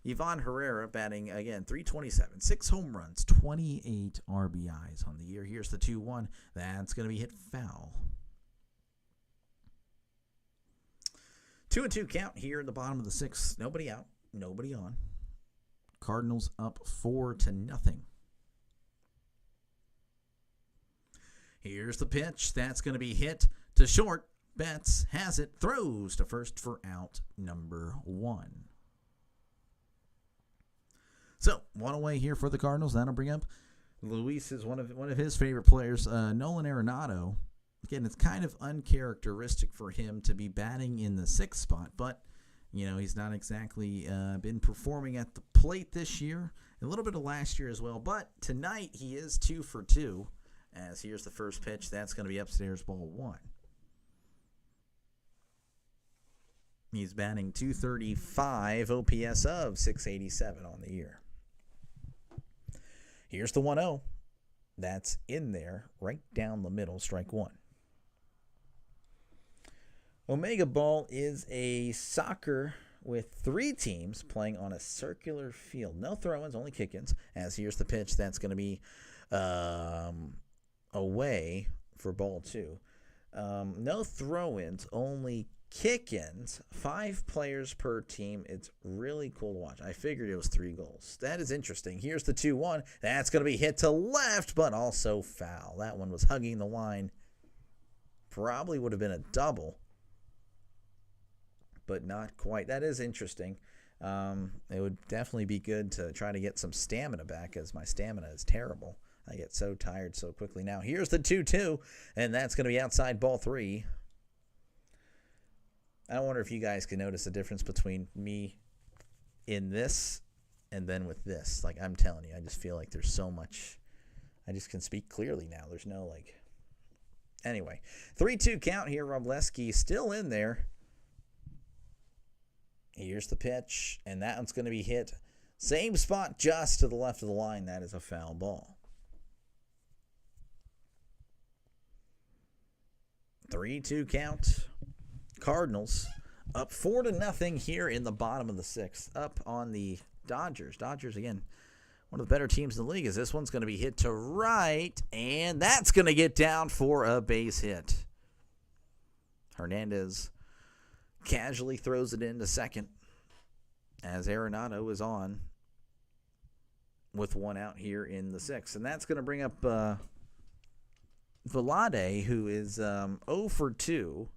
Ivan Herrera batting, again, .327, 6 home runs, 28 RBIs on the year. Here's the 2-1. That's going to be hit foul. 2-2 count here in the bottom of the sixth. Nobody out, nobody on. Cardinals up 4-0. Here's the pitch. That's going to be hit to short. Betts has it, throws to first for out number 1. So, one away here for the Cardinals. That'll bring up Luis's one of his favorite players, Nolan Arenado. Again, it's kind of uncharacteristic for him to be batting in the 6th spot, but he's not exactly been performing at the plate this year. A little bit of last year as well, but tonight he is 2 for 2. As here's the first pitch, that's going to be upstairs, ball 1. He's batting .235, OPS of .687 on the year. Here's the 1-0. That's in there, right down the middle, strike 1. Omega Ball is a soccer with 3 teams playing on a circular field. No throw-ins, only kick-ins. As here's the pitch, that's going to be away for ball 2. No throw-ins, only kick-ins. 5 players per team. It's really cool to watch. I figured it was 3 goals. That is interesting. Here's the 2-1. That's going to be hit to left, but also foul. That one was hugging the line. Probably would have been a double, but not quite. That is interesting. It would definitely be good to try to get some stamina back, as my stamina is terrible. I get so tired so quickly. Now, here's the 2-2, and that's going to be outside ball 3. I wonder if you guys can notice the difference between me in this and then with this. Like, I'm telling you, I just feel like there's so much. I just can speak clearly now. There's no, like. Anyway, 3-2 count here. Robleski still in there. Here's the pitch, and that one's going to be hit. Same spot, just to the left of the line. That is a foul ball. 3-2 count. Cardinals up 4-0 here in the bottom of the 6th. Up on the Dodgers. Dodgers, again, one of the better teams in the league, as this one's going to be hit to right, and that's going to get down for a base hit. Hernandez casually throws it into second, as Arenado is on with 1 out here in the 6th. And that's going to bring up Vlade, who is 0 for 2.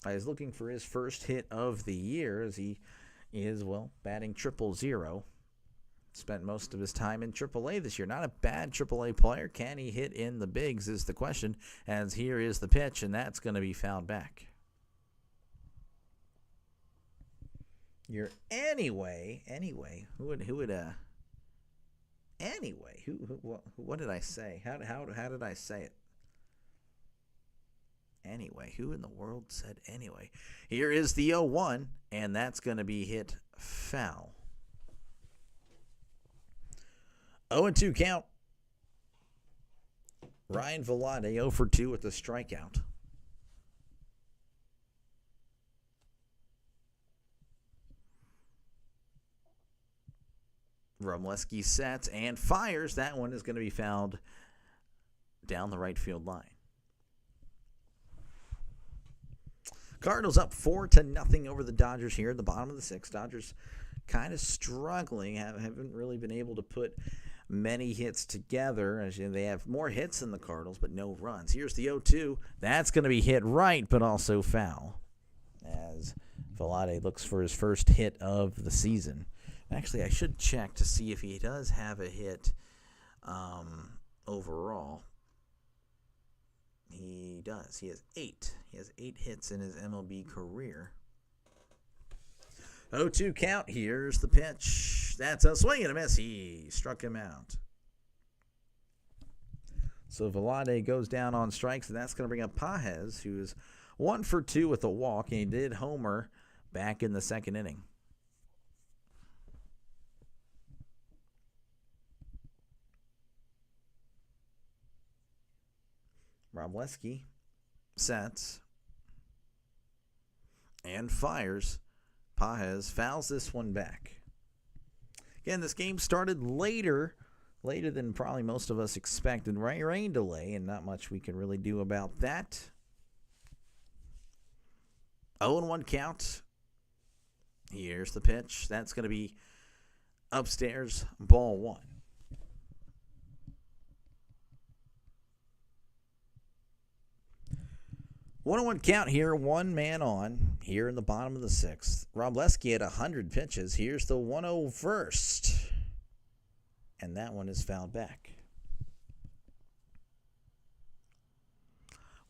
He's looking for his first hit of the year, as he is, batting 000. Spent most of his time in AAA this year. Not a bad AAA player. Can he hit in the bigs is the question, as here is the pitch, and that's going to be fouled back. What did I say? How did I say it? Anyway, who in the world said anyway? Here is the 0-1, and that's going to be hit foul. 0-2 count. Ryan Vlade 0 for 2 with a strikeout. Rumleski sets and fires. That one is going to be fouled down the right field line. Cardinals up 4-0 over the Dodgers here at the bottom of the 6th. Dodgers kind of struggling, haven't really been able to put many hits together. As they have more hits than the Cardinals, but no runs. Here's the 0-2. That's going to be hit right, but also foul, as Vlade looks for his first hit of the season. Actually, I should check to see if he does have a hit overall. He does. He has 8. He has 8 hits in his MLB career. 0-2 count. Here's the pitch. That's a swing and a miss. He struck him out. So Vlade goes down on strikes, and that's going to bring up Pages, who is 1 for 2 with a walk, and he did homer back in the 2nd inning. Robleski sets and fires. Pages fouls this one back. Again, this game started later than probably most of us expected. Rain delay, and not much we can really do about that. 0-1 count. Here's the pitch. That's going to be upstairs, ball one. 1-1 count here, one man on here in the bottom of the sixth. Robleski had 100 pitches. Here's the 1-0 first. And that one is fouled back.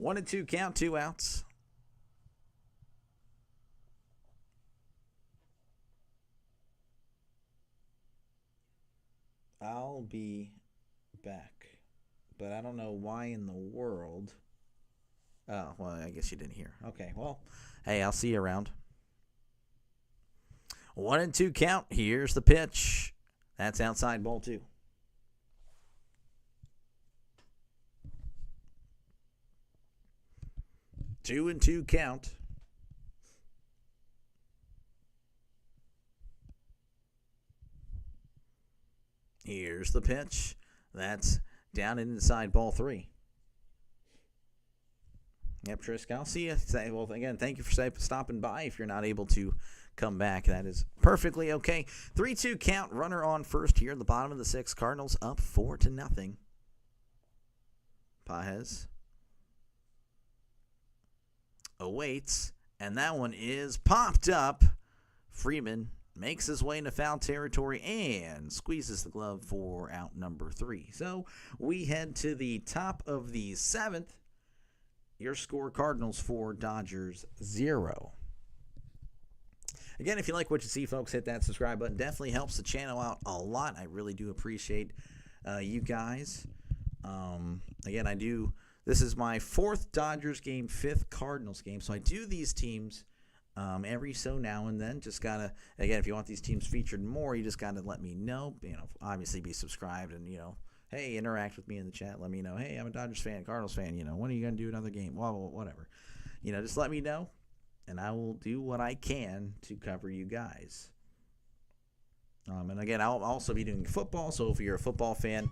1-2 count, 2 outs. I'll be back. But I don't know why in the world. Oh, well, I guess you didn't hear. Okay, well, hey, I'll see you around. 1-2 count. Here's the pitch. That's outside, ball 2. Two and 2 count. Here's the pitch. That's down and inside, ball 3. Yep, Trisk, I'll see you. Well, again, thank you for stopping by. If you're not able to come back, that is perfectly okay. 3-2 count, runner on first here at the bottom of the sixth. Cardinals up 4-0. Pajes awaits, and that one is popped up. Freeman makes his way into foul territory and squeezes the glove for out number 3. So we head to the top of the 7th. Your score, Cardinals 4, Dodgers 0. Again, if you like what you see, folks, hit that subscribe button. Definitely helps the channel out a lot. I really do appreciate you guys. Again, this is my 4th Dodgers game, 5th Cardinals game. So I do these teams every so now and then. Just got to, again, if you want these teams featured more, you just got to let me know. Obviously be subscribed and, hey, interact with me in the chat. Let me know, hey, I'm a Dodgers fan, Cardinals fan. When are you going to do another game? Well, whatever. Just let me know, and I will do what I can to cover you guys. And again, I'll also be doing football. So if you're a football fan,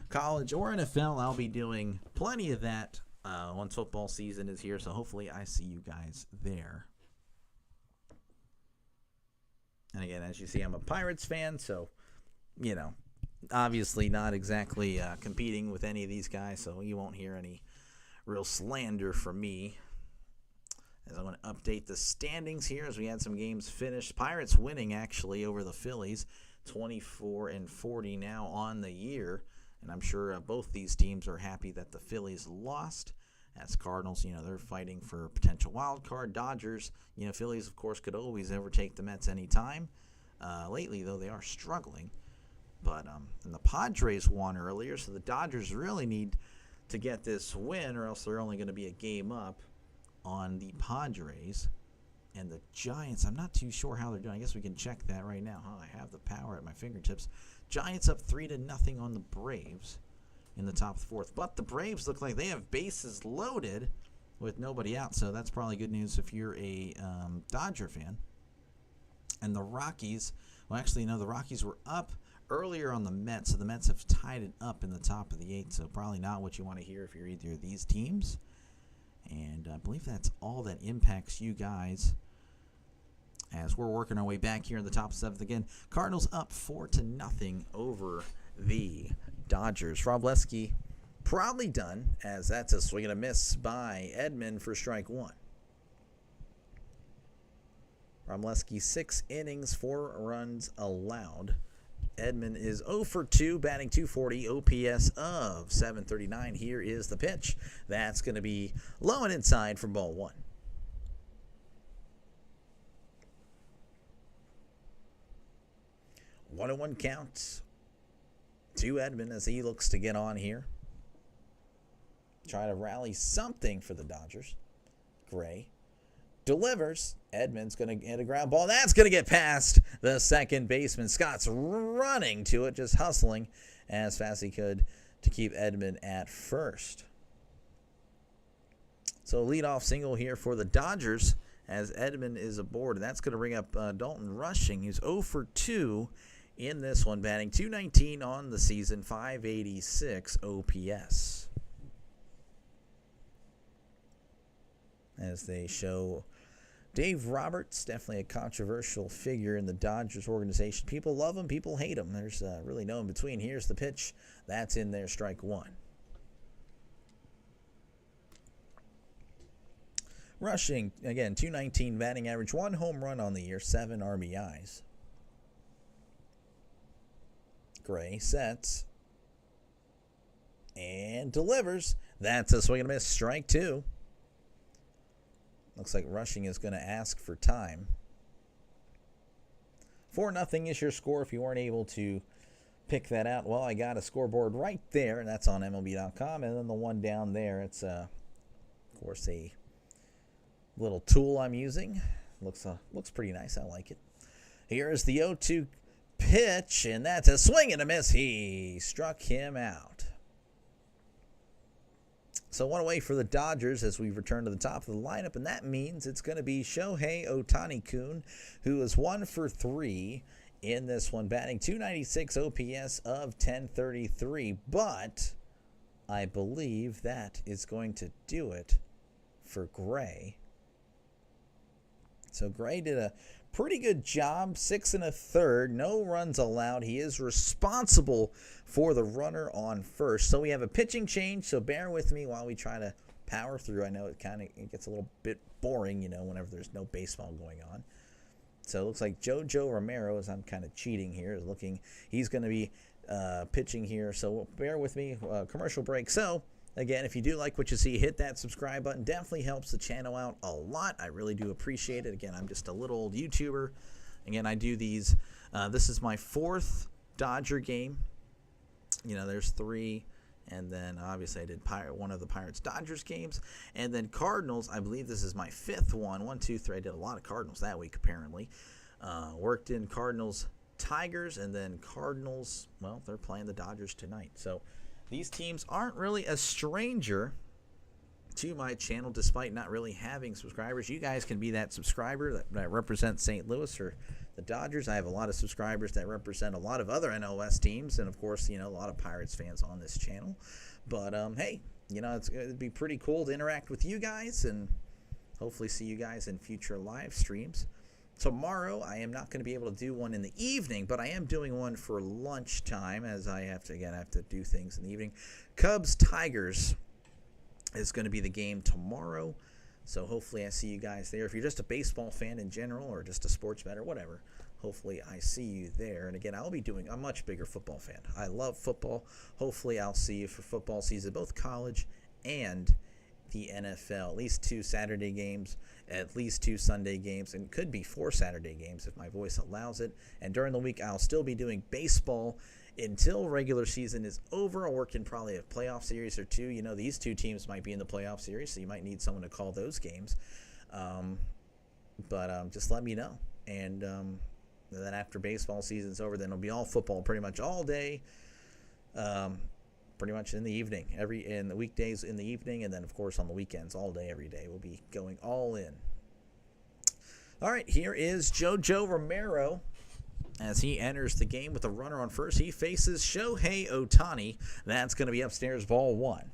college or NFL, I'll be doing plenty of that once football season is here. So hopefully I see you guys there. And again, as you see, I'm a Pirates fan, so, obviously not exactly competing with any of these guys, so you won't hear any real slander from me. As I'm going to update the standings here as we had some games finished. Pirates winning, actually, over the Phillies, 24-40 now on the year. And I'm sure both these teams are happy that the Phillies lost. As Cardinals, they're fighting for a potential wild card. Dodgers, Phillies, of course, could always overtake the Mets anytime. Lately, though, they are struggling. But and the Padres won earlier, so the Dodgers really need to get this win, or else they're only going to be a game up on the Padres. And the Giants, I'm not too sure how they're doing. I guess we can check that right now. I have the power at my fingertips. Giants up 3-0 on the Braves in the top 4th. But the Braves look like they have bases loaded with nobody out, so that's probably good news if you're a Dodger fan. And the Rockies, the Rockies were up earlier on the Mets, so the Mets have tied it up in the top of the 8th, so probably not what you want to hear if you're either of these teams. And I believe that's all that impacts you guys as we're working our way back here in the top 7th. Again, Cardinals up 4-0 over the Dodgers. Robleski probably done, as that's a swing and a miss by Edman for strike 1. Robleski 6 innings, 4 runs allowed. Edman is 0 for 2, batting .240, OPS of .739. Here is the pitch. That's going to be low and inside for ball 1. One and 1 count to Edman as he looks to get on here. Try to rally something for the Dodgers. Gray delivers. Edman's going to get a ground ball. That's going to get past the second baseman. Scott's running to it, just hustling as fast as he could to keep Edman at first. So leadoff single here for the Dodgers as Edman is aboard. And that's going to bring up Dalton Rushing. He's 0 for 2 in this one, batting .219 on the season, .586 OPS. As they show Dave Roberts, definitely a controversial figure in the Dodgers organization. People love him, people hate him. There's really no in between. Here's the pitch. That's in there, strike one. Rushing, again, .219 batting average, 1 home run on the year, 7 RBIs. Gray sets and delivers. That's a swing and a miss, strike two. Looks like Rushing is going to ask for time. 4-0 is your score if you weren't able to pick that out. Well, I got a scoreboard right there, and that's on MLB.com. And then the one down there, it's, of course, a little tool I'm using. Looks pretty nice. I like it. Here is the 0-2 pitch, and that's a swing and a miss. He struck him out. So one away for the Dodgers as we return to the top of the lineup, and that means it's going to be Shohei Ohtani-kun, who is 1 for 3 in this one, batting .296 OPS of 1033. But I believe that is going to do it for Gray. So Gray did a pretty good job, 6 1/3, no runs allowed. He is responsible for the runner on first. So we have a pitching change, so bear with me while we try to power through. I know it gets a little bit boring, whenever there's no baseball going on. So it looks like JoJo Romero, as I'm kind of cheating here, is looking. He's going to be pitching here, so bear with me. Commercial break. So again, if you do like what you see, hit that subscribe button. Definitely helps the channel out a lot. I really do appreciate it. Again, I'm just a little old YouTuber. Again, I do these. This is my 4th Dodger game. There's 3. And then, obviously, I did one of the Pirates-Dodgers games. And then Cardinals, I believe this is my 5th one. 1, 2, 3. I did a lot of Cardinals that week, apparently. Worked in Cardinals-Tigers. And then Cardinals, well, they're playing the Dodgers tonight. So these teams aren't really a stranger to my channel, despite not really having subscribers. You guys can be that subscriber that represents St. Louis or the Dodgers. I have a lot of subscribers that represent a lot of other NOS teams, and of course, a lot of Pirates fans on this channel. But hey, it'd be pretty cool to interact with you guys, and hopefully see you guys in future live streams. Tomorrow, I am not going to be able to do one in the evening, but I am doing one for lunchtime, as I have to do things in the evening. Cubs-Tigers is going to be the game tomorrow, so hopefully I see you guys there. If you're just a baseball fan in general, or just a sports bet or whatever, hopefully I see you there. And again, I'm a much bigger football fan. I love football. Hopefully I'll see you for football season, both college and the NFL. At least 2 Saturday games, at least 2 Sunday games, and could be 4 Saturday games if my voice allows it. And during the week, I'll still be doing baseball until regular season is over. I'll work in probably a playoff series or 2. These 2 teams might be in the playoff series, so you might need someone to call those games. But just let me know. And then after baseball season's over, then it'll be all football pretty much all day. Pretty much in the evening, in the weekdays in the evening, and then of course on the weekends all day, every day. We'll be going all in. All right, here is JoJo Romero as he enters the game with a runner on first. He faces Shohei Ohtani. That's going to be upstairs, ball 1.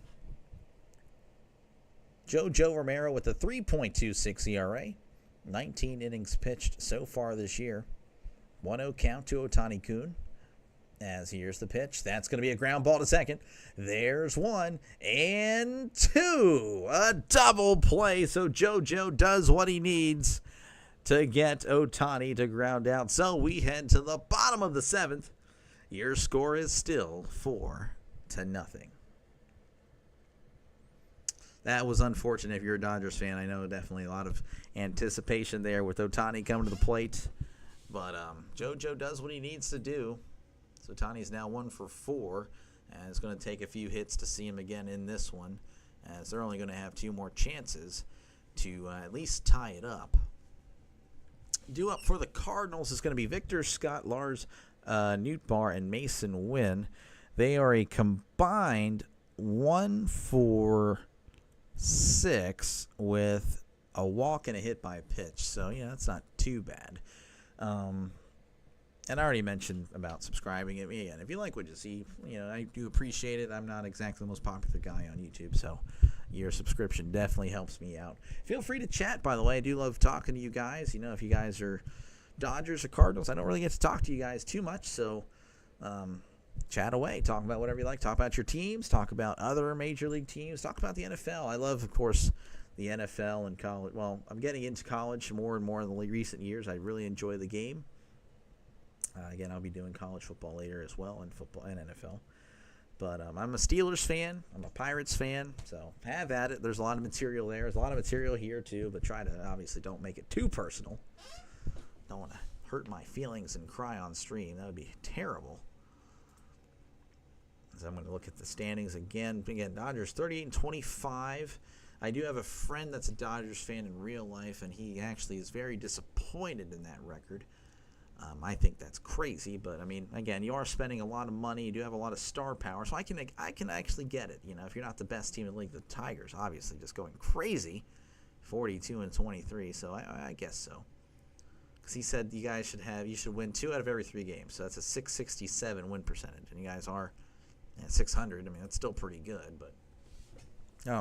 JoJo Romero with a 3.26 ERA, 19 innings pitched so far this year. 1-0 count to Ohtani-kun. As here's the pitch. That's going to be a ground ball to second. There's 1 and 2. A double play. So JoJo does what he needs to get Ohtani to ground out. So we head to the bottom of the 7th. Your score is still 4-0. That was unfortunate if you're a Dodgers fan. I know definitely a lot of anticipation there with Ohtani coming to the plate. But JoJo does what he needs to do. So Ohtani's now 1 for 4, and it's going to take a few hits to see him again in this one, as they're only going to have 2 more chances to at least tie it up. Due up for the Cardinals is going to be Victor Scott, Lars Nootbaar, and Mason Wynn. They are a combined 1 for 6 with a walk and a hit by pitch. So, that's not too bad. And I already mentioned about subscribing. Again, if you like what you see, I do appreciate it. I'm not exactly the most popular guy on YouTube, so, Your subscription definitely helps me out. Feel free to chat, by the way. I do love talking to you guys. If you guys are Dodgers or Cardinals, I don't really get to talk to you guys too much, so chat away. Talk about whatever you like. Talk about your teams. Talk about other major league teams. Talk about the NFL. I love, of course, the NFL and college. Well, I'm getting into college more and more in the recent years. I really enjoy the game. Again, I'll be doing college football later as well, and football and NFL. But I'm a Steelers fan. I'm a Pirates fan. So have at it. There's a lot of material there. There's a lot of material here too. But try to obviously don't make it too personal. Don't want to hurt my feelings and cry on stream. That would be terrible. So I'm going to look at the standings again. Again, Dodgers 38-25. I do have a friend that's a Dodgers fan in real life, and he actually is very disappointed in that record. I think that's crazy, but I mean, again, you are spending a lot of money. You do have a lot of star power, so I can actually get it. If you're not the best team in the league, the Tigers obviously just going crazy, 42-23. So I guess so, because he said you should win 2 out of every 3 games. So that's a 667 win percentage, and you guys are at 600. I mean, that's still pretty good, but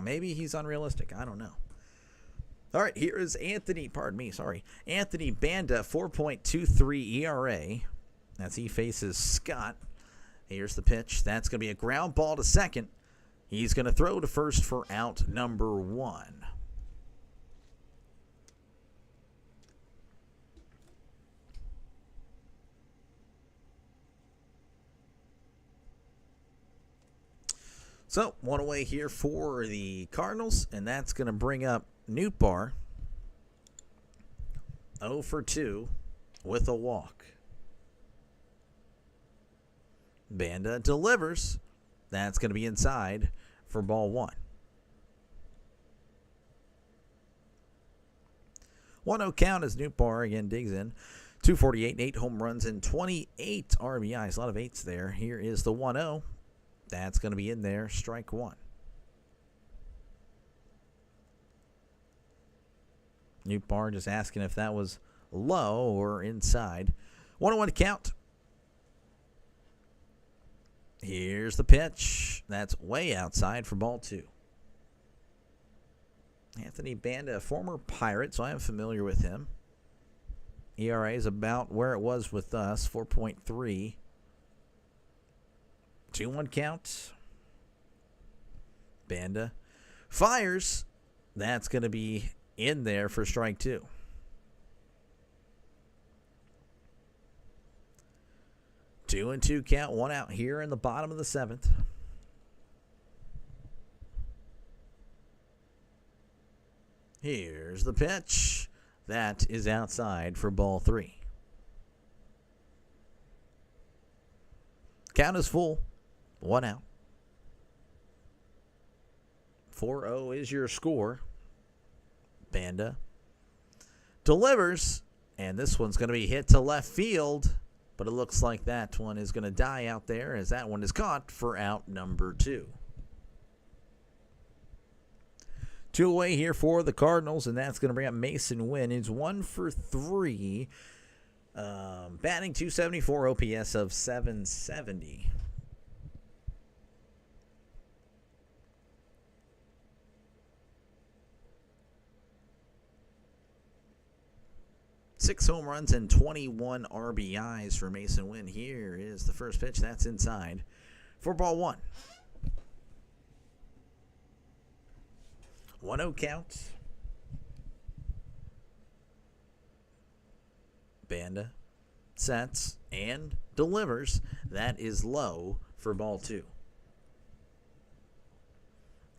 maybe he's unrealistic. I don't know. All right, here is Anthony Banda, 4.23 ERA. As he faces Scott. Here's the pitch. That's going to be a ground ball to second. He's going to throw to first for out number 1. So, one away here for the Cardinals, and that's going to bring up Nootbaar, 0 for 2 with a walk. Banda delivers. That's going to be inside for ball 1. 1-0 count as Nootbaar again digs in. 248, 8 home runs, and 28 RBIs. A lot of 8s there. Here is the 1-0. That's going to be in there. Strike 1. Nootbaar just asking if that was low or inside. 1-1 count. Here's the pitch. That's way outside for ball 2. Anthony Banda, a former Pirate, so I am familiar with him. ERA is about where it was with us, 4.3. 2-1 count. Banda fires. That's going to be in there for strike 2. Two and two count, 1 out here in the bottom of the 7th. Here's the pitch. That is outside for ball 3. Count is full. 1 out. 4-0 is your score. Banda delivers, and this one's going to be hit to left field, but it looks like that one is going to die out there as that one is caught for out number 2. 2 away here for the Cardinals, and that's going to bring up Mason Wynn. He's 1 for 3, batting .274, OPS of .770. Six home runs and 21 RBIs for Mason Wynn. Here is the first pitch. That's inside for ball 1. 1-0 count. Banda sets and delivers. That is low for ball 2.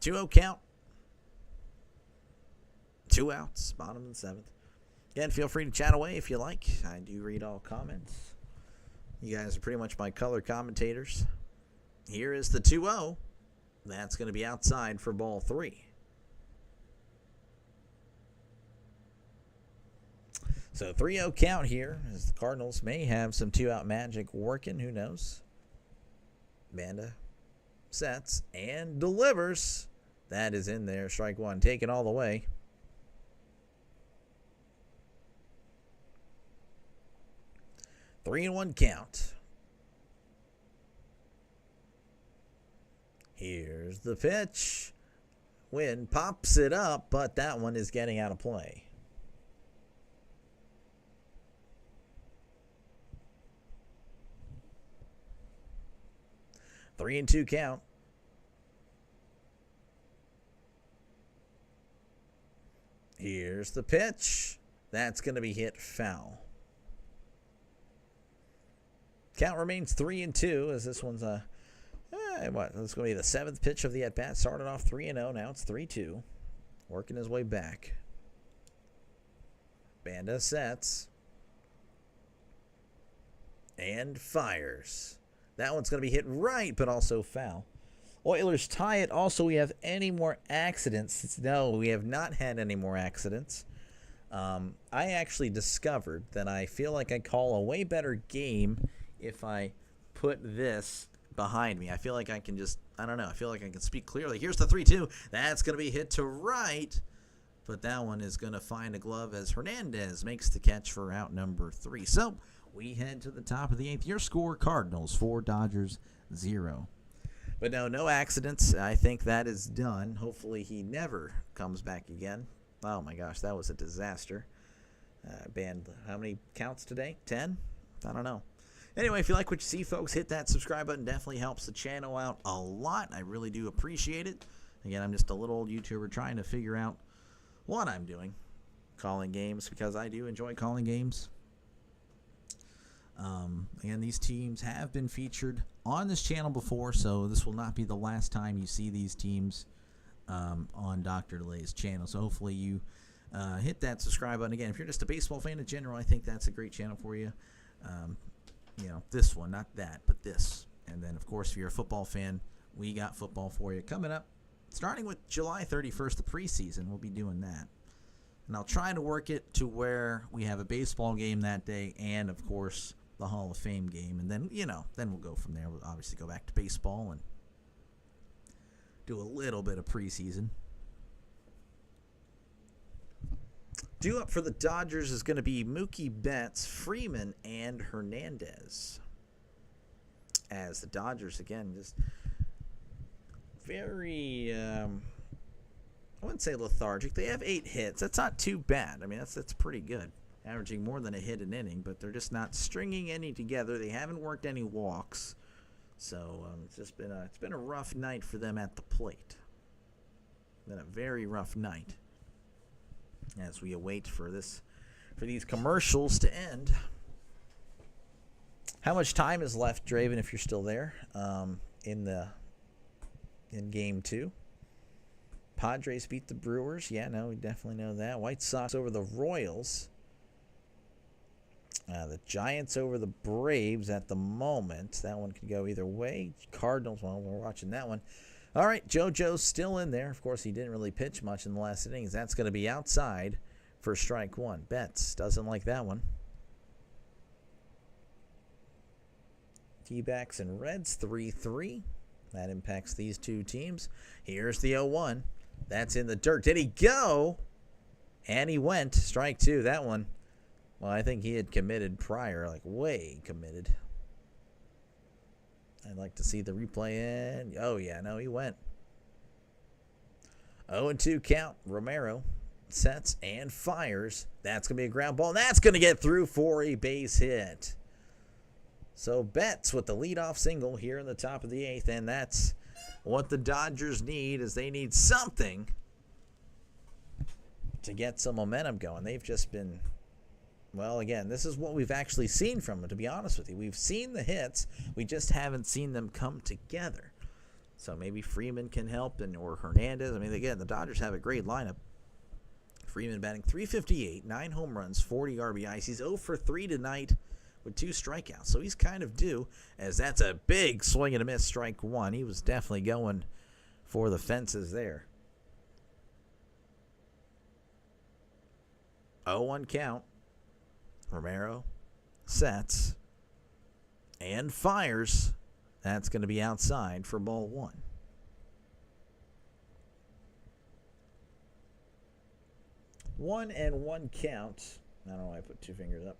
2-0 count. 2 outs, bottom of the 7th. Again, feel free to chat away if you like. I do read all comments. You guys are pretty much my color commentators. Here is the 2-0. That's going to be outside for ball 3. So 3-0 count here as the Cardinals may have some 2-out magic working. Who knows? Banda sets and delivers. That is in there. Strike 1. Taken all the way. Three and 1 count. Here's the pitch. Wynn pops it up, but that one is getting out of play. Three and two count. Here's the pitch. That's going to be hit foul. Count remains 3-2 as this one's this is going to be the seventh pitch of the at-bat. Started off 3-0. Now it's 3-2. Working his way back. Banda sets. And fires. That one's going to be hit right, but also foul. Oilers tie it. Also, we have any more accidents? No, we have not had any more accidents. I actually discovered that I feel like I call a way better game if I put this behind me. I feel like I can just, I don't know, I feel like I can speak clearly. Here's the 3-2. That's going to be hit to right, but that one is going to find a glove as Hernandez makes the catch for out number 3. So we head to the top of the 8th. Your score, Cardinals 4, Dodgers 0. But no accidents. I think that is done. Hopefully he never comes back again. Oh my gosh, that was a disaster. Banned how many counts today? 10? I don't know. Anyway, if you like what you see, folks, hit that subscribe button. Definitely helps the channel out a lot. I really do appreciate it. Again, I'm just a little old YouTuber trying to figure out what I'm doing. Calling games, because I do enjoy calling games. Again, these teams have been featured on this channel before, so this will not be the last time you see these teams on Dr. DeLay's channel. So hopefully you hit that subscribe button. Again, if you're just a baseball fan in general, I think that's a great channel for you. You know, this one, not that, but this. And then, of course, if you're a football fan, we got football for you coming up. Starting with July 31st, the preseason, we'll be doing that. And I'll try to work it to where we have a baseball game that day and, of course, the Hall of Fame game. And then, you know, then we'll go from there. We'll obviously go back to baseball and do a little bit of preseason. Due up for the Dodgers is going to be Mookie Betts, Freeman, and Hernandez. As the Dodgers, again, just very, I wouldn't say lethargic. They have 8 hits. That's not too bad. I mean, that's pretty good. Averaging more than a hit an inning, but they're just not stringing any together. They haven't worked any walks. So it's just been a rough night for them at the plate. Been a very rough night. As we await for these commercials to end. How much time is left, Draven, if you're still there, in game 2? Padres beat the Brewers. Yeah, no, we definitely know that. White Sox over the Royals. The Giants over the Braves at the moment. That one could go either way. Cardinals, well, we're watching that one. All right, JoJo's still in there. Of course, he didn't really pitch much in the last innings. That's going to be outside for strike 1. Betts doesn't like that one. D-backs and Reds 3-3. That impacts these two teams. Here's the 0-1. That's in the dirt. Did he go? And he went. Strike 2. That one. Well, I think he had committed prior, like way committed. I'd like to see the replay in. Oh, yeah, no, he went. 0-2 count. Romero sets and fires. That's going to be a ground ball. And that's going to get through for a base hit. So Betts with the leadoff single here in the top of the 8th. And that's what the Dodgers need, is they need something to get some momentum going. They've just been... Well, again, this is what we've actually seen from them, to be honest with you. We've seen the hits. We just haven't seen them come together. So maybe Freeman can help, or Hernandez. I mean, again, the Dodgers have a great lineup. Freeman batting .358, 9 home runs, 40 RBIs. He's 0 for 3 tonight with 2 strikeouts. So he's kind of due, as that's a big swing and a miss, strike 1. He was definitely going for the fences there. 0-1 count. Romero sets and fires. That's going to be outside for ball 1. 1-1 count. I don't know why I put 2 fingers up.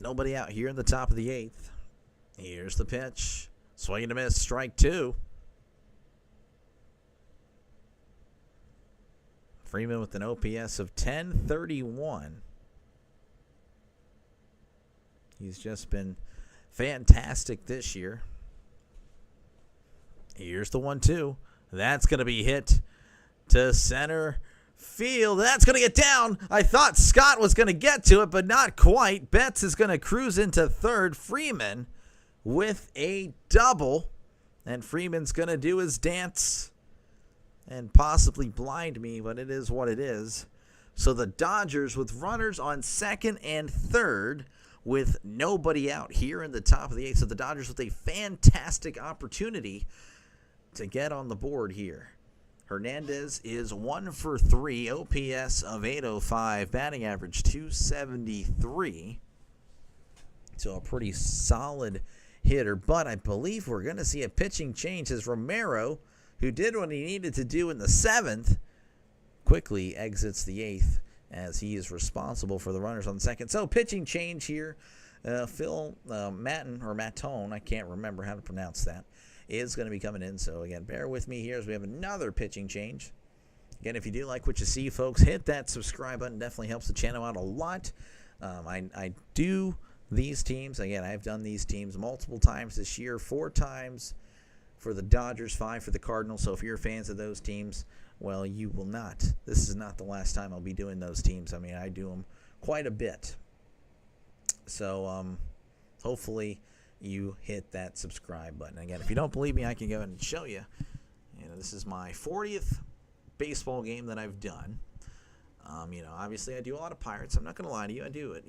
Nobody out here in the top of the 8th. Here's the pitch. Swing and a miss. Strike 2. Freeman with an OPS of 1031. He's just been fantastic this year. Here's the 1-2. That's going to be hit to center field. That's going to get down. I thought Scott was going to get to it, but not quite. Betts is going to cruise into third. Freeman with a double. And Freeman's going to do his dance and possibly blind me, but it is what it is. So the Dodgers with runners on second and third with nobody out here in the top of the eighth. So the Dodgers with a fantastic opportunity to get on the board here. Hernandez is 1 for 3, OPS of 805, batting average 273. So a pretty solid hitter, but I believe we're going to see a pitching change as Romero, who did what he needed to do in the 7th, quickly exits the 8th as he is responsible for the runners on the second. So pitching change here. Phil Mattone, I can't remember how to pronounce that, is going to be coming in. So again, bear with me here as we have another pitching change. Again, if you do like what you see, folks, hit that subscribe button. Definitely helps the channel out a lot. I do these teams. Again, I've done these teams multiple times this year, 4 times for the Dodgers, 5 for the Cardinals. So if you're fans of those teams, well, you will not. This is not the last time I'll be doing those teams. I mean, I do them quite a bit. So hopefully you hit that subscribe button. Again, if you don't believe me, I can go ahead and show you. This is my 40th baseball game that I've done. Obviously I do a lot of Pirates. I'm not going to lie to you. I do it,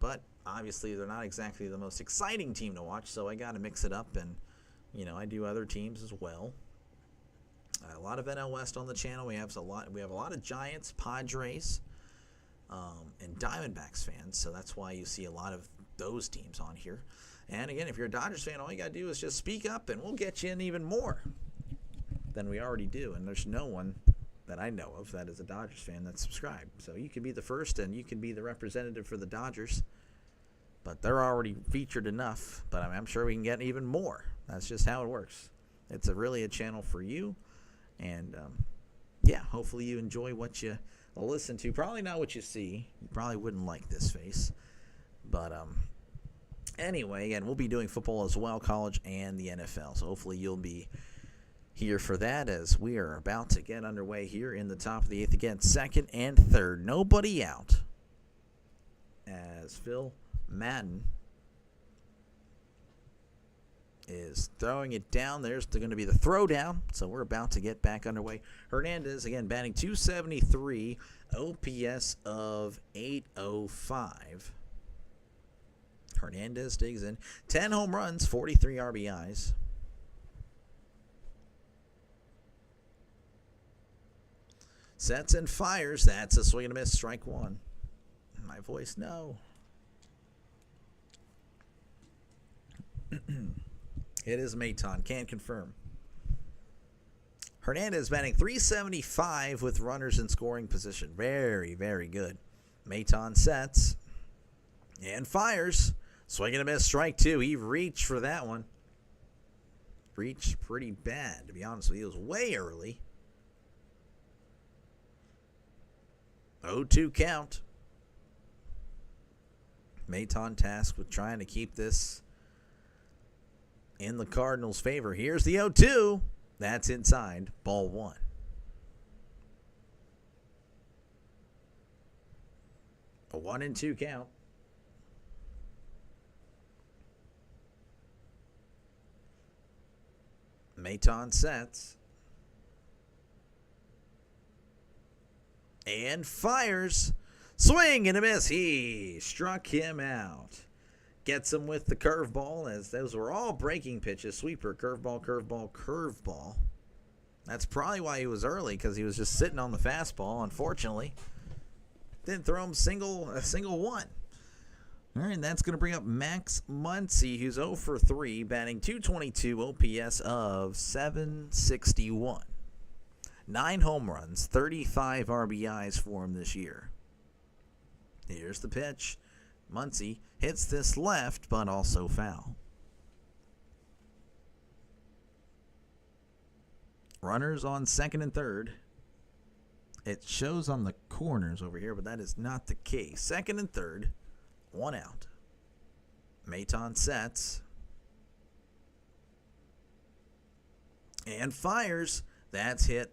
but obviously they're not exactly the most exciting team to watch, so I got to mix it up, and, I do other teams as well. A lot of NL West on the channel. We have a lot of Giants, Padres, and Diamondbacks fans, so that's why you see a lot of those teams on here. And again, if you're a Dodgers fan, all you got to do is just speak up, and we'll get you in even more than we already do. And there's no one that I know of that is a Dodgers fan that's subscribed. So you can be the first, and you can be the representative for the Dodgers. But they're already featured enough. But I'm sure we can get even more. That's just how it works. It's really a channel for you. And, hopefully you enjoy what you listen to. Probably not what you see. You probably wouldn't like this face. But, anyway, again, we'll be doing football as well, college and the NFL. So hopefully you'll be here for that as we are about to get underway here in the top of the 8th. Again, second and third. Nobody out as Phil Madden is throwing it down. There's going to be the throwdown. So we're about to get back underway. Hernandez, again, batting 273, OPS of 805. Hernandez digs in. 10 home runs, 43 RBIs. Sets and fires. That's a swing and a miss. Strike one. My voice, no. It is Maton. Can't confirm. Hernandez batting 375 with runners in scoring position. Very, very good. Maton sets and fires. Swing and a miss. Strike two. He reached for that one. Reached pretty bad, to be honest with you. It was way early. 0-2 count. Maton tasked with trying to keep this in the Cardinals' favor. Here's the 0-2. That's inside. Ball one. A 1-2 count. Maton sets. And fires. Swing and a miss. He struck him out. Gets him with the curveball, as those were all breaking pitches. Sweeper, curveball, curveball, curveball. That's probably why he was early, because he was just sitting on the fastball, unfortunately. Didn't throw him a single one. All right, and that's going to bring up Max Muncy, who's 0 for 3, batting 222, OPS of 761. 9 home runs, 35 RBIs for him this year. Here's the pitch. Muncy hits this left, but also foul. Runners on second and third. It shows on the corners over here, but that is not the case. Second and third, 1 out. Maton sets. And fires. That's hit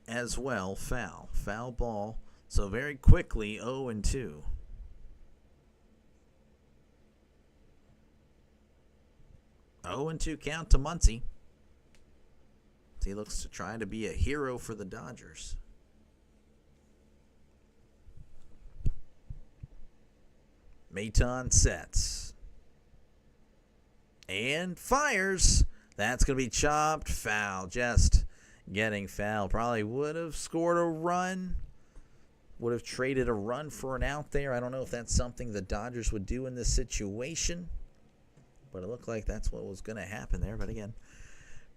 as well. Foul. Foul ball. So very quickly, 0-2. Oh, and 2 count to Muncy. He looks to try to be a hero for the Dodgers. Maton sets. And fires. That's going to be chopped. Foul. Just getting fouled. Probably would have scored a run. Would have traded a run for an out there. I don't know if that's something the Dodgers would do in this situation. But it looked like that's what was going to happen there. But again,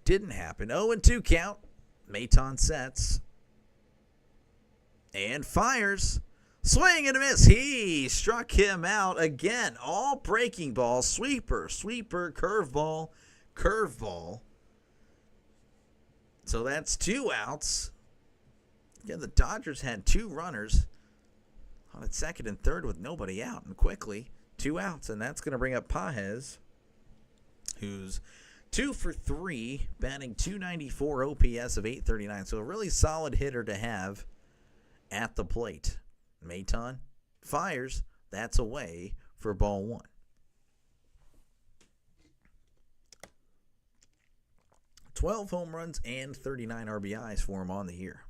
didn't happen. 0-2 count. Maton sets. And fires. Swing and a miss. He struck him out again. All breaking balls. Sweeper, curveball, curveball. So that's 2 outs. Again, the Dodgers had 2 runners on its second and third with nobody out. And quickly, 2 outs. And that's going to bring up Pages, who's 2 for 3, batting .294, OPS of 839. So a really solid hitter to have at the plate. Maton fires. That's away for ball 1. $12 home runs and 39 RBIs for him on the year.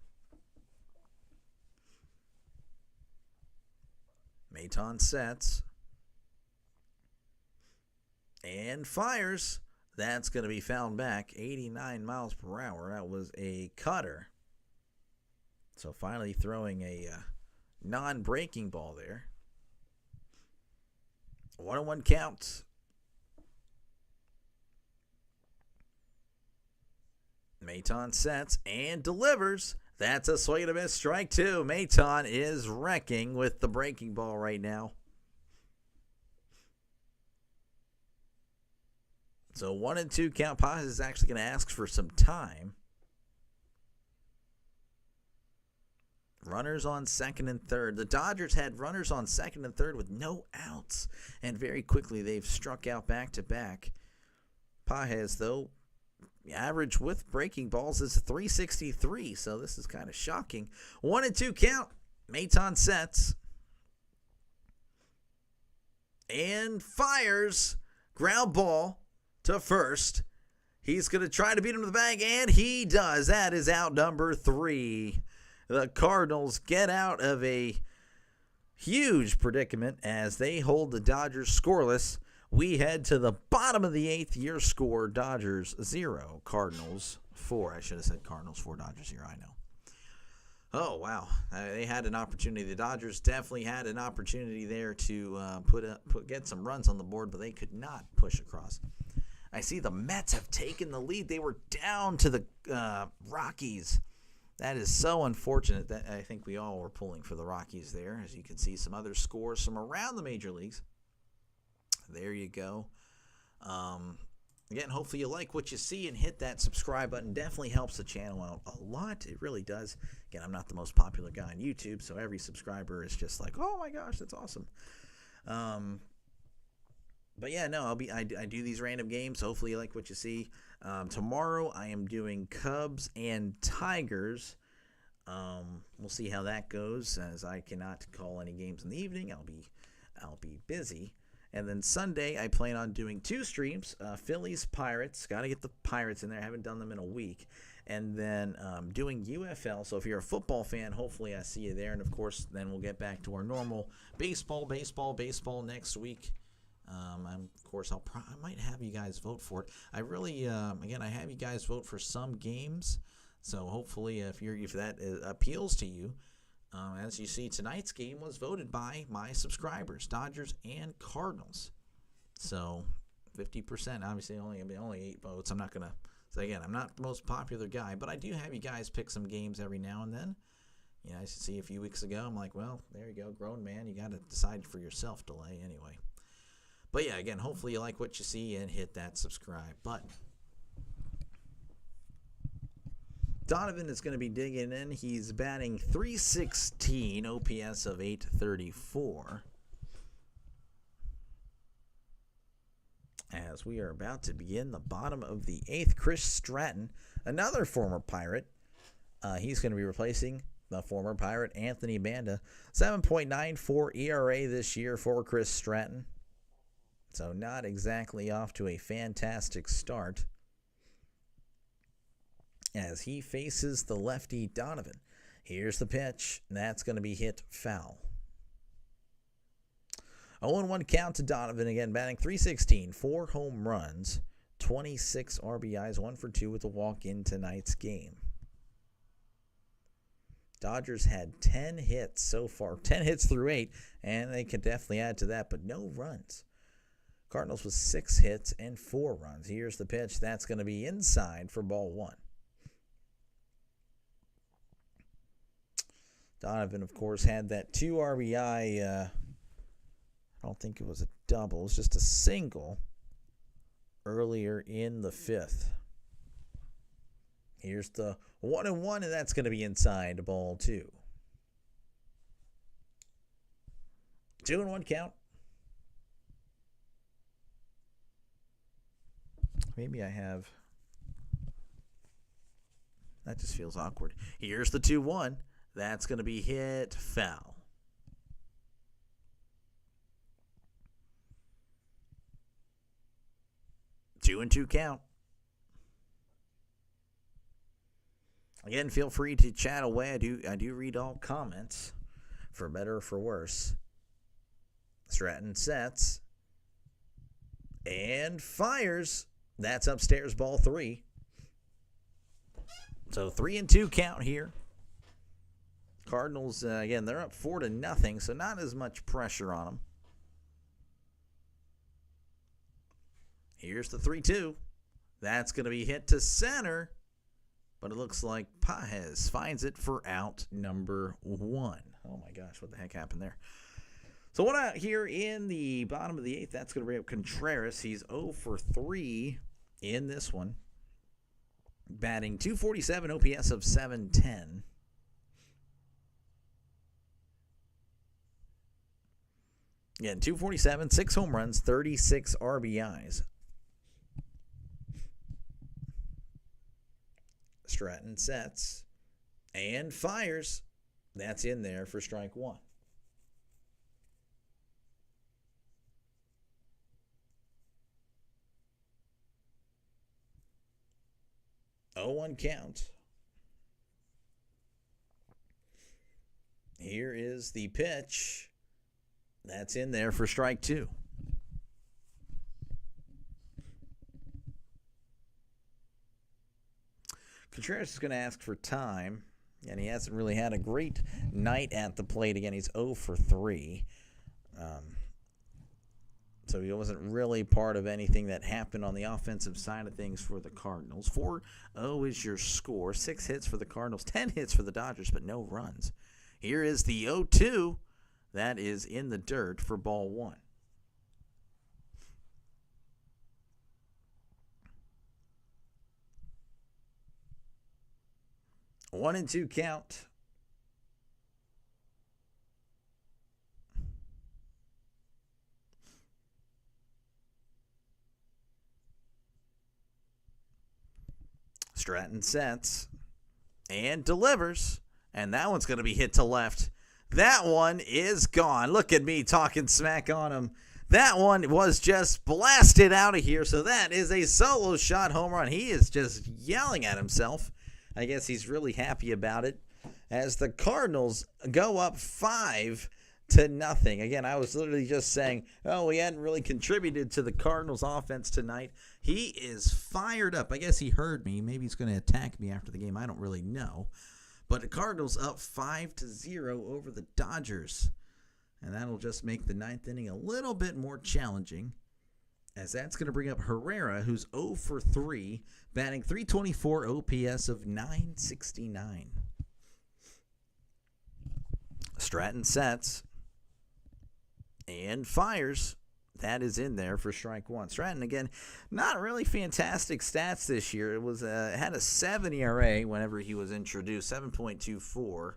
Maton sets. And fires. That's going to be fouled back. 89 miles per hour. That was a cutter. So finally throwing a non-breaking ball there. 1-1 count. Maton sets and delivers. That's a swing and a miss. Strike 2. Maton is wrecking with the breaking ball right now. So 1-2 count. Paz is actually going to ask for some time. Runners on second and third. The Dodgers had runners on second and third with no outs. And very quickly they've struck out back-to-back. Pages, though, the average with breaking balls is 363. So this is kind of shocking. 1-2 count. Maton sets. And fires. Ground ball to first. He's going to try to beat him to the bag, and he does. That is out number 3. The Cardinals get out of a huge predicament as they hold the Dodgers scoreless. We head to the bottom of the 8th. Your score, Dodgers 0, Cardinals 4. I should have said Cardinals 4, Dodgers 0, I know. Oh, wow. They had an opportunity. The Dodgers definitely had an opportunity there to get some runs on the board, but they could not push across. I see the Mets have taken the lead. They were down to the Rockies. That is so unfortunate. That I think we all were pulling for the Rockies there. As you can see, some other scores from around the major leagues. There you go. Again, hopefully you like what you see and hit that subscribe button. Definitely helps the channel out a lot. It really does. Again, I'm not the most popular guy on YouTube, so every subscriber is just like, oh my gosh, that's awesome. But yeah, no, I do these random games. Hopefully you like what you see. Tomorrow I am doing Cubs and Tigers. We'll see how that goes, as I cannot call any games in the evening. I'll be busy. And then Sunday I plan on doing 2 streams. Phillies, Pirates. Got to get the Pirates in there. I haven't done them in a week. And then doing UFL. So if you're a football fan, hopefully I see you there. And of course, then we'll get back to our normal baseball next week. Of course, I might have you guys vote for it. I really, again, I have you guys vote for some games. So hopefully, if that appeals to you, as you see, tonight's game was voted by my subscribers, Dodgers and Cardinals. So 50%, obviously, only 8 votes. I'm not gonna. So again, I'm not the most popular guy, but I do have you guys pick some games every now and then. You know, I see a few weeks ago, I'm like, well, there you go, grown man. You got to decide for yourself. Delay anyway. But yeah, again, hopefully you like what you see and hit that subscribe button. Donovan is going to be digging in. He's batting .316, OPS of .834. As we are about to begin the bottom of the 8th, Chris Stratton, another former Pirate. He's going to be replacing the former Pirate Anthony Banda. 7.94 ERA this year for Chris Stratton. So not exactly off to a fantastic start as he faces the lefty Donovan. Here's the pitch. That's going to be hit foul. 0-1 count to Donovan, again batting .316, 4 home runs, 26 RBIs, 1 for 2 with a walk in tonight's game. Dodgers had 10 hits so far, 10 hits through 8, and they could definitely add to that, but no runs. Cardinals with 6 hits and 4 runs. Here's the pitch. That's going to be inside for ball 1. Donovan, of course, had that 2 RBI, I don't think it was a double. It was just a single earlier in the 5th. Here's the 1-1, and that's going to be inside ball 2. 2-1 count. Maybe I have. That just feels awkward. Here's the 2-1. That's going to be hit foul. Two and 2 count. Again, feel free to chat away. I do read all comments, for better or for worse. Stratton sets and fires. That's upstairs, ball 3. So 3 and 2 count here. Cardinals, again, they're up 4-0, so not as much pressure on them. Here's the 3-2. That's going to be hit to center, but it looks like Paez finds it for out number 1. Oh my gosh, what the heck happened there? So what out here in the bottom of the 8th, that's going to bring up Contreras. He's 0 for 3 in this one. Batting .247, OPS of .710. Again, .247, 6 home runs, 36 RBIs. Stratton sets and fires. That's in there for strike 1. Oh, 1 count. Here is the pitch. That's in there for strike 2. Contreras is going to ask for time, and he hasn't really had a great night at the plate. Again, he's 0 for 3. So he wasn't really part of anything that happened on the offensive side of things for the Cardinals. 4-0 is your score. 6 hits for the Cardinals, 10 hits for the Dodgers, but no runs. Here is the 0-2. That is in the dirt for ball 1. One and 2 count. Stratton sets and delivers, and that one's going to be hit to left. That one is gone. Look at me talking smack on him. That one was just blasted out of here, so that is a solo shot home run. He is just yelling at himself. I guess he's really happy about it as the Cardinals go up 5-0. Again, I was literally just saying, oh, he hadn't really contributed to the Cardinals offense tonight. He is fired up. I guess he heard me. Maybe he's going to attack me after the game. I don't really know. But the Cardinals up 5-0 over the Dodgers. And that'll just make the 9th inning a little bit more challenging, as that's going to bring up Herrera, who's 0 for 3, batting .324, OPS of .969. Stratton sets and fires. That is in there for strike one. Stratton, again, not really fantastic stats this year. It had a 7 ERA whenever he was introduced, 7.24.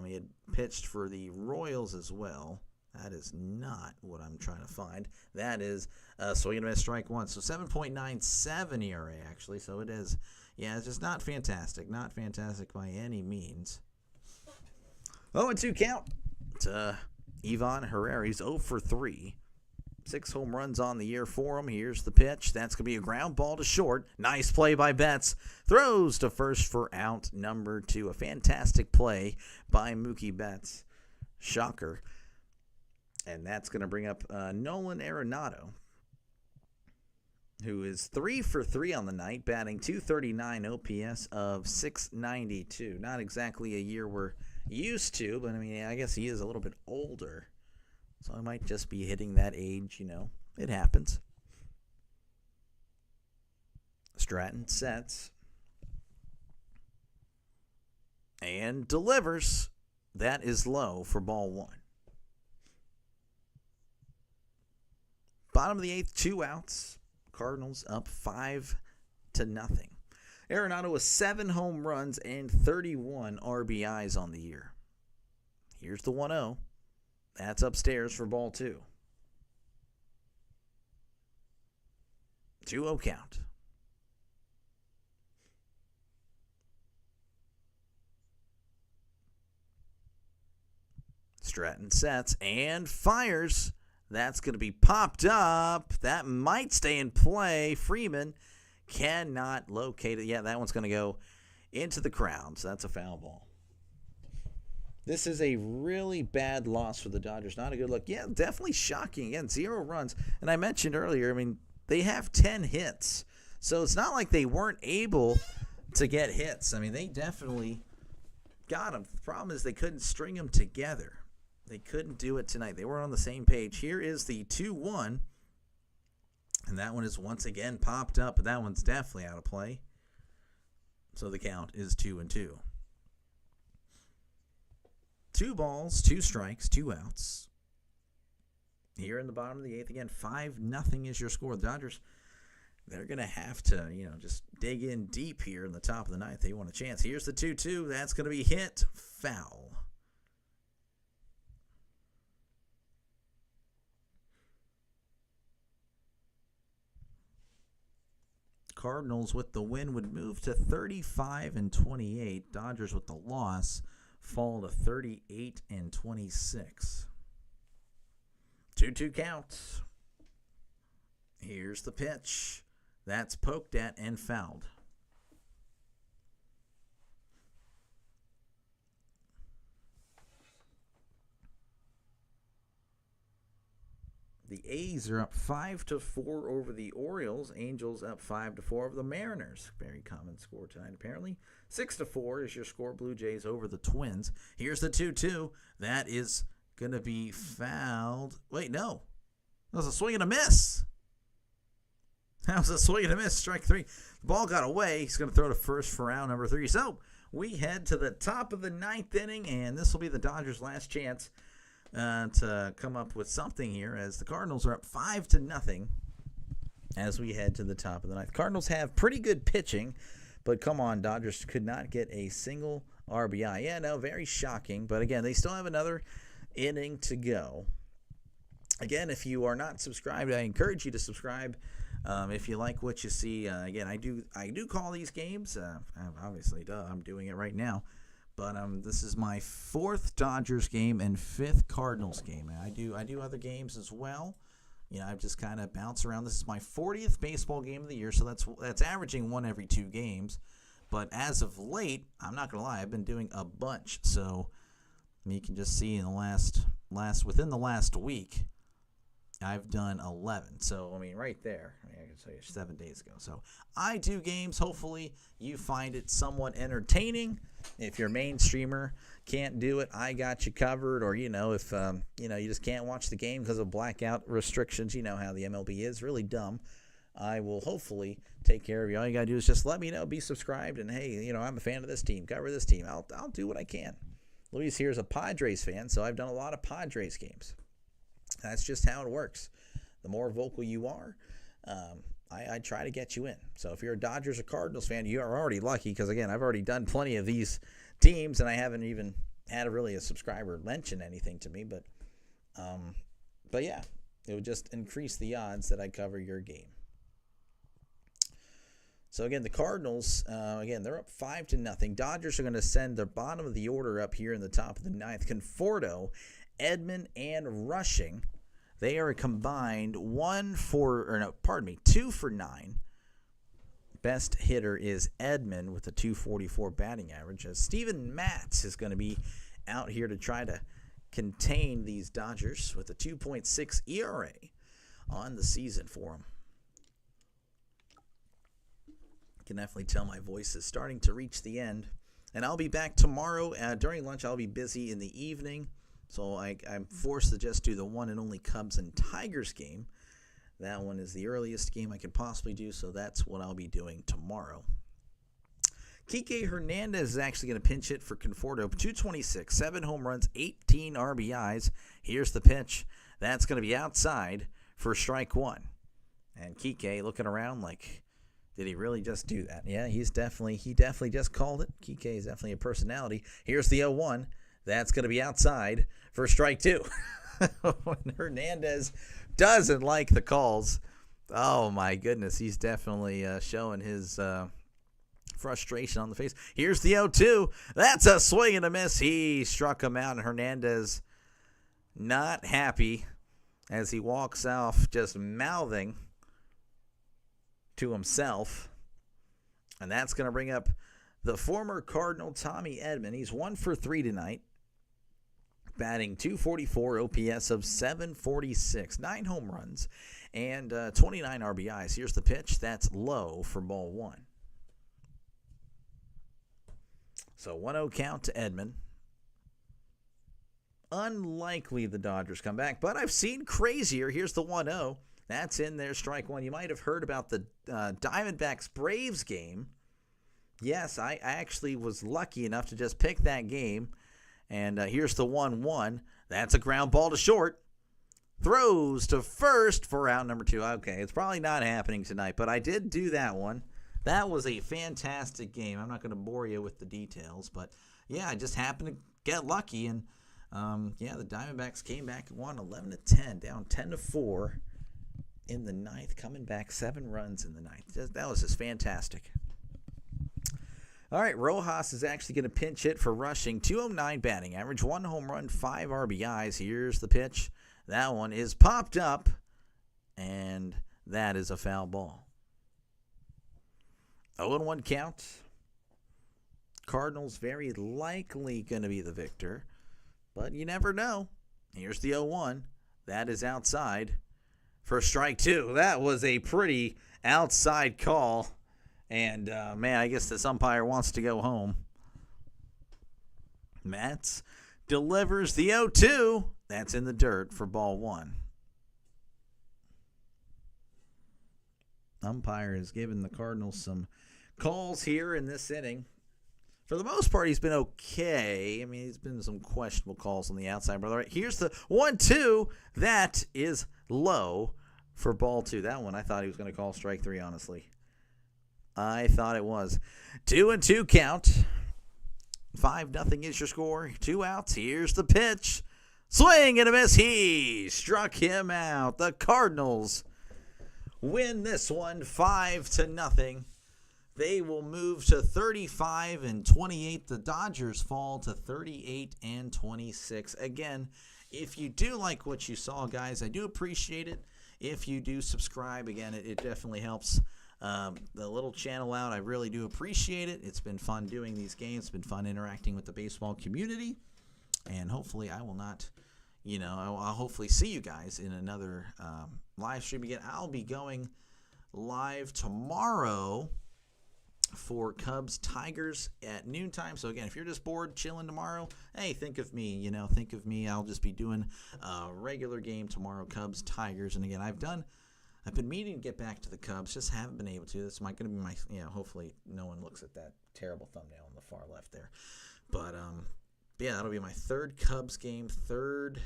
He had pitched for the Royals as well. That is not what I'm trying to find. That is swing and a miss, strike one. So 7.97 ERA, actually. So it is, it's just not fantastic. Not fantastic by any means. 0-2 count to Ivan Herrera. He's 0 for 3. 6 home runs on the year for him. Here's the pitch. That's going to be a ground ball to short. Nice play by Betts. Throws to first for out number 2. A fantastic play by Mookie Betts. Shocker. And that's going to bring up Nolan Arenado, who is 3 for 3 on the night, batting .239 OPS of .692. Not exactly a year we're used to, but I guess he is a little bit older. So I might just be hitting that age, It happens. Stratton sets. And delivers. That is low for ball one. Bottom of the 8th, 2 outs. Cardinals up 5-0. Arenado with 7 home runs and 31 RBIs on the year. Here's the 1-0. That's upstairs for ball 2. 2-0 count. Stratton sets and fires. That's going to be popped up. That might stay in play. Freeman cannot locate it. Yeah, that one's going to go into the crowd. So that's a foul ball. This is a really bad loss for the Dodgers. Not a good look. Yeah, definitely shocking. Again, 0 runs. And I mentioned earlier, they have 10 hits. So it's not like they weren't able to get hits. They definitely got them. The problem is they couldn't string them together. They couldn't do it tonight. They weren't on the same page. Here is the 2-1. And that one is once again popped up. But that one's definitely out of play. So the count is 2-2. 2 balls, 2 strikes, 2 outs. Here in the bottom of the 8th, again, 5-0 is your score. The Dodgers, they're going to have to, just dig in deep here in the top of the 9th. They want a chance. Here's the 2-2. That's going to be hit foul. Cardinals with the win would move to 35-28. Dodgers with the loss fall to 38-26. 2-2 counts. Here's the pitch. That's poked at and fouled. The A's are up 5-4 over the Orioles. Angels up 5-4 over the Mariners. Very common score tonight, apparently. 6-4 is your score. Blue Jays over the Twins. Here's the 2-2. That is going to be fouled. Wait, no. That was a swing and a miss. That was a swing and a miss. Strike 3. The ball got away. He's going to throw to first for round number 3. So we head to the top of the 9th inning, and this will be the Dodgers' last chance to come up with something here, as the Cardinals are up 5-0 as we head to the top of the 9th. Cardinals have pretty good pitching, but come on, Dodgers could not get a single RBI. Yeah, no, very shocking, but again, they still have another inning to go. Again, if you are not subscribed, I encourage you to subscribe. If you like what you see, again, I do call these games. Obviously, I'm doing it right now. But this is my 4th Dodgers game and 5th Cardinals game. And I do other games as well. I've just kind of bounced around. This is my 40th baseball game of the year, so that's averaging 1 every 2 games. But as of late, I'm not gonna lie, I've been doing a bunch. So you can just see in the within the last week, I've done 11. So, right there. I can tell you 7 days ago. So, I do games. Hopefully, you find it somewhat entertaining. If your main streamer can't do it, I got you covered. Or, if, you just can't watch the game because of blackout restrictions. You know how the MLB is. Really dumb. I will hopefully take care of you. All you got to do is just let me know. Be subscribed. And, hey, I'm a fan of this team. Cover this team. I'll do what I can. Luis here is a Padres fan, so I've done a lot of Padres games. That's just how it works. The more vocal you are, I try to get you in. So if you're a Dodgers or Cardinals fan, you are already lucky because, again, I've already done plenty of these teams, and I haven't even had a subscriber mention anything to me. But yeah, it would just increase the odds that I cover your game. So, again, the Cardinals, they're up 5-0. Dodgers are going to send the bottom of the order up here in the top of the ninth. Conforto, Edman, and Rushing. They are a combined 2 for 9. Best hitter is Edman with a 244 batting average. As Steven Matz is going to be out here to try to contain these Dodgers with a 2.6 ERA on the season for them. I can definitely tell my voice is starting to reach the end. And I'll be back tomorrow. During lunch, I'll be busy in the evening. So I'm forced to just do the one and only Cubs and Tigers game. That one is the earliest game I could possibly do, so that's what I'll be doing tomorrow. Kike Hernandez is actually going to pinch hit for Conforto. 226, 7 home runs, 18 RBIs. Here's the pitch. That's going to be outside for strike one. And Kike looking around like, did he really just do that? Yeah, he definitely just called it. Kike is definitely a personality. Here's the 0-1. That's going to be outside for strike two. When Hernandez doesn't like the calls, oh my goodness, he's definitely showing his frustration on the face. Here's the 0-2. That's a swing and a miss. He struck him out, and Hernandez not happy as he walks off just mouthing to himself. And that's going to bring up the former Cardinal Tommy Edman. He's 1 for 3 tonight. Batting 244, OPS of 746, 9 home runs, and 29 RBIs. Here's the pitch. That's low for ball one. So 1-0 count to Edman. Unlikely the Dodgers come back, but I've seen crazier. Here's the 1-0. That's in there, strike one. You might have heard about the Diamondbacks-Braves game. Yes, I actually was lucky enough to just pick that game. And here's the 1-1. That's a ground ball to short. Throws to first for out number 2. Okay, it's probably not happening tonight, but I did do that one. That was a fantastic game. I'm not going to bore you with the details, but yeah, I just happened to get lucky. And the Diamondbacks came back and won 11-10, down 10-4 in the ninth, coming back 7 runs in the ninth. That was just fantastic. All right, Rojas is actually going to pinch hit for Rushing. 209 batting average, 1 home run, 5 RBIs. Here's the pitch. That one is popped up, and that is a foul ball. 0-1 count. Cardinals very likely going to be the victor, but you never know. Here's the 0-1. That is outside for strike two. That was a pretty outside call. And, I guess this umpire wants to go home. Matz delivers the 0-2. That's in the dirt for ball one. Umpire has given the Cardinals some calls here in this inning. For the most part, he's been okay. I mean, he's been some questionable calls on the outside. But all right, here's the 1-2. That is low for ball two. That one, I thought he was going to call strike three, honestly. I thought it was. 2-2 count. 5-0 is your score. 2 outs. Here's the pitch. Swing and a miss. He struck him out. The Cardinals win this one 5-0. They will move to 35-28. The Dodgers fall to 38-26. Again, if you do like what you saw, guys, I do appreciate it. If you do subscribe, again, it definitely helps the little channel out. I really do appreciate it. It's been fun doing these games. It's been fun interacting with the baseball community. And hopefully I will not, I'll hopefully see you guys in another live stream again. I'll be going live tomorrow for Cubs Tigers at noontime. So again, if you're just bored chilling tomorrow, hey, think of me. Think of me. I'll just be doing a regular game tomorrow, Cubs Tigers. And again, I've been meaning to get back to the Cubs, just haven't been able to. This might going to be my, hopefully no one looks at that terrible thumbnail on the far left there. But, that'll be my third Cubs game, third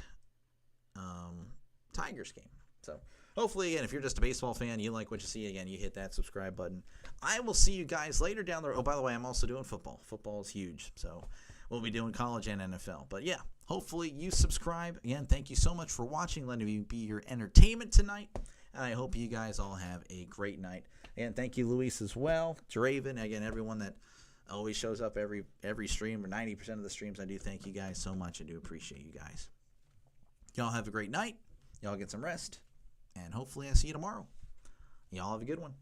Tigers game. So hopefully, again, if you're just a baseball fan, you like what you see, again, you hit that subscribe button. I will see you guys later down the road. Oh, by the way, I'm also doing football. Football is huge. So we'll be doing college and NFL. But yeah, hopefully you subscribe. Again, thank you so much for watching, letting me be your entertainment tonight. And I hope you guys all have a great night. And thank you, Luis, as well. Draven, again, everyone that always shows up every stream, or 90% of the streams. I do thank you guys so much. I do appreciate you guys. Y'all have a great night. Y'all get some rest. And hopefully I see you tomorrow. Y'all have a good one.